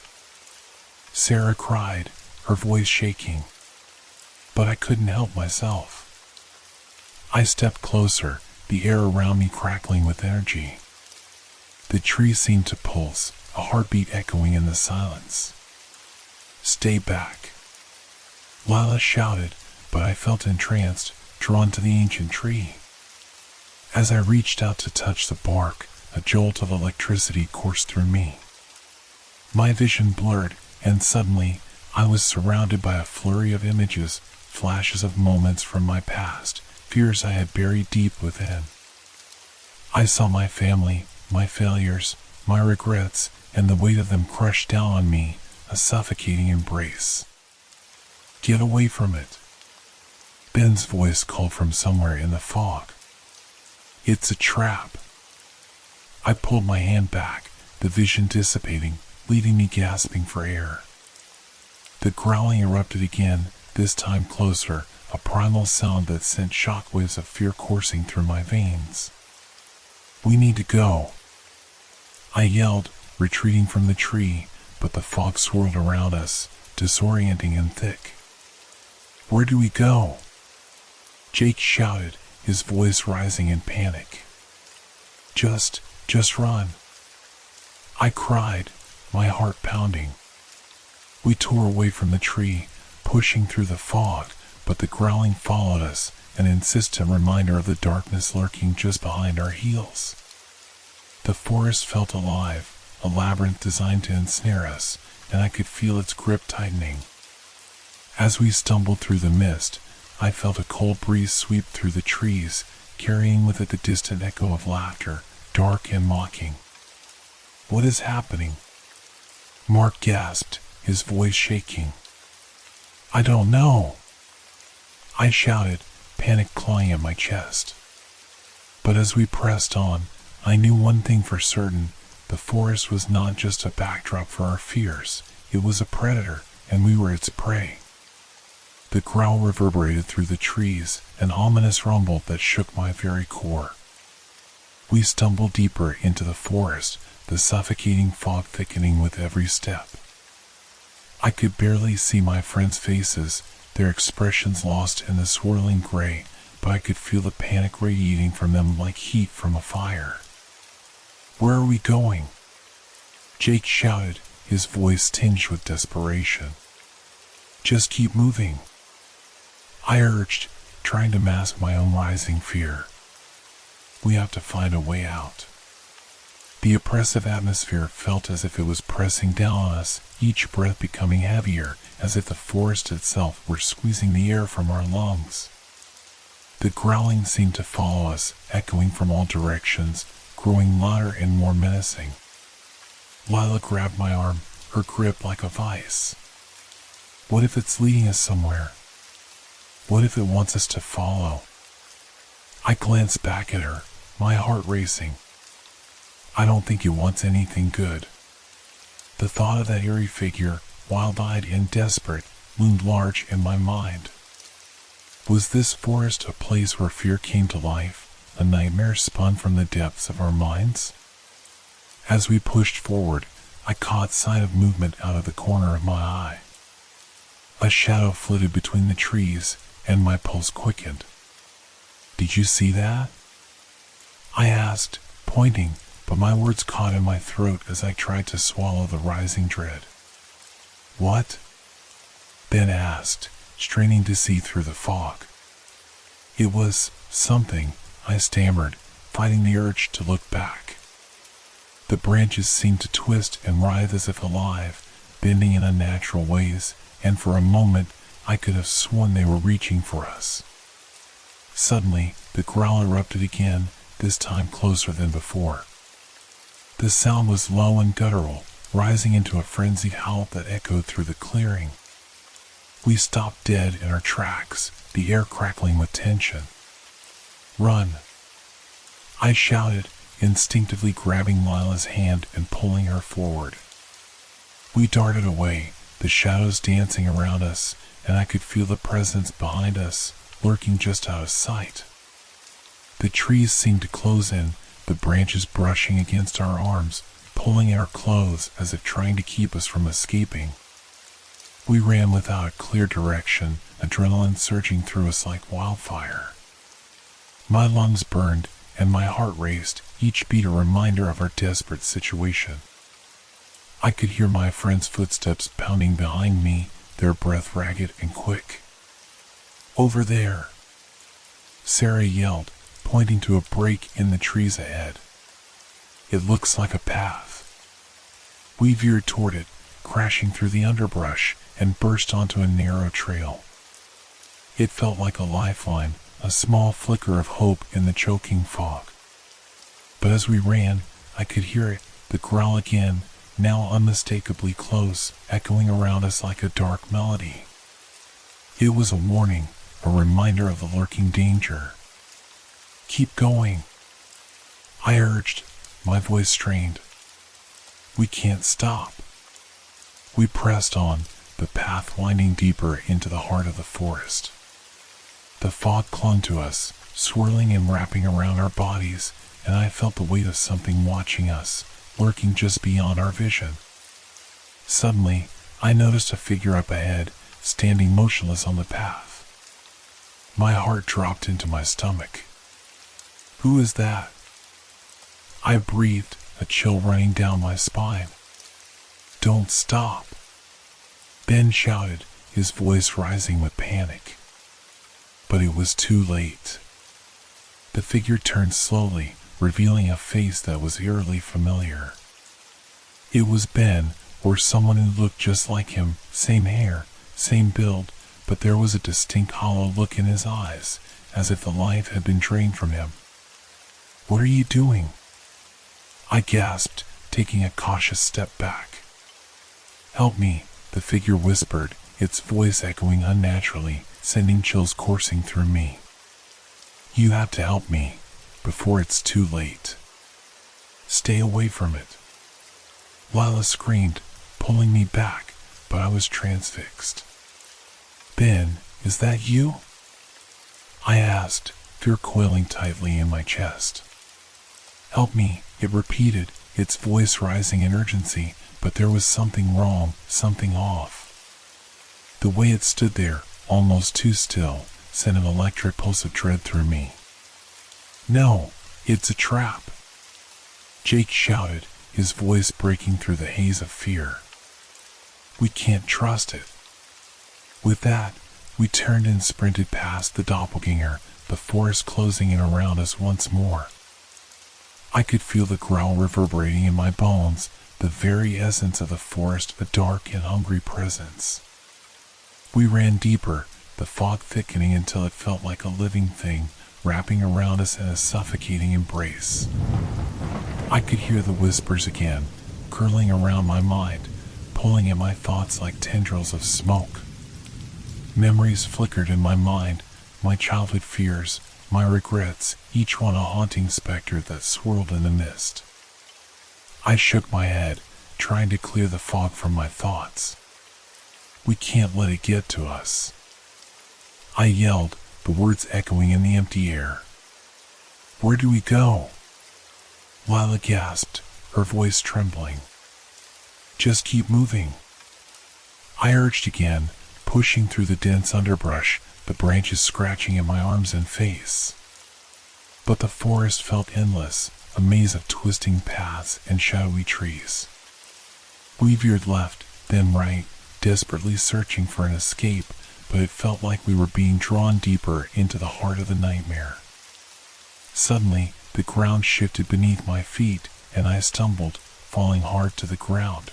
Sarah cried, her voice shaking. But I couldn't help myself. I stepped closer, the air around me crackling with energy. The tree seemed to pulse, a heartbeat echoing in the silence. "Stay back," Lila shouted, but I felt entranced, drawn to the ancient tree. As I reached out to touch the bark, a jolt of electricity coursed through me. My vision blurred, and suddenly, I was surrounded by a flurry of images, flashes of moments from my past, fears I had buried deep within. I saw my family, my failures, my regrets, and the weight of them crushed down on me, a suffocating embrace. "Get away from it," Ben's voice called from somewhere in the fog. "It's a trap." I pulled my hand back, the vision dissipating, leaving me gasping for air. The growling erupted again, this time closer, a primal sound that sent shockwaves of fear coursing through my veins. "We need to go," I yelled, retreating from the tree, but the fog swirled around us, disorienting and thick. "Where do we go?" Jake shouted, his voice rising in panic. Just run," I cried, my heart pounding. We tore away from the tree, pushing through the fog, but the growling followed us, an insistent reminder of the darkness lurking just behind our heels. The forest felt alive, a labyrinth designed to ensnare us, and I could feel its grip tightening. As we stumbled through the mist, I felt a cold breeze sweep through the trees, carrying with it the distant echo of laughter, dark and mocking. "What is happening?" Mark gasped, his voice shaking. "I don't know," I shouted, panic clawing at my chest. But as we pressed on, I knew one thing for certain: the forest was not just a backdrop for our fears, it was a predator, and we were its prey. The growl reverberated through the trees, an ominous rumble that shook my very core. We stumbled deeper into the forest, the suffocating fog thickening with every step. I could barely see my friends' faces, their expressions lost in the swirling gray, but I could feel the panic radiating from them like heat from a fire. "Where are we going?" Jake shouted, his voice tinged with desperation. "Just keep moving," I urged, trying to mask my own rising fear. "We have to find a way out." The oppressive atmosphere felt as if it was pressing down on us, each breath becoming heavier, as if the forest itself were squeezing the air from our lungs. The growling seemed to follow us, echoing from all directions, growing louder and more menacing. Lila grabbed my arm, her grip like a vice. "What if it's leading us somewhere? What if it wants us to follow?" I glanced back at her, my heart racing. "I don't think it wants anything good." The thought of that eerie figure, wild-eyed and desperate, loomed large in my mind. Was this forest a place where fear came to life, a nightmare spun from the depths of our minds? As we pushed forward, I caught sight of movement out of the corner of my eye. A shadow flitted between the trees, and my pulse quickened. "Did you see that?" I asked, pointing, but my words caught in my throat as I tried to swallow the rising dread. "What?" Ben asked, straining to see through the fog. "It was something," I stammered, fighting the urge to look back. The branches seemed to twist and writhe as if alive, bending in unnatural ways, and for a moment I could have sworn they were reaching for us. Suddenly, the growl erupted again, this time closer than before. The sound was low and guttural, rising into a frenzied howl that echoed through the clearing. We stopped dead in our tracks, the air crackling with tension. "Run!" I shouted, instinctively grabbing Lila's hand and pulling her forward. We darted away, the shadows dancing around us, and I could feel the presence behind us, lurking just out of sight. The trees seemed to close in, the branches brushing against our arms, pulling at our clothes as if trying to keep us from escaping. We ran without a clear direction, adrenaline surging through us like wildfire. My lungs burned, and my heart raced, each beat a reminder of our desperate situation. I could hear my friends' footsteps pounding behind me, their breath ragged and quick. "Over there!" Sarah yelled, pointing to a break in the trees ahead. "It looks like a path." We veered toward it, crashing through the underbrush, and burst onto a narrow trail. It felt like a lifeline, a small flicker of hope in the choking fog. But as we ran, I could hear it, the growl again, now unmistakably close, echoing around us like a dark melody. It was a warning, a reminder of the lurking danger. "Keep going," I urged, my voice strained. "We can't stop." We pressed on, the path winding deeper into the heart of the forest. The fog clung to us, swirling and wrapping around our bodies, and I felt the weight of something watching us, lurking just beyond our vision. Suddenly, I noticed a figure up ahead, standing motionless on the path. My heart dropped into my stomach. "Who is that?" I breathed, a chill running down my spine. "Don't stop!" Ben shouted, his voice rising with panic. But it was too late. The figure turned slowly, revealing a face that was eerily familiar. It was Ben, or someone who looked just like him, same hair, same build, but there was a distinct hollow look in his eyes, as if the life had been drained from him. "What are you doing?" I gasped, taking a cautious step back. "Help me," the figure whispered, its voice echoing unnaturally, sending chills coursing through me. "You have to help me, before it's too late. Stay away from it." Lila screamed, pulling me back, but I was transfixed. "Ben, is that you?" I asked, fear coiling tightly in my chest. "Help me," it repeated, its voice rising in urgency, but there was something wrong, something off. The way it stood there, almost too still, sent an electric pulse of dread through me. "No, it's a trap!" Jake shouted, his voice breaking through the haze of fear. "We can't trust it." With that, we turned and sprinted past the doppelganger, the forest closing in around us once more. I could feel the growl reverberating in my bones, the very essence of the forest, a dark and hungry presence. We ran deeper, the fog thickening until it felt like a living thing, wrapping around us in a suffocating embrace. I could hear the whispers again, curling around my mind, pulling at my thoughts like tendrils of smoke. Memories flickered in my mind, my childhood fears, my regrets, each one a haunting specter that swirled in the mist. I shook my head, trying to clear the fog from my thoughts. "We can't let it get to us," I yelled, the words echoing in the empty air. "Where do we go?" Lila gasped, her voice trembling. "Just keep moving," I urged again, pushing through the dense underbrush, the branches scratching at my arms and face. But the forest felt endless, a maze of twisting paths and shadowy trees. We veered left, then right, desperately searching for an escape, but it felt like we were being drawn deeper into the heart of the nightmare. Suddenly, the ground shifted beneath my feet, and I stumbled, falling hard to the ground.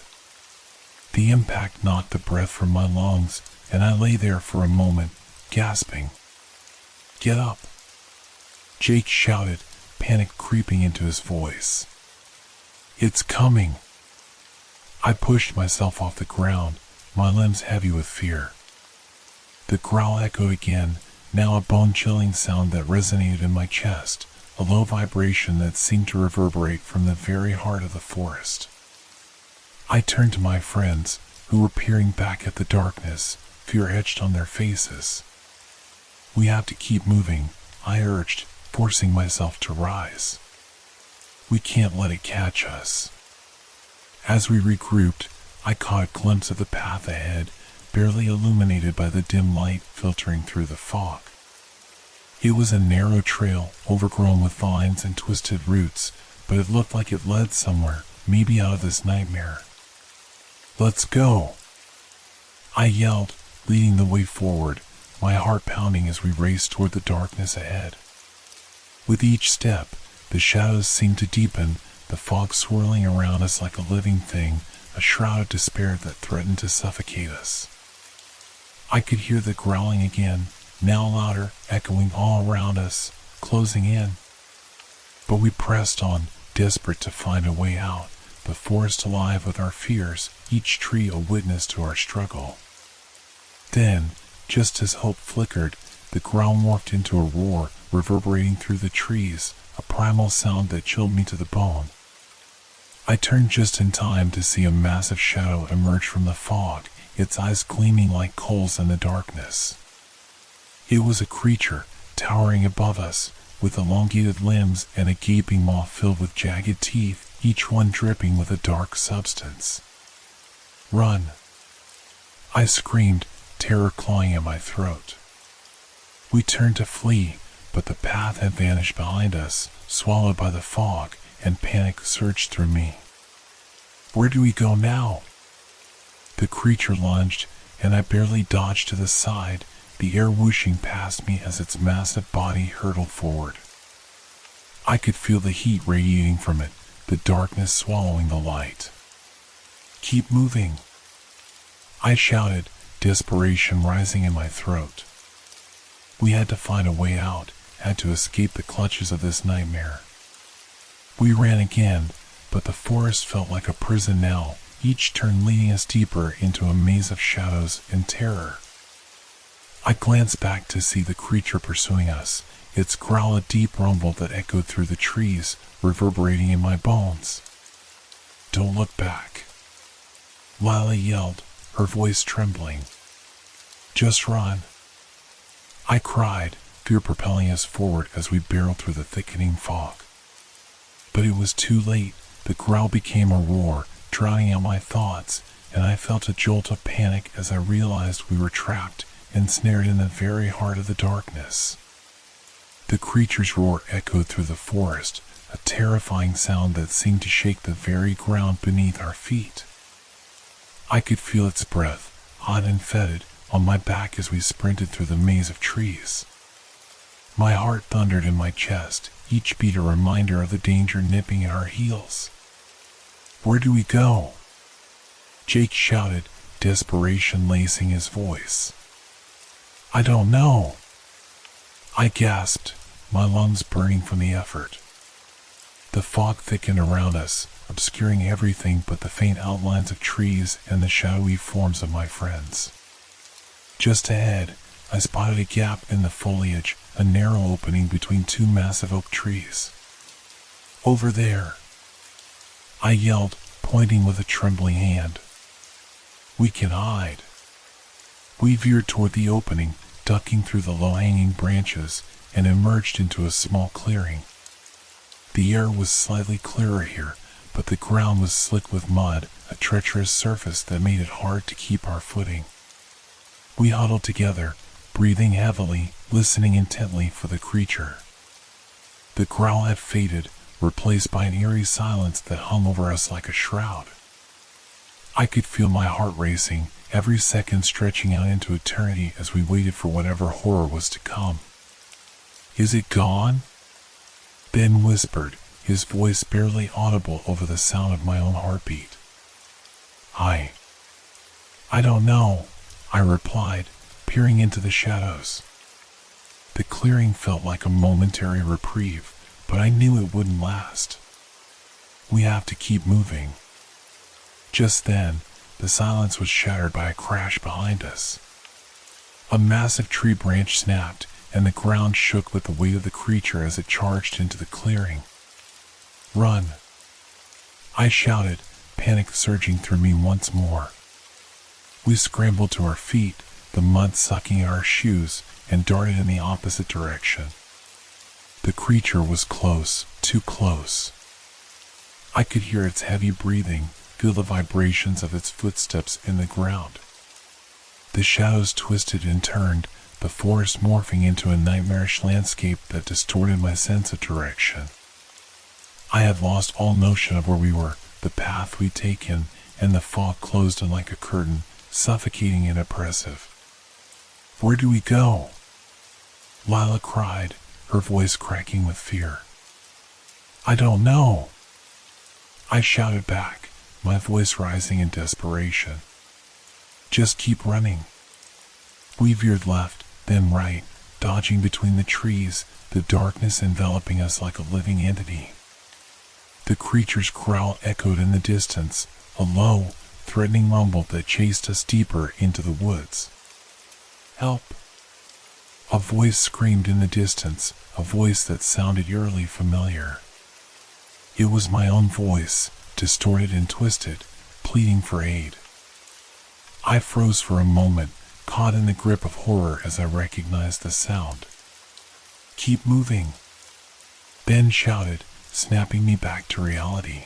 The impact knocked the breath from my lungs, and I lay there for a moment, gasping. "Get up!" Jake shouted, panic creeping into his voice. "It's coming!" I pushed myself off the ground, my limbs heavy with fear. The growl echoed again, now a bone-chilling sound that resonated in my chest, a low vibration that seemed to reverberate from the very heart of the forest. I turned to my friends, who were peering back at the darkness, fear etched on their faces. "We have to keep moving," I urged, forcing myself to rise. "We can't let it catch us." As we regrouped, I caught a glimpse of the path ahead, barely illuminated by the dim light filtering through the fog. It was a narrow trail, overgrown with vines and twisted roots, but it looked like it led somewhere, maybe out of this nightmare. "Let's go!" I yelled, leading the way forward, my heart pounding as we raced toward the darkness ahead. With each step, the shadows seemed to deepen, the fog swirling around us like a living thing, a shroud of despair that threatened to suffocate us. I could hear the growling again, now louder, echoing all around us, closing in. But we pressed on, desperate to find a way out, the forest alive with our fears, each tree a witness to our struggle. Then, just as hope flickered, the growl morphed into a roar, reverberating through the trees, a primal sound that chilled me to the bone. I turned just in time to see a massive shadow emerge from the fog, its eyes gleaming like coals in the darkness. It was a creature, towering above us, with elongated limbs and a gaping maw filled with jagged teeth, each one dripping with a dark substance. "Run!" I screamed, terror clawing at my throat. We turned to flee, but the path had vanished behind us, swallowed by the fog, and panic surged through me. "Where do we go now?" The creature lunged, and I barely dodged to the side, the air whooshing past me as its massive body hurtled forward. I could feel the heat radiating from it, the darkness swallowing the light. "Keep moving!" I shouted, desperation rising in my throat. We had to find a way out, had to escape the clutches of this nightmare. We ran again, but the forest felt like a prison now, each turn leading us deeper into a maze of shadows and terror. I glanced back to see the creature pursuing us, its growl a deep rumble that echoed through the trees, reverberating in my bones. "Don't look back," Lila yelled, her voice trembling. "Just run," I cried, fear propelling us forward as we barreled through the thickening fog. But it was too late. The growl became a roar, drowning out my thoughts, and I felt a jolt of panic as I realized we were trapped, ensnared in the very heart of the darkness. The creature's roar echoed through the forest, a terrifying sound that seemed to shake the very ground beneath our feet. I could feel its breath, hot and fetid, on my back as we sprinted through the maze of trees. My heart thundered in my chest, each beat a reminder of the danger nipping at our heels. "Where do we go?" Jake shouted, desperation lacing his voice. "I don't know," I gasped, my lungs burning from the effort. The fog thickened around us, obscuring everything but the faint outlines of trees and the shadowy forms of my friends. Just ahead, I spotted a gap in the foliage, a narrow opening between two massive oak trees. "Over there," I yelled, pointing with a trembling hand. "We can hide." We veered toward the opening, ducking through the low-hanging branches, and emerged into a small clearing. The air was slightly clearer here, but the ground was slick with mud, a treacherous surface that made it hard to keep our footing. We huddled together, breathing heavily, listening intently for the creature. The growl had faded, replaced by an eerie silence that hung over us like a shroud. I could feel my heart racing, every second stretching out into eternity as we waited for whatever horror was to come. "Is it gone?" Ben whispered, his voice barely audible over the sound of my own heartbeat. I don't know," I replied, peering into the shadows. The clearing felt like a momentary reprieve, but I knew it wouldn't last. "We have to keep moving." Just then, the silence was shattered by a crash behind us. A massive tree branch snapped, and the ground shook with the weight of the creature as it charged into the clearing. "Run!" I shouted, panic surging through me once more. We scrambled to our feet, the mud sucking at our shoes, and darted in the opposite direction. The creature was close, too close. I could hear its heavy breathing, feel the vibrations of its footsteps in the ground. The shadows twisted and turned, the forest morphing into a nightmarish landscape that distorted my sense of direction. I had lost all notion of where we were, the path we'd taken, and the fog closed in like a curtain, suffocating and oppressive. "Where do we go?" Lila cried, her voice cracking with fear. "I don't know," I shouted back, my voice rising in desperation. "Just keep running." We veered left, then right, dodging between the trees, the darkness enveloping us like a living entity. The creature's growl echoed in the distance, a low, threatening rumble that chased us deeper into the woods. "Help!" A voice screamed in the distance, a voice that sounded eerily familiar. It was my own voice, distorted and twisted, pleading for aid. I froze for a moment, caught in the grip of horror as I recognized the sound. "Keep moving," Ben shouted, snapping me back to reality.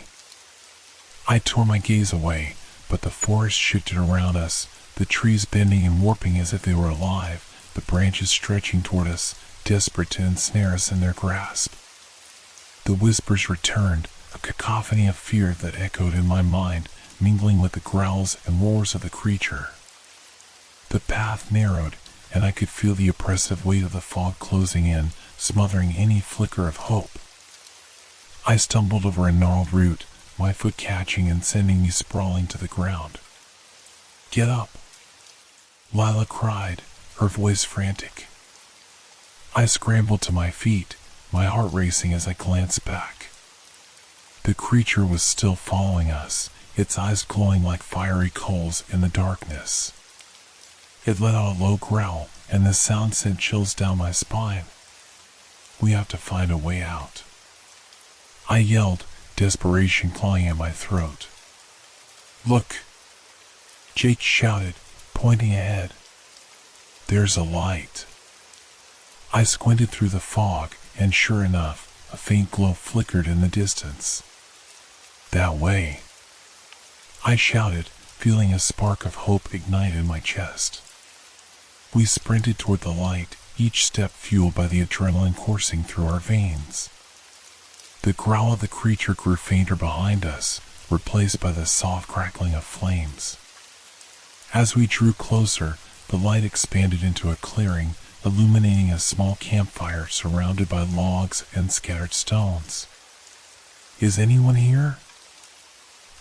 I tore my gaze away, but the forest shifted around us, the trees bending and warping as if they were alive, the branches stretching toward us, desperate to ensnare us in their grasp. The whispers returned, a cacophony of fear that echoed in my mind, mingling with the growls and roars of the creature. The path narrowed, and I could feel the oppressive weight of the fog closing in, smothering any flicker of hope. I stumbled over a gnarled root, my foot catching and sending me sprawling to the ground. "Get up!" Lila cried, her voice frantic. I scrambled to my feet, my heart racing as I glanced back. The creature was still following us, its eyes glowing like fiery coals in the darkness. It let out a low growl, and the sound sent chills down my spine. "We have to find a way out," I yelled, desperation clawing at my throat. "Look!" Jake shouted, pointing ahead. "There's a light." I squinted through the fog, and sure enough, a faint glow flickered in the distance. "That way," I shouted, feeling a spark of hope ignite in my chest. We sprinted toward the light, each step fueled by the adrenaline coursing through our veins. The growl of the creature grew fainter behind us, replaced by the soft crackling of flames. As we drew closer, the light expanded into a clearing, illuminating a small campfire surrounded by logs and scattered stones. "Is anyone here?"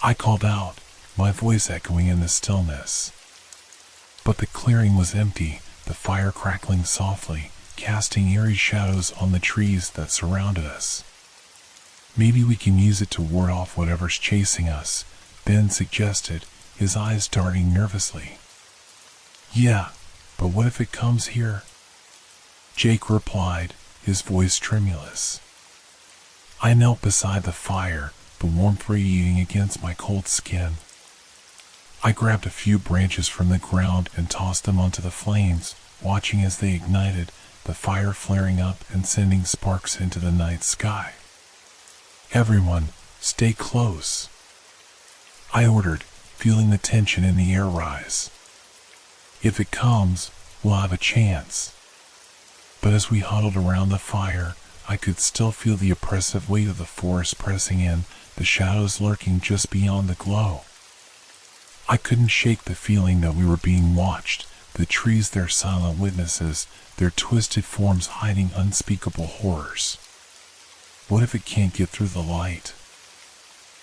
I called out, my voice echoing in the stillness. But the clearing was empty, the fire crackling softly, casting eerie shadows on the trees that surrounded us. "Maybe we can use it to ward off whatever's chasing us," Ben suggested, his eyes darting nervously. "Yeah, but what if it comes here?" Jake replied, his voice tremulous. I knelt beside the fire, the warmth radiating against my cold skin. I grabbed a few branches from the ground and tossed them onto the flames, watching as they ignited, the fire flaring up and sending sparks into the night sky. "Everyone, stay close," I ordered, feeling the tension in the air rise. If it comes, we'll have a chance. But as we huddled around the fire, I could still feel the oppressive weight of the forest pressing in, the shadows lurking just beyond the glow. I couldn't shake the feeling that we were being watched, the trees their silent witnesses, their twisted forms hiding unspeakable horrors. What if it can't get through the light?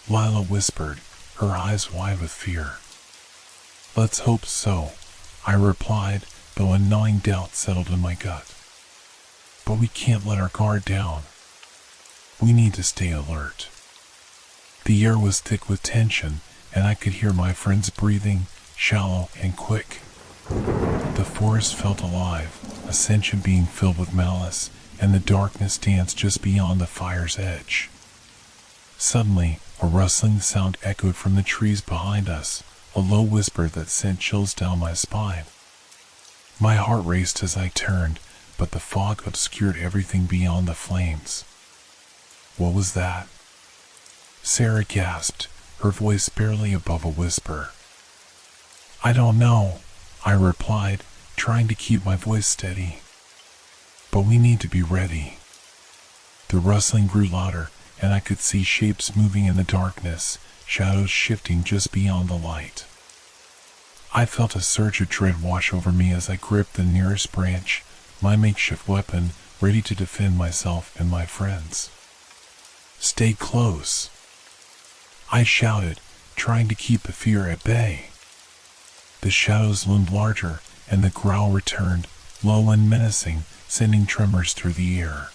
Lila whispered, her eyes wide with fear. Let's hope so, I replied, though a gnawing doubt settled in my gut. But we can't let our guard down. We need to stay alert. The air was thick with tension, and I could hear my friends breathing, shallow and quick. The forest felt alive, a sentient being filled with malice, and the darkness danced just beyond the fire's edge. Suddenly, a rustling sound echoed from the trees behind us, a low whisper that sent chills down my spine. My heart raced as I turned, but the fog obscured everything beyond the flames. What was that? Sarah gasped, her voice barely above a whisper. I don't know, I replied, trying to keep my voice steady. But we need to be ready. The rustling grew louder, and I could see shapes moving in the darkness, shadows shifting just beyond the light. I felt a surge of dread wash over me as I gripped the nearest branch, my makeshift weapon, ready to defend myself and my friends. Stay close, I shouted, trying to keep the fear at bay. The shadows loomed larger, and the growl returned, low and menacing, sending tremors through the air.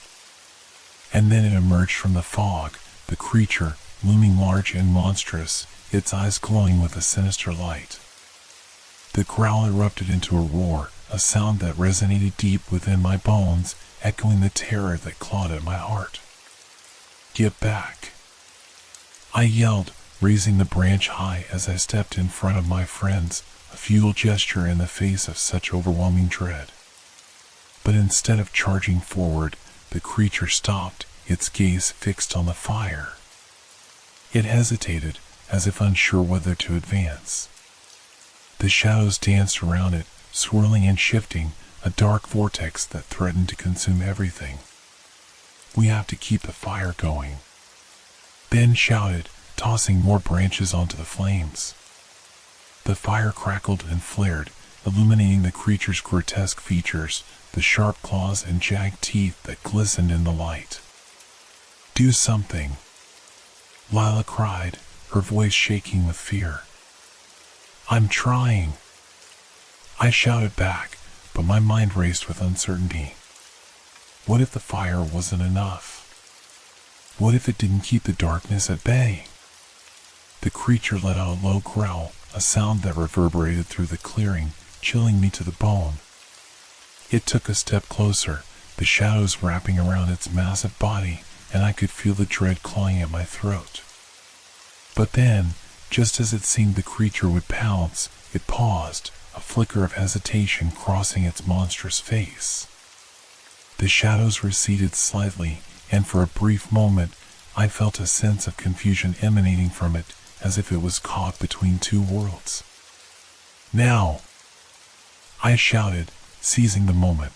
And then it emerged from the fog, the creature, looming large and monstrous, its eyes glowing with a sinister light. The growl erupted into a roar, a sound that resonated deep within my bones, echoing the terror that clawed at my heart. Get back, I yelled, raising the branch high as I stepped in front of my friends, a futile gesture in the face of such overwhelming dread. But instead of charging forward, the creature stopped, its gaze fixed on the fire. It hesitated, as if unsure whether to advance. The shadows danced around it, swirling and shifting, a dark vortex that threatened to consume everything. We have to keep the fire going, Ben shouted, tossing more branches onto the flames. The fire crackled and flared, illuminating the creature's grotesque features, the sharp claws and jagged teeth that glistened in the light. Do something, Lila cried, her voice shaking with fear. I'm trying, I shouted back, but my mind raced with uncertainty. What if the fire wasn't enough? What if it didn't keep the darkness at bay? The creature let out a low growl, a sound that reverberated through the clearing, chilling me to the bone. It took a step closer, the shadows wrapping around its massive body, and I could feel the dread clawing at my throat. But then, just as it seemed the creature would pounce, it paused, a flicker of hesitation crossing its monstrous face. The shadows receded slightly, and for a brief moment, I felt a sense of confusion emanating from it, as if it was caught between two worlds. Now, I shouted, seizing the moment.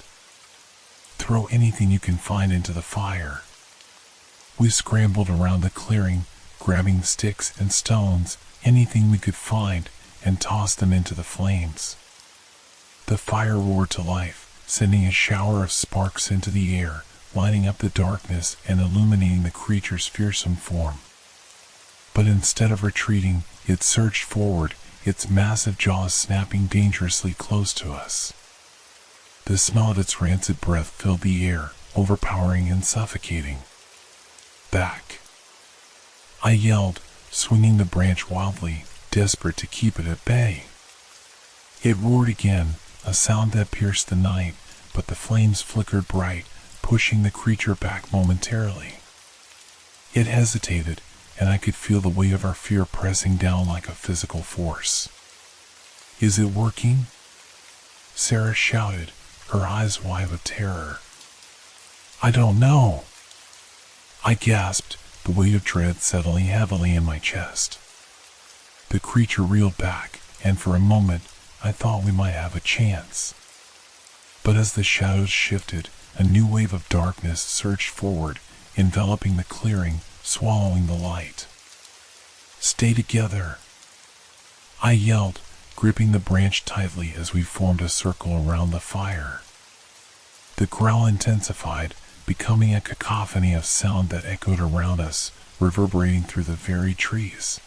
Throw anything you can find into the fire. We scrambled around the clearing, grabbing sticks and stones, anything we could find, and tossed them into the flames. The fire roared to life, sending a shower of sparks into the air, lighting up the darkness and illuminating the creature's fearsome form. But instead of retreating, it surged forward, its massive jaws snapping dangerously close to us. The smell of its rancid breath filled the air, overpowering and suffocating. Back, I yelled, swinging the branch wildly, desperate to keep it at bay. It roared again, a sound that pierced the night, but the flames flickered bright, pushing the creature back momentarily. It hesitated, and I could feel the weight of our fear pressing down like a physical force. Is it working? Sarah shouted, her eyes wide with terror. I don't know, I gasped, the weight of dread settling heavily in my chest. The creature reeled back, and for a moment, I thought we might have a chance. But as the shadows shifted, a new wave of darkness surged forward, enveloping the clearing, swallowing the light. "Stay together!" I yelled, gripping the branch tightly as we formed a circle around the fire. The growl intensified, becoming a cacophony of sound that echoed around us, reverberating through the very trees.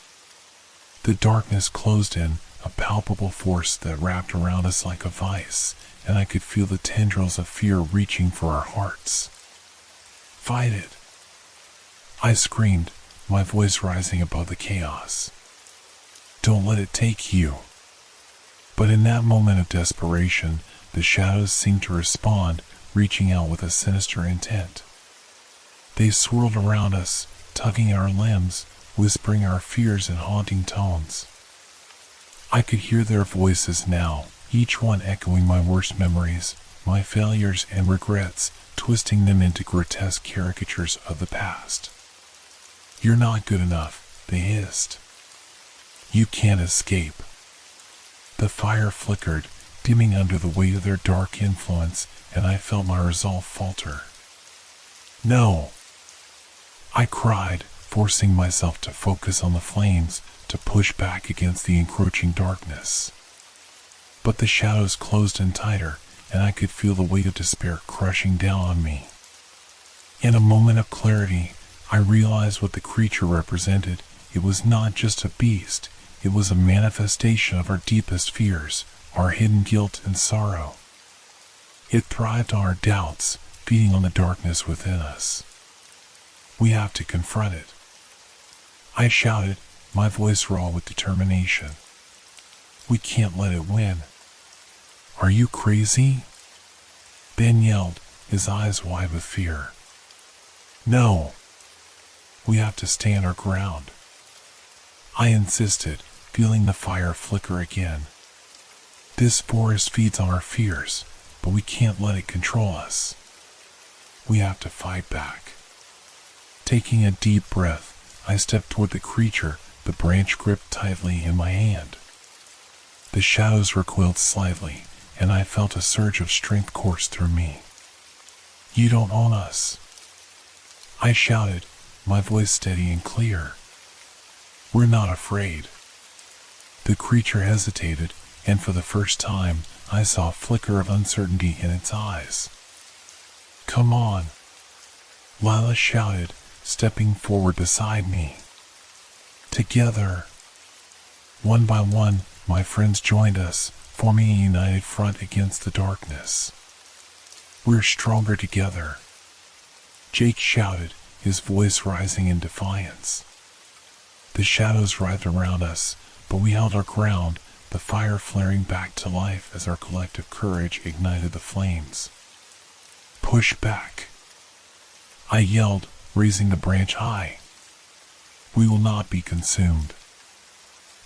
The darkness closed in, a palpable force that wrapped around us like a vice, and I could feel the tendrils of fear reaching for our hearts. "Fight it!" I screamed, my voice rising above the chaos. "Don't let it take you!" But in that moment of desperation, the shadows seemed to respond, reaching out with a sinister intent. They swirled around us, tugging at our limbs, whispering our fears in haunting tones. I could hear their voices now, each one echoing my worst memories, my failures and regrets, twisting them into grotesque caricatures of the past. "You're not good enough," they hissed. "You can't escape." The fire flickered, dimming under the weight of their dark influence, and I felt my resolve falter. "No!" I cried, forcing myself to focus on the flames, to push back against the encroaching darkness. But the shadows closed in tighter, and I could feel the weight of despair crushing down on me. In a moment of clarity, I realized what the creature represented. It was not just a beast, it was a manifestation of our deepest fears, our hidden guilt and sorrow. It thrived on our doubts, feeding on the darkness within us. "We have to confront it," I shouted, my voice raw with determination. "We can't let it win." "Are you crazy?" Ben yelled, his eyes wide with fear. "No. We have to stand our ground," I insisted, feeling the fire flicker again. "This forest feeds on our fears, but we can't let it control us. We have to fight back." Taking a deep breath, I stepped toward the creature, the branch gripped tightly in my hand. The shadows recoiled slightly, and I felt a surge of strength course through me. "You don't own us," I shouted, my voice steady and clear. "We're not afraid." The creature hesitated, and for the first time, I saw a flicker of uncertainty in its eyes. "Come on," Lila shouted, stepping forward beside me. Together. One by one, my friends joined us, forming a united front against the darkness. "We're stronger together," Jake shouted, his voice rising in defiance. The shadows writhed around us, but we held our ground, the fire flaring back to life as our collective courage ignited the flames. "Push back," I yelled, raising the branch high. "We will not be consumed."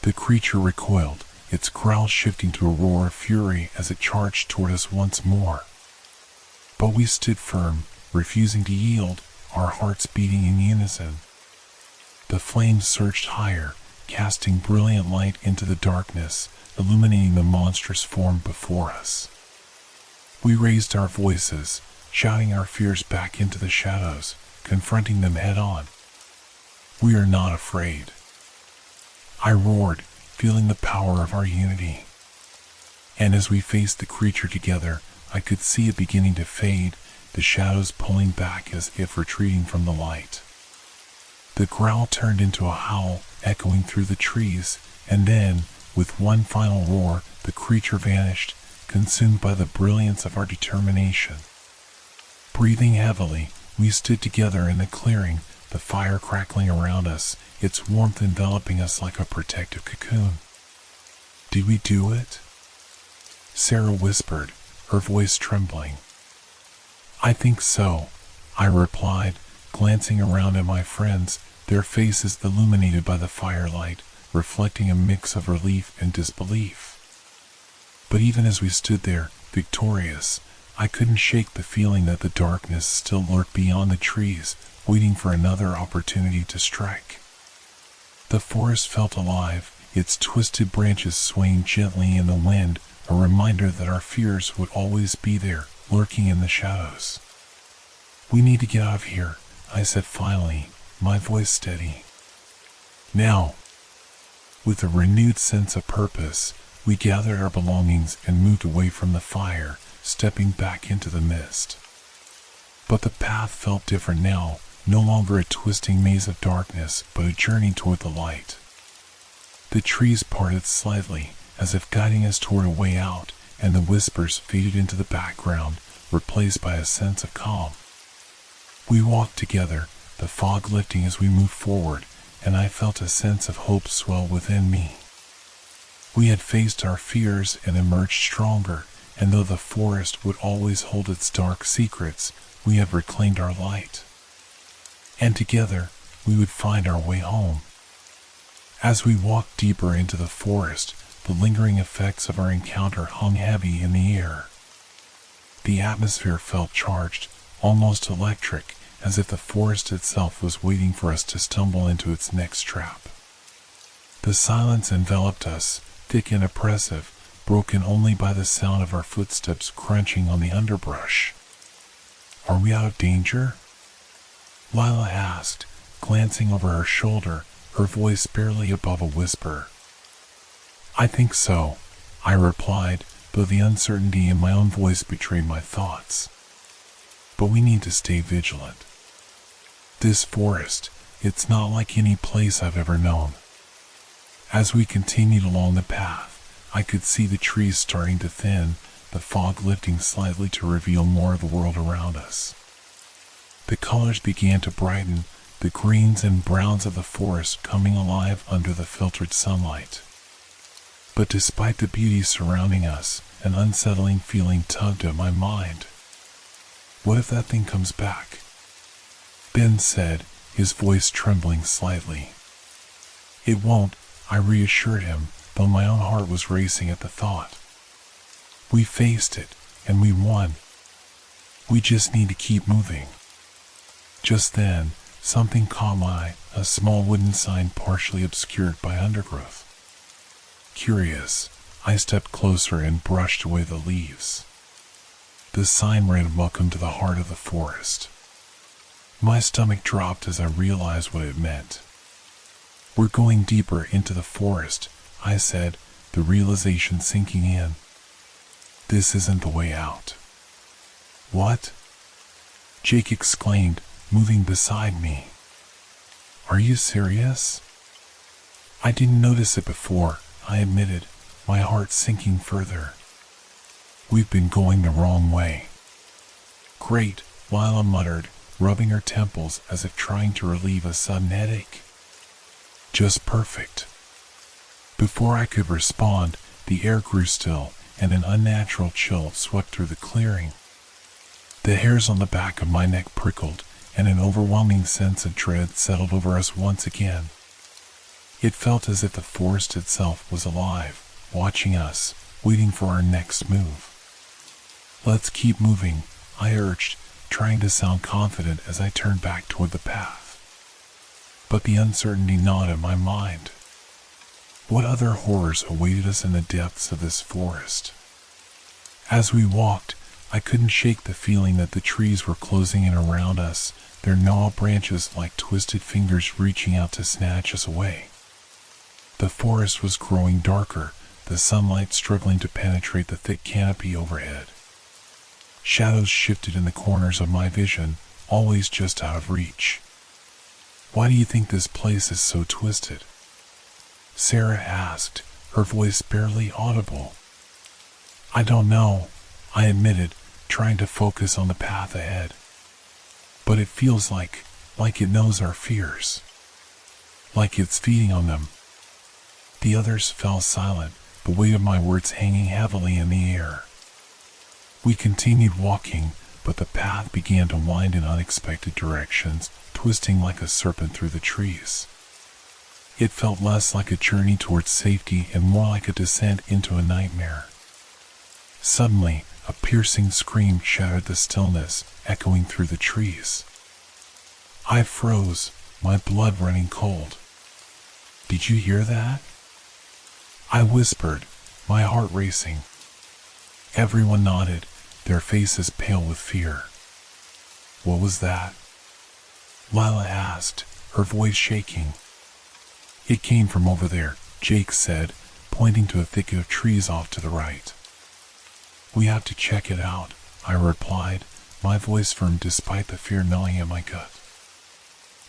The creature recoiled, its growl shifting to a roar of fury as it charged toward us once more. But we stood firm, refusing to yield, our hearts beating in unison. The flames surged higher, casting brilliant light into the darkness, illuminating the monstrous form before us. We raised our voices, shouting our fears back into the shadows, confronting them head-on. "We are not afraid," I roared, feeling the power of our unity. And as we faced the creature together, I could see it beginning to fade, the shadows pulling back as if retreating from the light. The growl turned into a howl, echoing through the trees, and then, with one final roar, the creature vanished, consumed by the brilliance of our determination. Breathing heavily, we stood together in the clearing, the fire crackling around us, its warmth enveloping us like a protective cocoon. "Did we do it?" Sarah whispered, her voice trembling. "I think so," I replied, glancing around at my friends, their faces illuminated by the firelight, reflecting a mix of relief and disbelief. But even as we stood there, victorious, I couldn't shake the feeling that the darkness still lurked beyond the trees, waiting for another opportunity to strike. The forest felt alive, its twisted branches swaying gently in the wind, a reminder that our fears would always be there, lurking in the shadows. "We need to get out of here," I said finally, my voice steady. "Now." With a renewed sense of purpose, we gathered our belongings and moved away from the fire, stepping back into the mist. But the path felt different now, no longer a twisting maze of darkness, but a journey toward the light. The trees parted slightly, as if guiding us toward a way out, and the whispers faded into the background, replaced by a sense of calm. We walked together, the fog lifting as we moved forward, and I felt a sense of hope swell within me. We had faced our fears and emerged stronger, and though the forest would always hold its dark secrets, we had reclaimed our light. And together, we would find our way home. As we walked deeper into the forest, the lingering effects of our encounter hung heavy in the air. The atmosphere felt charged, almost electric, as if the forest itself was waiting for us to stumble into its next trap. The silence enveloped us, thick and oppressive, broken only by the sound of our footsteps crunching on the underbrush. "Are we out of danger?" Lila asked, glancing over her shoulder, her voice barely above a whisper. "I think so," I replied, though the uncertainty in my own voice betrayed my thoughts. "But we need to stay vigilant. This forest, it's not like any place I've ever known." As we continued along the path, I could see the trees starting to thin, the fog lifting slightly to reveal more of the world around us. The colors began to brighten, the greens and browns of the forest coming alive under the filtered sunlight. But despite the beauty surrounding us, an unsettling feeling tugged at my mind. "What if that thing comes back?" Ben said, his voice trembling slightly. "It won't," I reassured him, though my own heart was racing at the thought. "We faced it, and we won. We just need to keep moving." Just then, something caught my eye, a small wooden sign partially obscured by undergrowth. Curious, I stepped closer and brushed away the leaves. The sign read, "Welcome to the heart of the forest." My stomach dropped as I realized what it meant. "We're going deeper into the forest," I said, the realization sinking in. "This isn't the way out." "What?" Jake exclaimed, moving beside me. "Are you serious?" "I didn't notice it before," I admitted, my heart sinking further. "We've been going the wrong way." "Great," Lila muttered, rubbing her temples as if trying to relieve a sudden headache. "Just perfect." Before I could respond, the air grew still, and an unnatural chill swept through the clearing. The hairs on the back of my neck prickled, and an overwhelming sense of dread settled over us once again. It felt as if the forest itself was alive, watching us, waiting for our next move. "Let's keep moving," I urged, trying to sound confident as I turned back toward the path. But the uncertainty gnawed at my mind. What other horrors awaited us in the depths of this forest? As we walked, I couldn't shake the feeling that the trees were closing in around us, their gnarled branches like twisted fingers reaching out to snatch us away. The forest was growing darker, the sunlight struggling to penetrate the thick canopy overhead. Shadows shifted in the corners of my vision, always just out of reach. "Why do you think this place is so twisted?" Sarah asked, her voice barely audible. "I don't know," I admitted, trying to focus on the path ahead. "But it feels like it knows our fears. Like it's feeding on them." The others fell silent, the weight of my words hanging heavily in the air. We continued walking, but the path began to wind in unexpected directions, twisting like a serpent through the trees. It felt less like a journey towards safety and more like a descent into a nightmare. Suddenly, a piercing scream shattered the stillness, echoing through the trees. I froze, my blood running cold. "Did you hear that?" I whispered, my heart racing. Everyone nodded, their faces pale with fear. What was that? Lila asked, her voice shaking. It came from over there, Jake said, pointing to a thicket of trees off to the right. We have to check it out, I replied, my voice firm despite the fear gnawing at my gut.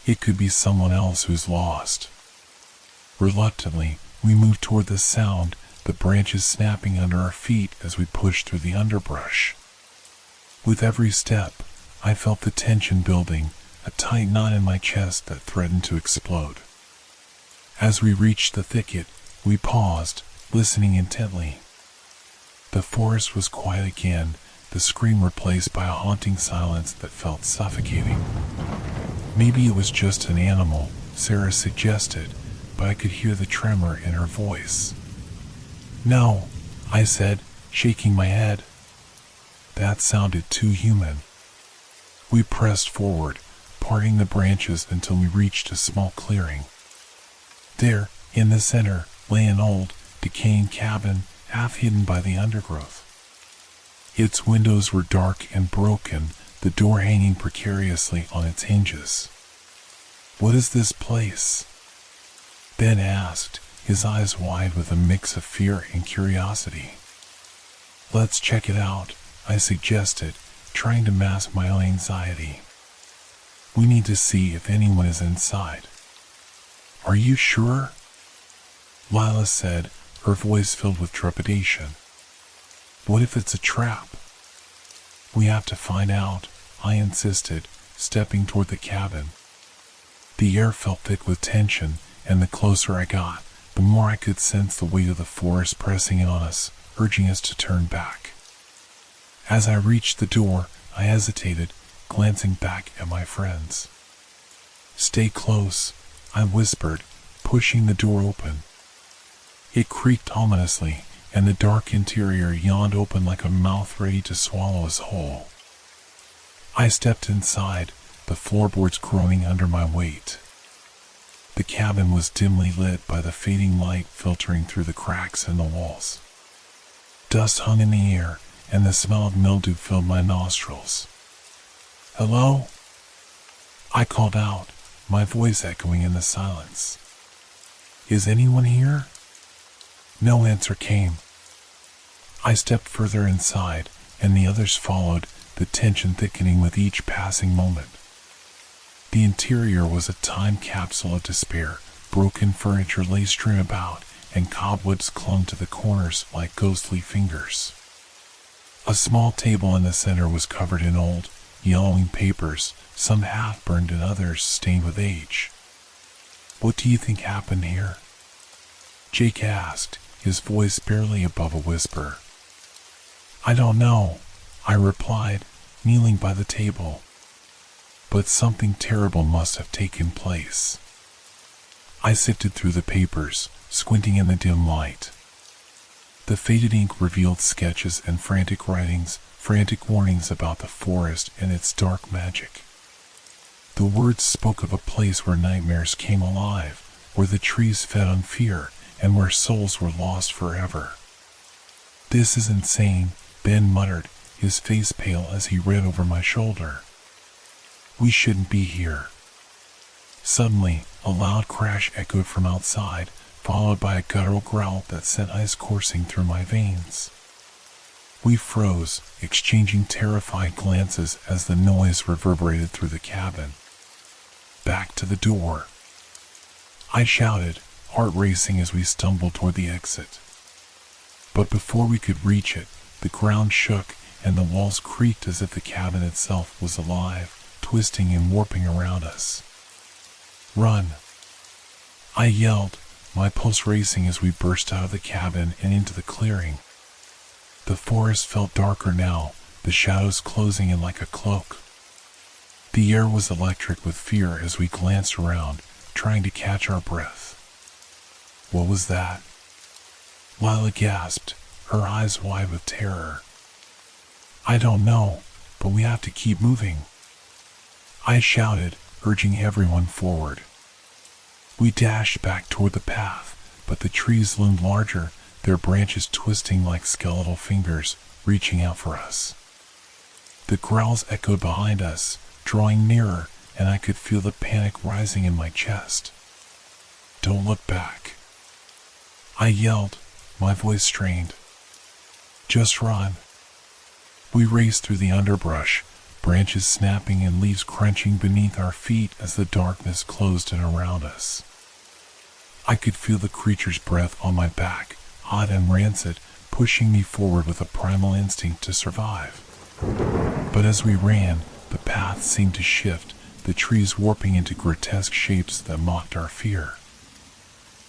It could be someone else who's lost. Reluctantly, we moved toward the sound, the branches snapping under our feet as we pushed through the underbrush. With every step, I felt the tension building, a tight knot in my chest that threatened to explode. As we reached the thicket, we paused, listening intently. The forest was quiet again, the scream replaced by a haunting silence that felt suffocating. Maybe it was just an animal, Sarah suggested, but I could hear the tremor in her voice. No, I said, shaking my head. That sounded too human. We pressed forward, parting the branches until we reached a small clearing. There, in the center, lay an old, decaying cabin, half hidden by the undergrowth. Its windows were dark and broken, the door hanging precariously on its hinges. What is this place? Ben asked, his eyes wide with a mix of fear and curiosity. Let's check it out, I suggested, trying to mask my own anxiety. We need to see if anyone is inside. Are you sure? Lila said, her voice filled with trepidation. What if it's a trap? We have to find out, I insisted, stepping toward the cabin. The air felt thick with tension, and the closer I got, the more I could sense the weight of the forest pressing in on us, urging us to turn back. As I reached the door, I hesitated, glancing back at my friends. Stay close, I whispered, pushing the door open. It creaked ominously, and the dark interior yawned open like a mouth ready to swallow us whole. I stepped inside, the floorboards groaning under my weight. The cabin was dimly lit by the fading light filtering through the cracks in the walls. Dust hung in the air, and the smell of mildew filled my nostrils. Hello? I called out, my voice echoing in the silence. Is anyone here? No answer came. I stepped further inside, and the others followed, the tension thickening with each passing moment. The interior was a time capsule of despair. Broken furniture lay strewn about, and cobwebs clung to the corners like ghostly fingers. A small table in the center was covered in old, yellowing papers, some half-burned and others stained with age. What do you think happened here? Jake asked, his voice barely above a whisper. I don't know, I replied, kneeling by the table. But something terrible must have taken place. I sifted through the papers, squinting in the dim light. The faded ink revealed sketches and frantic writings, frantic warnings about the forest and its dark magic. The words spoke of a place where nightmares came alive, where the trees fed on fear, and where souls were lost forever. This is insane, Ben muttered, his face pale as he read over my shoulder. We shouldn't be here. Suddenly, a loud crash echoed from outside, followed by a guttural growl that sent ice coursing through my veins. We froze, exchanging terrified glances as the noise reverberated through the cabin. Back to the door, I shouted, heart racing as we stumbled toward the exit. But before we could reach it, the ground shook and the walls creaked as if the cabin itself was alive, twisting and warping around us. Run! I yelled, my pulse racing as we burst out of the cabin and into the clearing. The forest felt darker now, the shadows closing in like a cloak. The air was electric with fear as we glanced around, trying to catch our breath. What was that? Lila gasped, her eyes wide with terror. I don't know, but we have to keep moving. I shouted, urging everyone forward. We dashed back toward the path, but the trees loomed larger, their branches twisting like skeletal fingers, reaching out for us. The growls echoed behind us, drawing nearer, and I could feel the panic rising in my chest. "Don't look back," I yelled, my voice strained. "Just run." We raced through the underbrush, branches snapping and leaves crunching beneath our feet as the darkness closed in around us. I could feel the creature's breath on my back, hot and rancid, pushing me forward with a primal instinct to survive. But as we ran, the path seemed to shift, the trees warping into grotesque shapes that mocked our fear.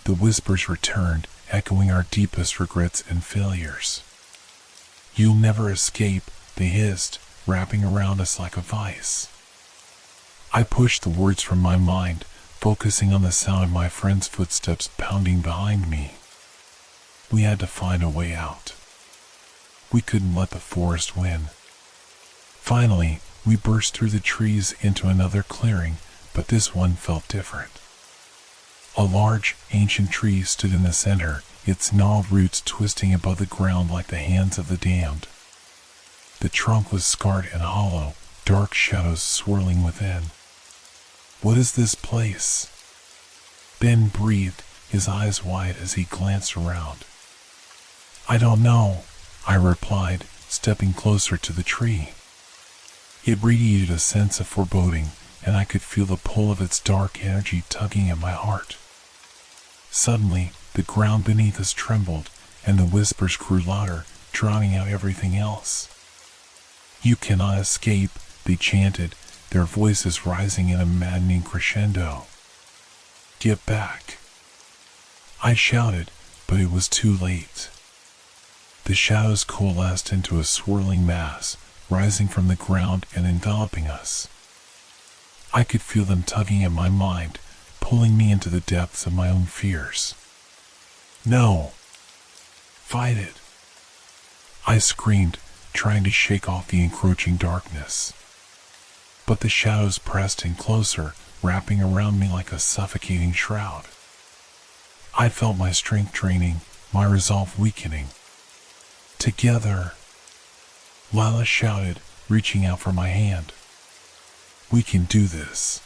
The whispers returned, echoing our deepest regrets and failures. "You'll never escape," they hissed, wrapping around us like a vice. I pushed the words from my mind, focusing on the sound of my friend's footsteps pounding behind me. We had to find a way out. We couldn't let the forest win. Finally, we burst through the trees into another clearing, but this one felt different. A large, ancient tree stood in the center, its gnarled roots twisting above the ground like the hands of the damned. The trunk was scarred and hollow, dark shadows swirling within. "What is this place?" Ben breathed, his eyes wide as he glanced around. "I don't know," I replied, stepping closer to the tree. It radiated a sense of foreboding, and I could feel the pull of its dark energy tugging at my heart. Suddenly, the ground beneath us trembled, and the whispers grew louder, drowning out everything else. "You cannot escape," they chanted, their voices rising in a maddening crescendo. "Get back!" I shouted, but it was too late. The shadows coalesced into a swirling mass, rising from the ground and enveloping us. I could feel them tugging at my mind, pulling me into the depths of my own fears. "No! Fight it!" I screamed, trying to shake off the encroaching darkness. But the shadows pressed in closer, wrapping around me like a suffocating shroud. I felt my strength draining, my resolve weakening. "Together!" Lila shouted, reaching out for my hand. "We can do this."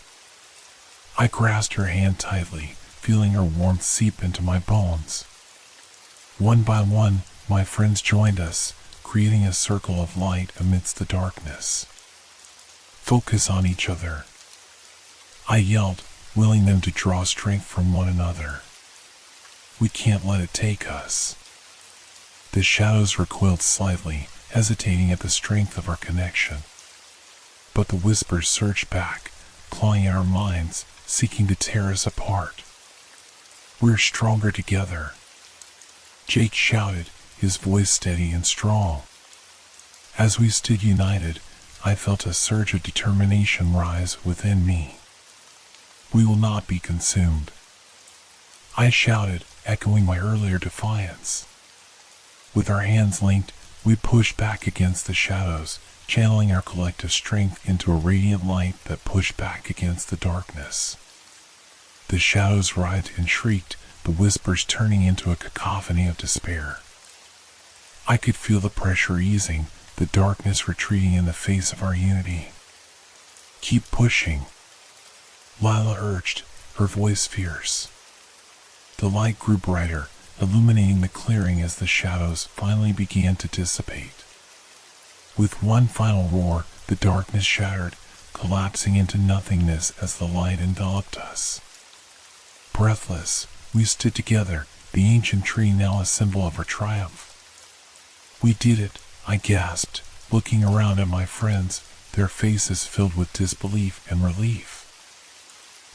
I grasped her hand tightly, feeling her warmth seep into my bones. One by one, my friends joined us, creating a circle of light amidst the darkness. "Focus on each other," I yelled, willing them to draw strength from one another. "We can't let it take us." The shadows recoiled slightly, hesitating at the strength of our connection. But the whispers surged back, clawing at our minds, seeking to tear us apart. "We're stronger together," Jake shouted, his voice steady and strong. As we stood united, I felt a surge of determination rise within me. "We will not be consumed," I shouted, echoing my earlier defiance. With our hands linked, we pushed back against the shadows, channeling our collective strength into a radiant light that pushed back against the darkness. The shadows writhed and shrieked, the whispers turning into a cacophony of despair. I could feel the pressure easing, the darkness retreating in the face of our unity. "Keep pushing," Lila urged, her voice fierce. The light grew brighter, illuminating the clearing as the shadows finally began to dissipate. With one final roar, the darkness shattered, collapsing into nothingness as the light enveloped us. Breathless, we stood together, the ancient tree now a symbol of our triumph. "We did it," I gasped, looking around at my friends, their faces filled with disbelief and relief.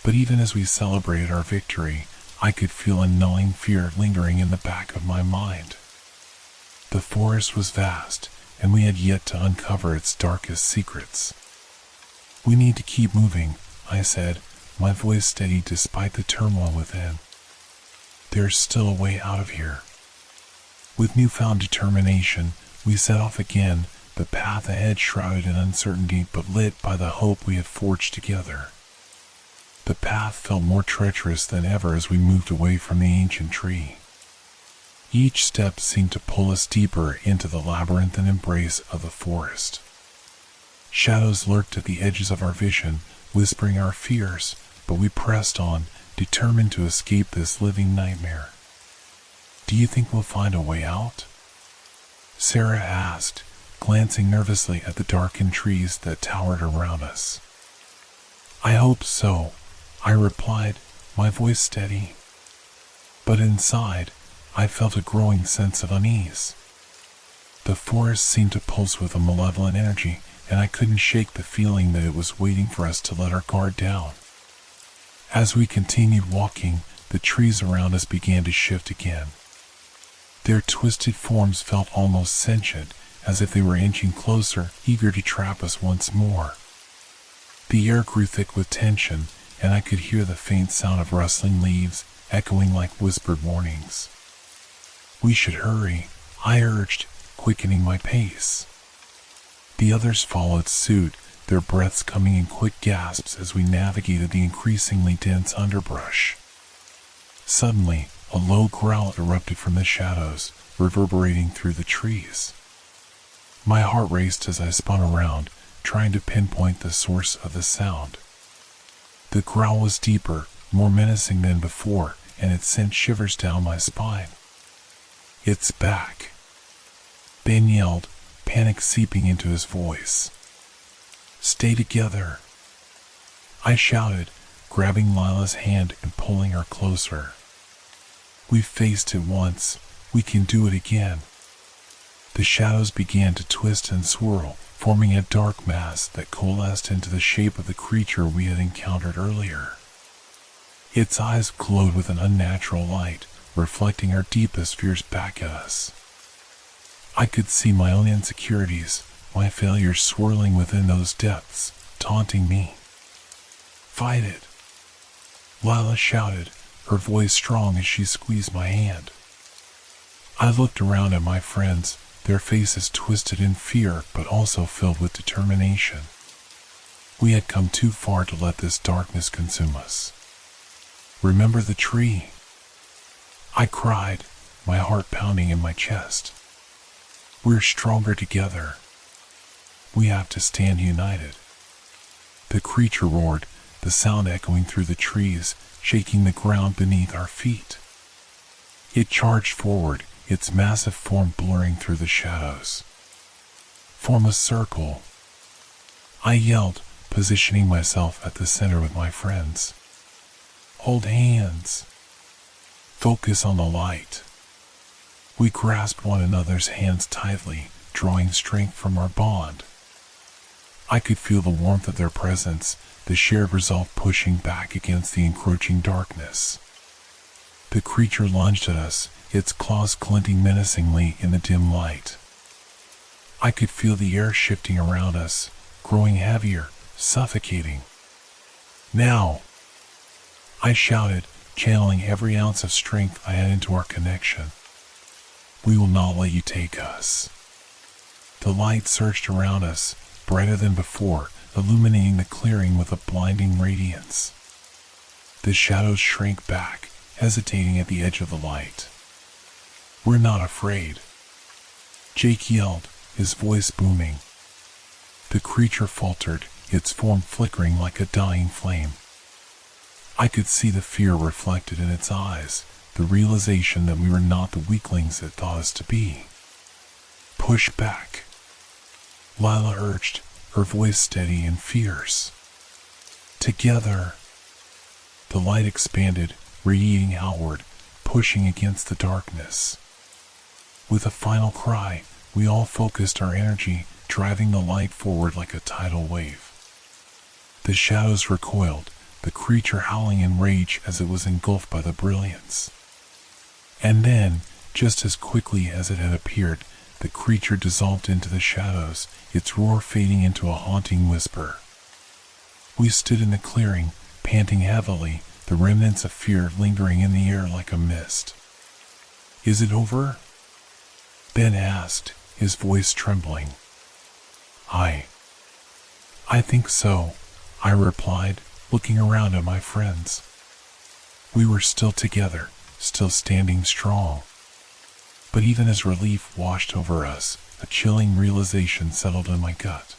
But even as we celebrated our victory, I could feel a gnawing fear lingering in the back of my mind. The forest was vast, and we had yet to uncover its darkest secrets. "We need to keep moving," I said, my voice steady despite the turmoil within. "There's still a way out of here." With newfound determination, we set off again, the path ahead shrouded in uncertainty but lit by the hope we had forged together. The path felt more treacherous than ever as we moved away from the ancient tree. Each step seemed to pull us deeper into the labyrinthine embrace of the forest. Shadows lurked at the edges of our vision, whispering our fears, but we pressed on, determined to escape this living nightmare. "Do you think we'll find a way out?" Sarah asked, glancing nervously at the darkened trees that towered around us. "I hope so," I replied, my voice steady. But inside, I felt a growing sense of unease. The forest seemed to pulse with a malevolent energy, and I couldn't shake the feeling that it was waiting for us to let our guard down. As we continued walking, the trees around us began to shift again. Their twisted forms felt almost sentient, as if they were inching closer, eager to trap us once more. The air grew thick with tension, and I could hear the faint sound of rustling leaves, echoing like whispered warnings. "We should hurry," I urged, quickening my pace. The others followed suit, their breaths coming in quick gasps as we navigated the increasingly dense underbrush. Suddenly, a low growl erupted from the shadows, reverberating through the trees. My heart raced as I spun around, trying to pinpoint the source of the sound. The growl was deeper, more menacing than before, and it sent shivers down my spine. "It's back," Ben yelled, panic seeping into his voice. "Stay together," I shouted, grabbing Lila's hand and pulling her closer. "We've faced it once, we can do it again." The shadows began to twist and swirl, forming a dark mass that coalesced into the shape of the creature we had encountered earlier. Its eyes glowed with an unnatural light, reflecting our deepest fears back at us. I could see my own insecurities, my failures swirling within those depths, taunting me. "Fight it," Lila shouted, her voice strong as she squeezed my hand. I looked around at my friends, their faces twisted in fear but also filled with determination. We had come too far to let this darkness consume us. "Remember the tree," I cried, my heart pounding in my chest. "We're stronger together. We have to stand united." The creature roared, the sound echoing through the trees, shaking the ground beneath our feet. It charged forward, its massive form blurring through the shadows. "Form a circle," I yelled, positioning myself at the center with my friends. "Hold hands. Focus on the light." We grasped one another's hands tightly, drawing strength from our bond. I could feel the warmth of their presence, the shared resolve pushing back against the encroaching darkness. The creature lunged at us, its claws glinting menacingly in the dim light. I could feel the air shifting around us, growing heavier, suffocating. "Now!" I shouted, channeling every ounce of strength I had into our connection. "We will not let you take us." The light surged around us, brighter than before, illuminating the clearing with a blinding radiance. The shadows shrank back, hesitating at the edge of the light. "We're not afraid," Jake yelled, his voice booming. The creature faltered, its form flickering like a dying flame. I could see the fear reflected in its eyes, the realization that we were not the weaklings it thought us to be. "Push back," Lila urged, her voice steady and fierce. "Together." The light expanded, radiating outward, pushing against the darkness. With a final cry, we all focused our energy, driving the light forward like a tidal wave. The shadows recoiled, the creature howling in rage as it was engulfed by the brilliance. And then, just as quickly as it had appeared, the creature dissolved into the shadows, its roar fading into a haunting whisper. We stood in the clearing, panting heavily, the remnants of fear lingering in the air like a mist. "Is it over?" Ben asked, his voice trembling. I think so," I replied, looking around at my friends. We were still together, still standing strong. But even as relief washed over us, a chilling realization settled in my gut.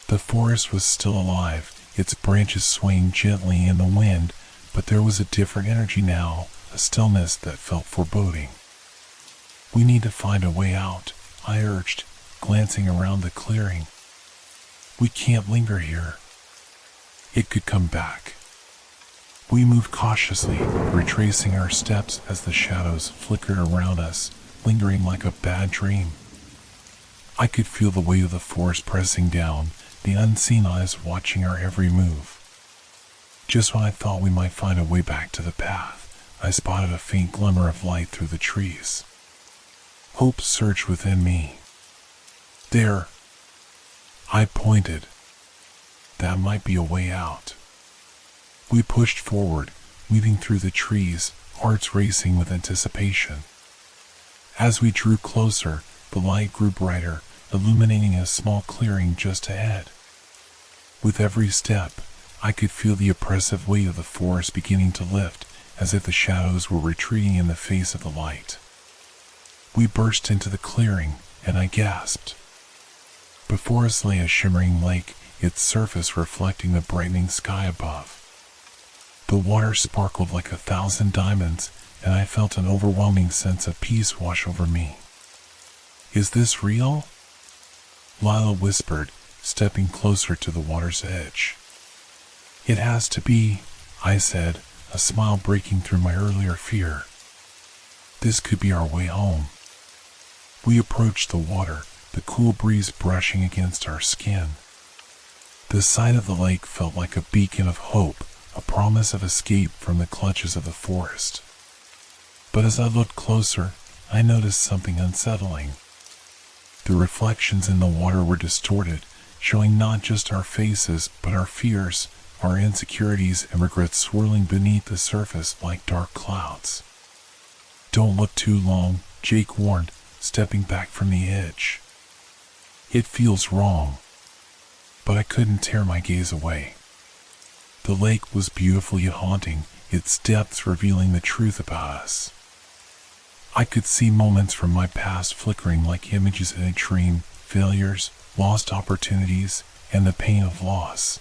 The forest was still alive, its branches swaying gently in the wind, but there was a different energy now, a stillness that felt foreboding. "We need to find a way out," I urged, glancing around the clearing. "We can't linger here. It could come back." We moved cautiously, retracing our steps as the shadows flickered around us, lingering like a bad dream. I could feel the weight of the forest pressing down, the unseen eyes watching our every move. Just when I thought we might find a way back to the path, I spotted a faint glimmer of light through the trees. Hope surged within me. "There," I pointed. "That might be a way out." We pushed forward, weaving through the trees, hearts racing with anticipation. As we drew closer, the light grew brighter, illuminating a small clearing just ahead. With every step, I could feel the oppressive weight of the forest beginning to lift, as if the shadows were retreating in the face of the light. We burst into the clearing, and I gasped. Before us lay a shimmering lake, its surface reflecting the brightening sky above. The water sparkled like 1,000 diamonds, and I felt an overwhelming sense of peace wash over me. "Is this real?" Lila whispered, stepping closer to the water's edge. "It has to be," I said, a smile breaking through my earlier fear. "This could be our way home." We approached the water, the cool breeze brushing against our skin. The sight of the lake felt like a beacon of hope, a promise of escape from the clutches of the forest. But as I looked closer, I noticed something unsettling. The reflections in the water were distorted, showing not just our faces, but our fears, our insecurities and regrets swirling beneath the surface like dark clouds. "Don't look too long," Jake warned, stepping back from the edge. "It feels wrong." But I couldn't tear my gaze away. The lake was beautiful yet haunting, its depths revealing the truth about us. I could see moments from my past flickering like images in a dream, failures, lost opportunities, and the pain of loss.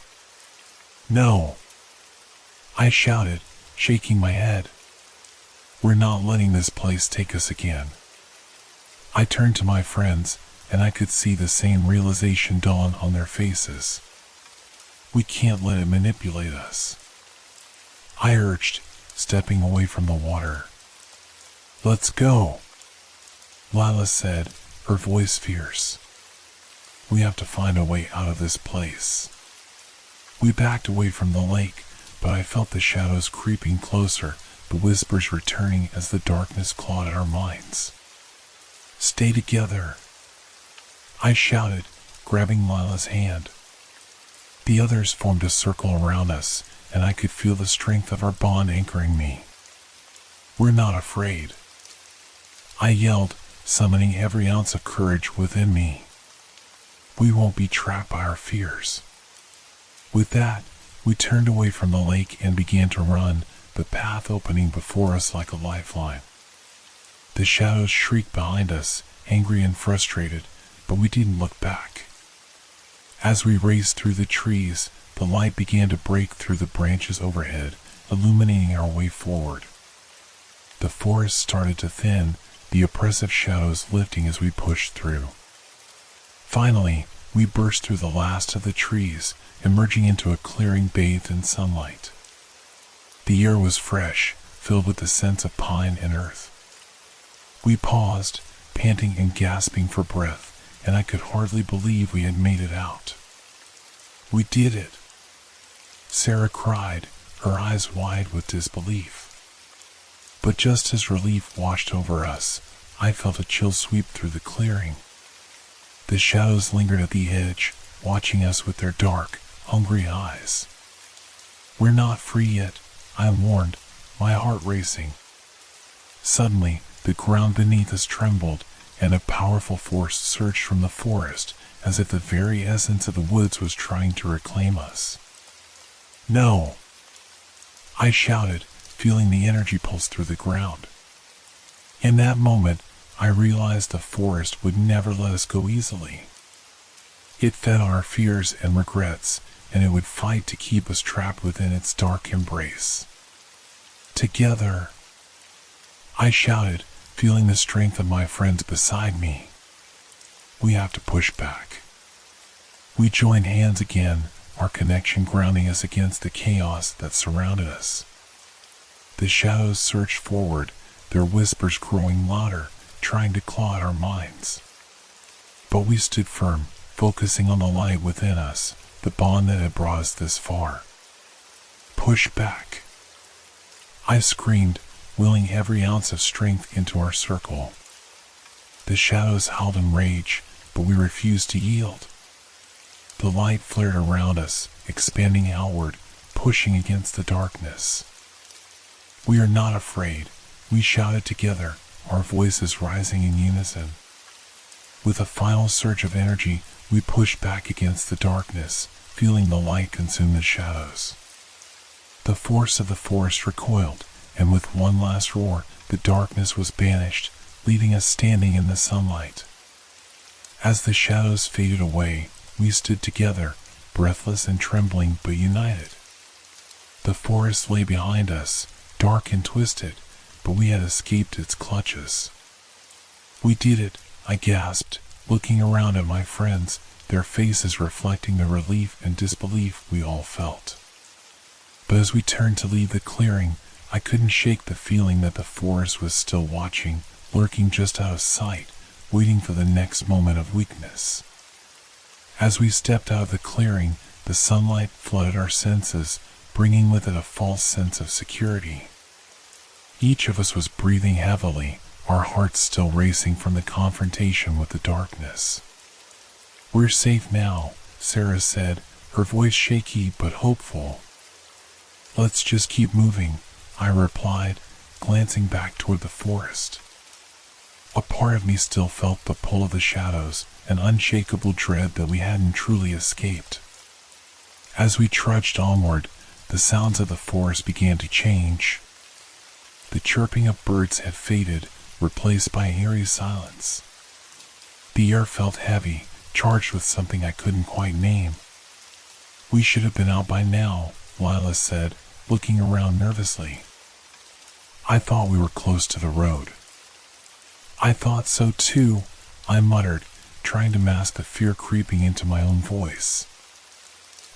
"No!" I shouted, shaking my head. "We're not letting this place take us again." I turned to my friends, and I could see the same realization dawn on their faces. "We can't let it manipulate us," I urged, stepping away from the water. "Let's go," Lila said, her voice fierce. "We have to find a way out of this place." We backed away from the lake, but I felt the shadows creeping closer, the whispers returning as the darkness clawed at our minds. "Stay together," I shouted, grabbing Lila's hand. The others formed a circle around us, and I could feel the strength of our bond anchoring me. "We're not afraid," I yelled, summoning every ounce of courage within me. "We won't be trapped by our fears." With that, we turned away from the lake and began to run, the path opening before us like a lifeline. The shadows shrieked behind us, angry and frustrated, but we didn't look back. As we raced through the trees, the light began to break through the branches overhead, illuminating our way forward. The forest started to thin, the oppressive shadows lifting as we pushed through. Finally, we burst through the last of the trees, emerging into a clearing bathed in sunlight. The air was fresh, filled with the scents of pine and earth. We paused, panting and gasping for breath, and I could hardly believe we had made it out. "We did it!" Sarah cried, her eyes wide with disbelief. But just as relief washed over us, I felt a chill sweep through the clearing. The shadows lingered at the edge, watching us with their dark, hungry eyes. "We're not free yet," I warned, my heart racing. Suddenly, the ground beneath us trembled, and a powerful force surged from the forest, as if the very essence of the woods was trying to reclaim us. No! I shouted, feeling the energy pulse through the ground. In that moment, I realized the forest would never let us go easily. It fed our fears and regrets, and it would fight to keep us trapped within its dark embrace. Together, I shouted, feeling the strength of my friends beside me. We have to push back. We joined hands again, our connection grounding us against the chaos that surrounded us. The shadows surged forward, their whispers growing louder, trying to claw at our minds. But we stood firm, focusing on the light within us, the bond that had brought us this far. Push back! I screamed, willing every ounce of strength into our circle. The shadows howled in rage, but we refused to yield. The light flared around us, expanding outward, pushing against the darkness. We are not afraid, we shouted together, our voices rising in unison. With a final surge of energy, we pushed back against the darkness, feeling the light consume the shadows. The force of the forest recoiled, and with one last roar, the darkness was banished, leaving us standing in the sunlight. As the shadows faded away, we stood together, breathless and trembling but united. The forest lay behind us, dark and twisted, but we had escaped its clutches. We did it, I gasped, looking around at my friends, their faces reflecting the relief and disbelief we all felt. But as we turned to leave the clearing, I couldn't shake the feeling that the forest was still watching, lurking just out of sight, waiting for the next moment of weakness. As we stepped out of the clearing, the sunlight flooded our senses, bringing with it a false sense of security. Each of us was breathing heavily, our hearts still racing from the confrontation with the darkness. "We're safe now," Sarah said, her voice shaky but hopeful. "Let's just keep moving," I replied, glancing back toward the forest. A part of me still felt the pull of the shadows, an unshakable dread that we hadn't truly escaped. As we trudged onward, the sounds of the forest began to change. The chirping of birds had faded, replaced by eerie silence. The air felt heavy, charged with something I couldn't quite name. "We should have been out by now," Lila said, looking around nervously. "I thought we were close to the road." "I thought so too," I muttered, trying to mask the fear creeping into my own voice.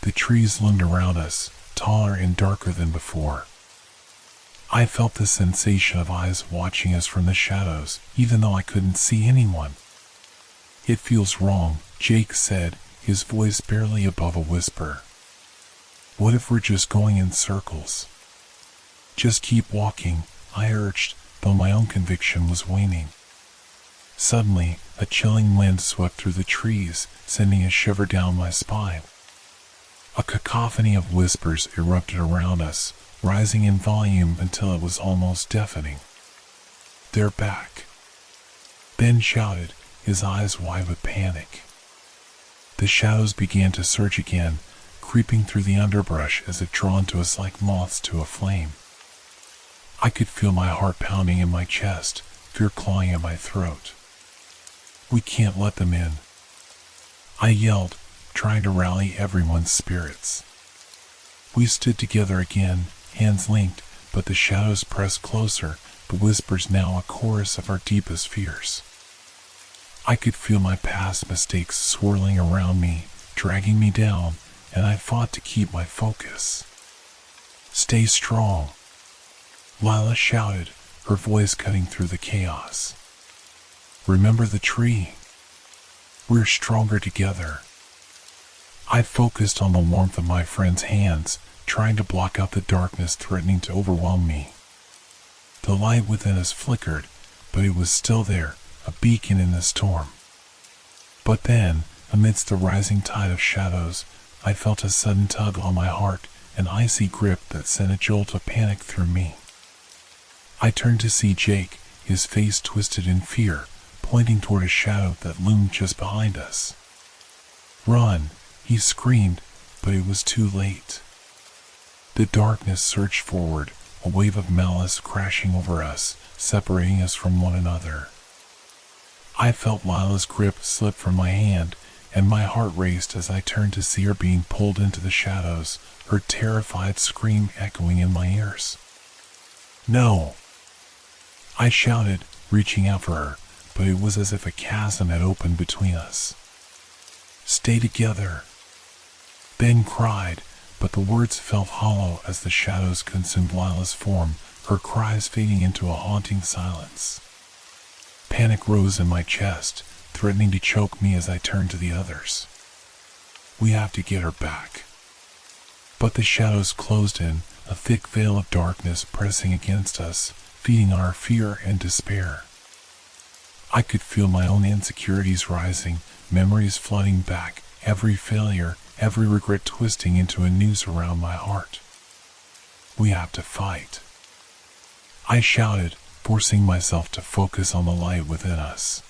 The trees loomed around us, taller and darker than before. I felt the sensation of eyes watching us from the shadows, even though I couldn't see anyone. "It feels wrong," Jake said, his voice barely above a whisper. "What if we're just going in circles?" "Just keep walking," I urged, though my own conviction was waning. Suddenly, a chilling wind swept through the trees, sending a shiver down my spine. A cacophony of whispers erupted around us, rising in volume until it was almost deafening. "They're back," Ben shouted, his eyes wide with panic. The shadows began to surge again, creeping through the underbrush as if drawn to us like moths to a flame. I could feel my heart pounding in my chest, fear clawing at my throat. "We can't let them in," I yelled, trying to rally everyone's spirits. We stood together again, hands linked, but the shadows pressed closer, the whispers now a chorus of our deepest fears. I could feel my past mistakes swirling around me, dragging me down, and I fought to keep my focus. "Stay strong," Lila shouted, her voice cutting through the chaos. "Remember the tree. We're stronger together." I focused on the warmth of my friend's hands, trying to block out the darkness threatening to overwhelm me. The light within us flickered, but it was still there, a beacon in the storm. But then, amidst the rising tide of shadows, I felt a sudden tug on my heart, an icy grip that sent a jolt of panic through me. I turned to see Jake, his face twisted in fear, pointing toward a shadow that loomed just behind us. "Run!" he screamed, but it was too late. The darkness surged forward, a wave of malice crashing over us, separating us from one another. I felt Lila's grip slip from my hand, and my heart raced as I turned to see her being pulled into the shadows, her terrified scream echoing in my ears. "No!" I shouted, reaching out for her, but it was as if a chasm had opened between us. "Stay together!" Ben cried, but the words felt hollow as the shadows consumed Lila's form, her cries fading into a haunting silence. Panic rose in my chest, threatening to choke me as I turned to the others. "We have to get her back." But the shadows closed in, a thick veil of darkness pressing against us, feeding on our fear and despair. I could feel my own insecurities rising, memories flooding back, every failure, every regret twisting into a noose around my heart. "We have to fight," I shouted, forcing myself to focus on the light within us.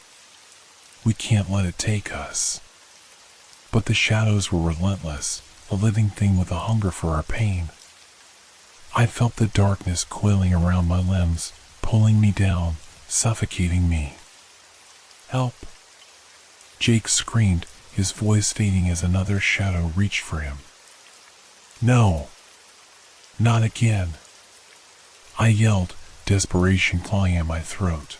"We can't let it take us." But the shadows were relentless, a living thing with a hunger for our pain. I felt the darkness coiling around my limbs, pulling me down, suffocating me. "Help!" Jake screamed, his voice fading as another shadow reached for him. "No! Not again!" I yelled, desperation clawing at my throat.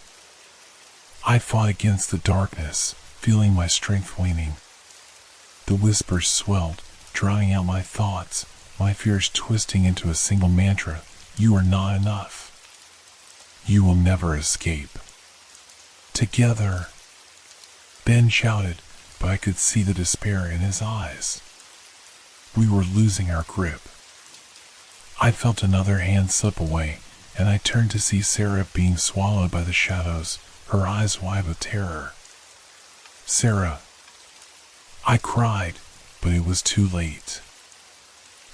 I fought against the darkness, feeling my strength waning. The whispers swelled, drowning out my thoughts, my fears twisting into a single mantra: "You are not enough. You will never escape." "Together!" Ben shouted, but I could see the despair in his eyes. We were losing our grip. I felt another hand slip away, and I turned to see Sarah being swallowed by the shadows, her eyes wide with terror. "Sarah!" I cried, but it was too late.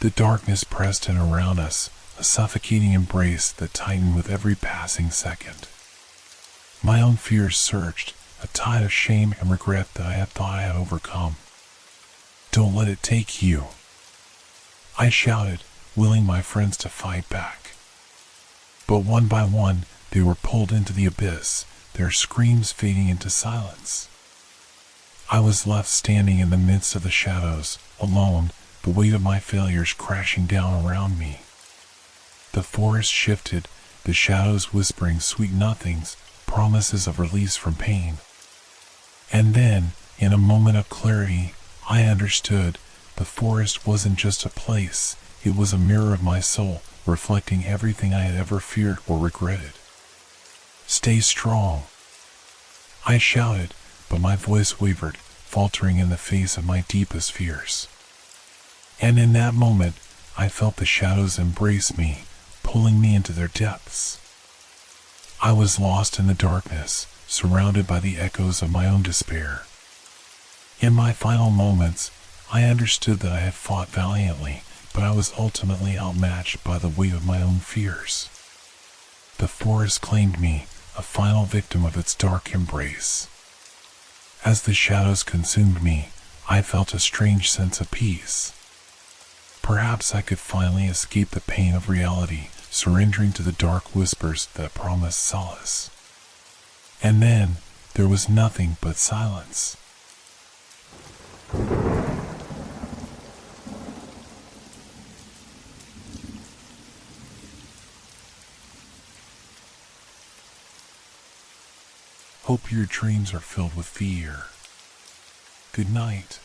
The darkness pressed in around us, a suffocating embrace that tightened with every passing second. My own fears surged, a tide of shame and regret that I had thought I had overcome. "Don't let it take you!" I shouted, willing my friends to fight back. But one by one, they were pulled into the abyss, their screams fading into silence. I was left standing in the midst of the shadows, alone, the weight of my failures crashing down around me. The forest shifted, the shadows whispering sweet nothings, promises of release from pain. And then, in a moment of clarity, I understood the forest wasn't just a place, it was a mirror of my soul, reflecting everything I had ever feared or regretted. "Stay strong!" I shouted, but my voice wavered, faltering in the face of my deepest fears. And in that moment, I felt the shadows embrace me, pulling me into their depths. I was lost in the darkness, surrounded by the echoes of my own despair. In my final moments, I understood that I had fought valiantly, but I was ultimately outmatched by the weight of my own fears. The forest claimed me, a final victim of its dark embrace. As the shadows consumed me, I felt a strange sense of peace. Perhaps I could finally escape the pain of reality, surrendering to the dark whispers that promised solace. And then, there was nothing but silence. Hope your dreams are filled with fear. Good night.